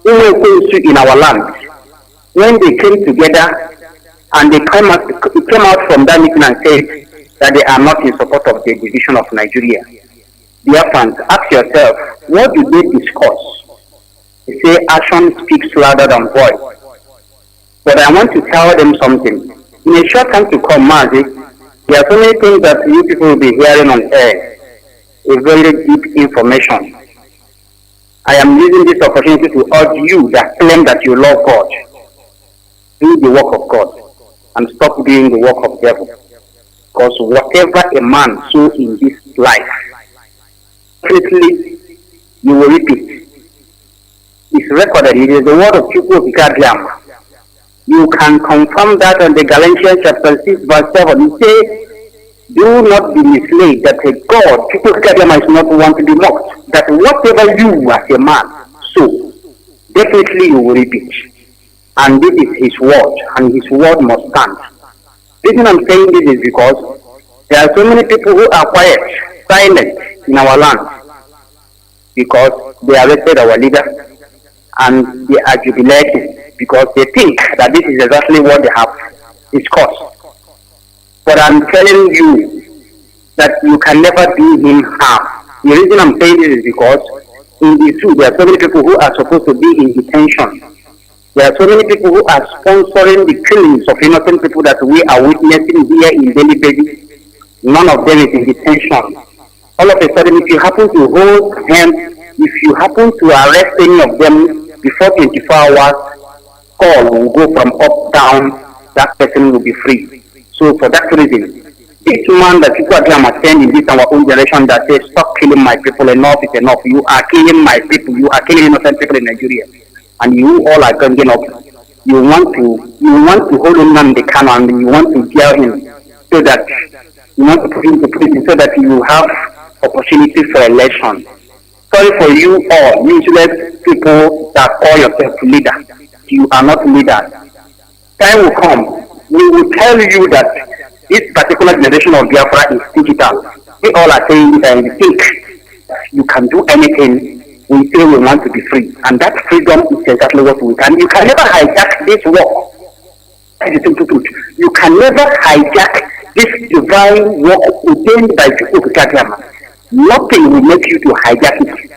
who were in our land when they came together and they came out from that meeting and said that they are not in support of the division of Nigeria? Dear friends, ask yourself, what did they discuss? They say action speaks louder than voice. But I want to tell them something. In a short time to come, Mazi, there are so many things that you people will be hearing on air. A very deep information. I am using this opportunity to urge you that claim that you love God. Do the work of God and stop doing the work of the devil. Because whatever a man sows in this life, definitely you will reap it. It's recorded. It is the word of Chukwu Kadama. You can confirm that on the Galatians chapter 6 verse 7. It says, do not be misled that a God, Chukwu Kadama, is not one to be mocked. That whatever you as a man sow, definitely you will reap it. And this is his word, and his word must stand. The reason I'm saying this is because there are so many people who are quiet, silent in our land, because they arrested our leader and they are jubilating because they think that this is exactly what they have discussed. But I'm telling you that you can never do him harm. The reason I'm saying this is because in the zoo there are so many people who are supposed to be in detention. There are so many people who are sponsoring the killings of innocent people that we are witnessing here in daily basis. None of them is in detention. All of a sudden, if you happen to hold them, if you happen to arrest any of them before 24 hours, call will go from up, down, that person will be free. So for that reason, this man that people are saying in this our own generation that says, stop killing my people, enough is enough. You are killing my people, you are killing innocent people in Nigeria. And you all are ganging up. You want to hold him Nnamdi Kanu and you want to jail him so that you want to put him to prison so that you have opportunity for election. Sorry for you all, useless people that call yourself leader. You are not leaders. Time will come. We will tell you that this particular generation of Biafra is digital. We all are saying that we think you can do anything. We say we want to be free, and that freedom is exactly what we can. You can never hijack this work. That is the simple truth. You can never hijack this divine work ordained by Chukwu Kadama. Nothing will make you to hijack it.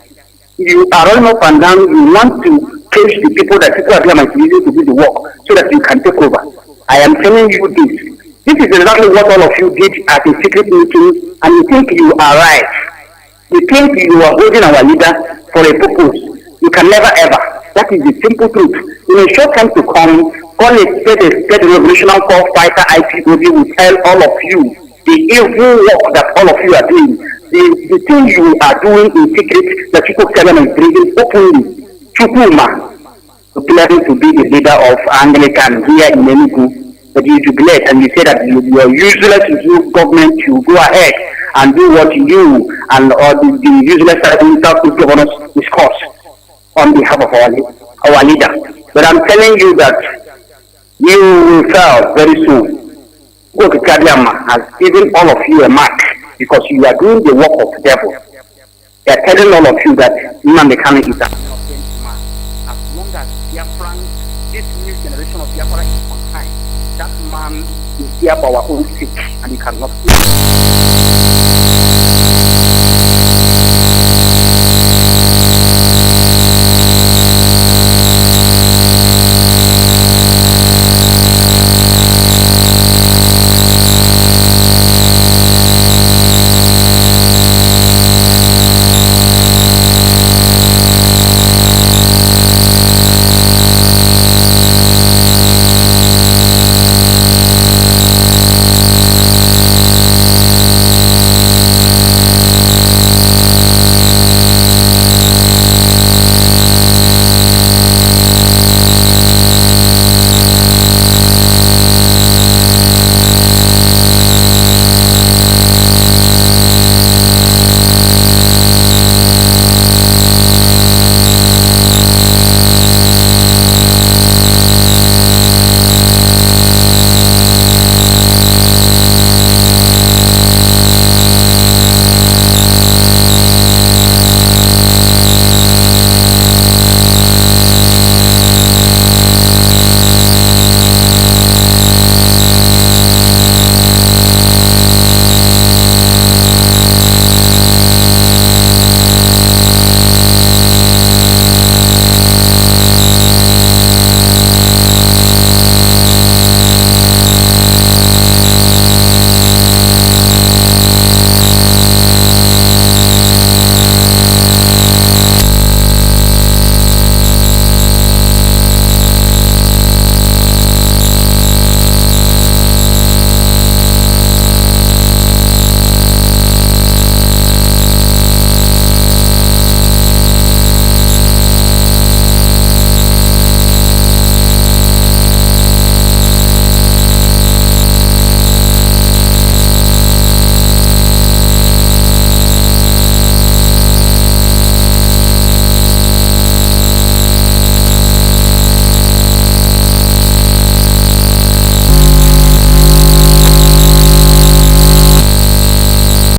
You are running up and down. You want to cage the people that Chukwu Kadama is using to do the work, so that you can take over. I am telling you this. This is exactly what all of you did at a secret meeting, and you think you are right. You think you are holding our leader for a purpose. You can never ever. That is the simple truth. In a short time to come, call a state revolutionary call fighter IPOB will tell all of you the evil work that all of you are doing. The thing you are doing in secret that Chukwu Kadama is bringing openly. Chukwuma, declaring to be the leader of Anglican here in Enugu. But you jubilate and you say that you are useless to do government, you go ahead and do what you and all the useless South governors discourse on behalf of our leader. But I'm telling you that you will fail very soon. Kadiama has given all of you a mark because you are doing the work of the devil. They are telling all of you that Nnamdi Kanu is as long as Biafran, this new generation of Biafra is on time, that man is here for our own sake and he cannot.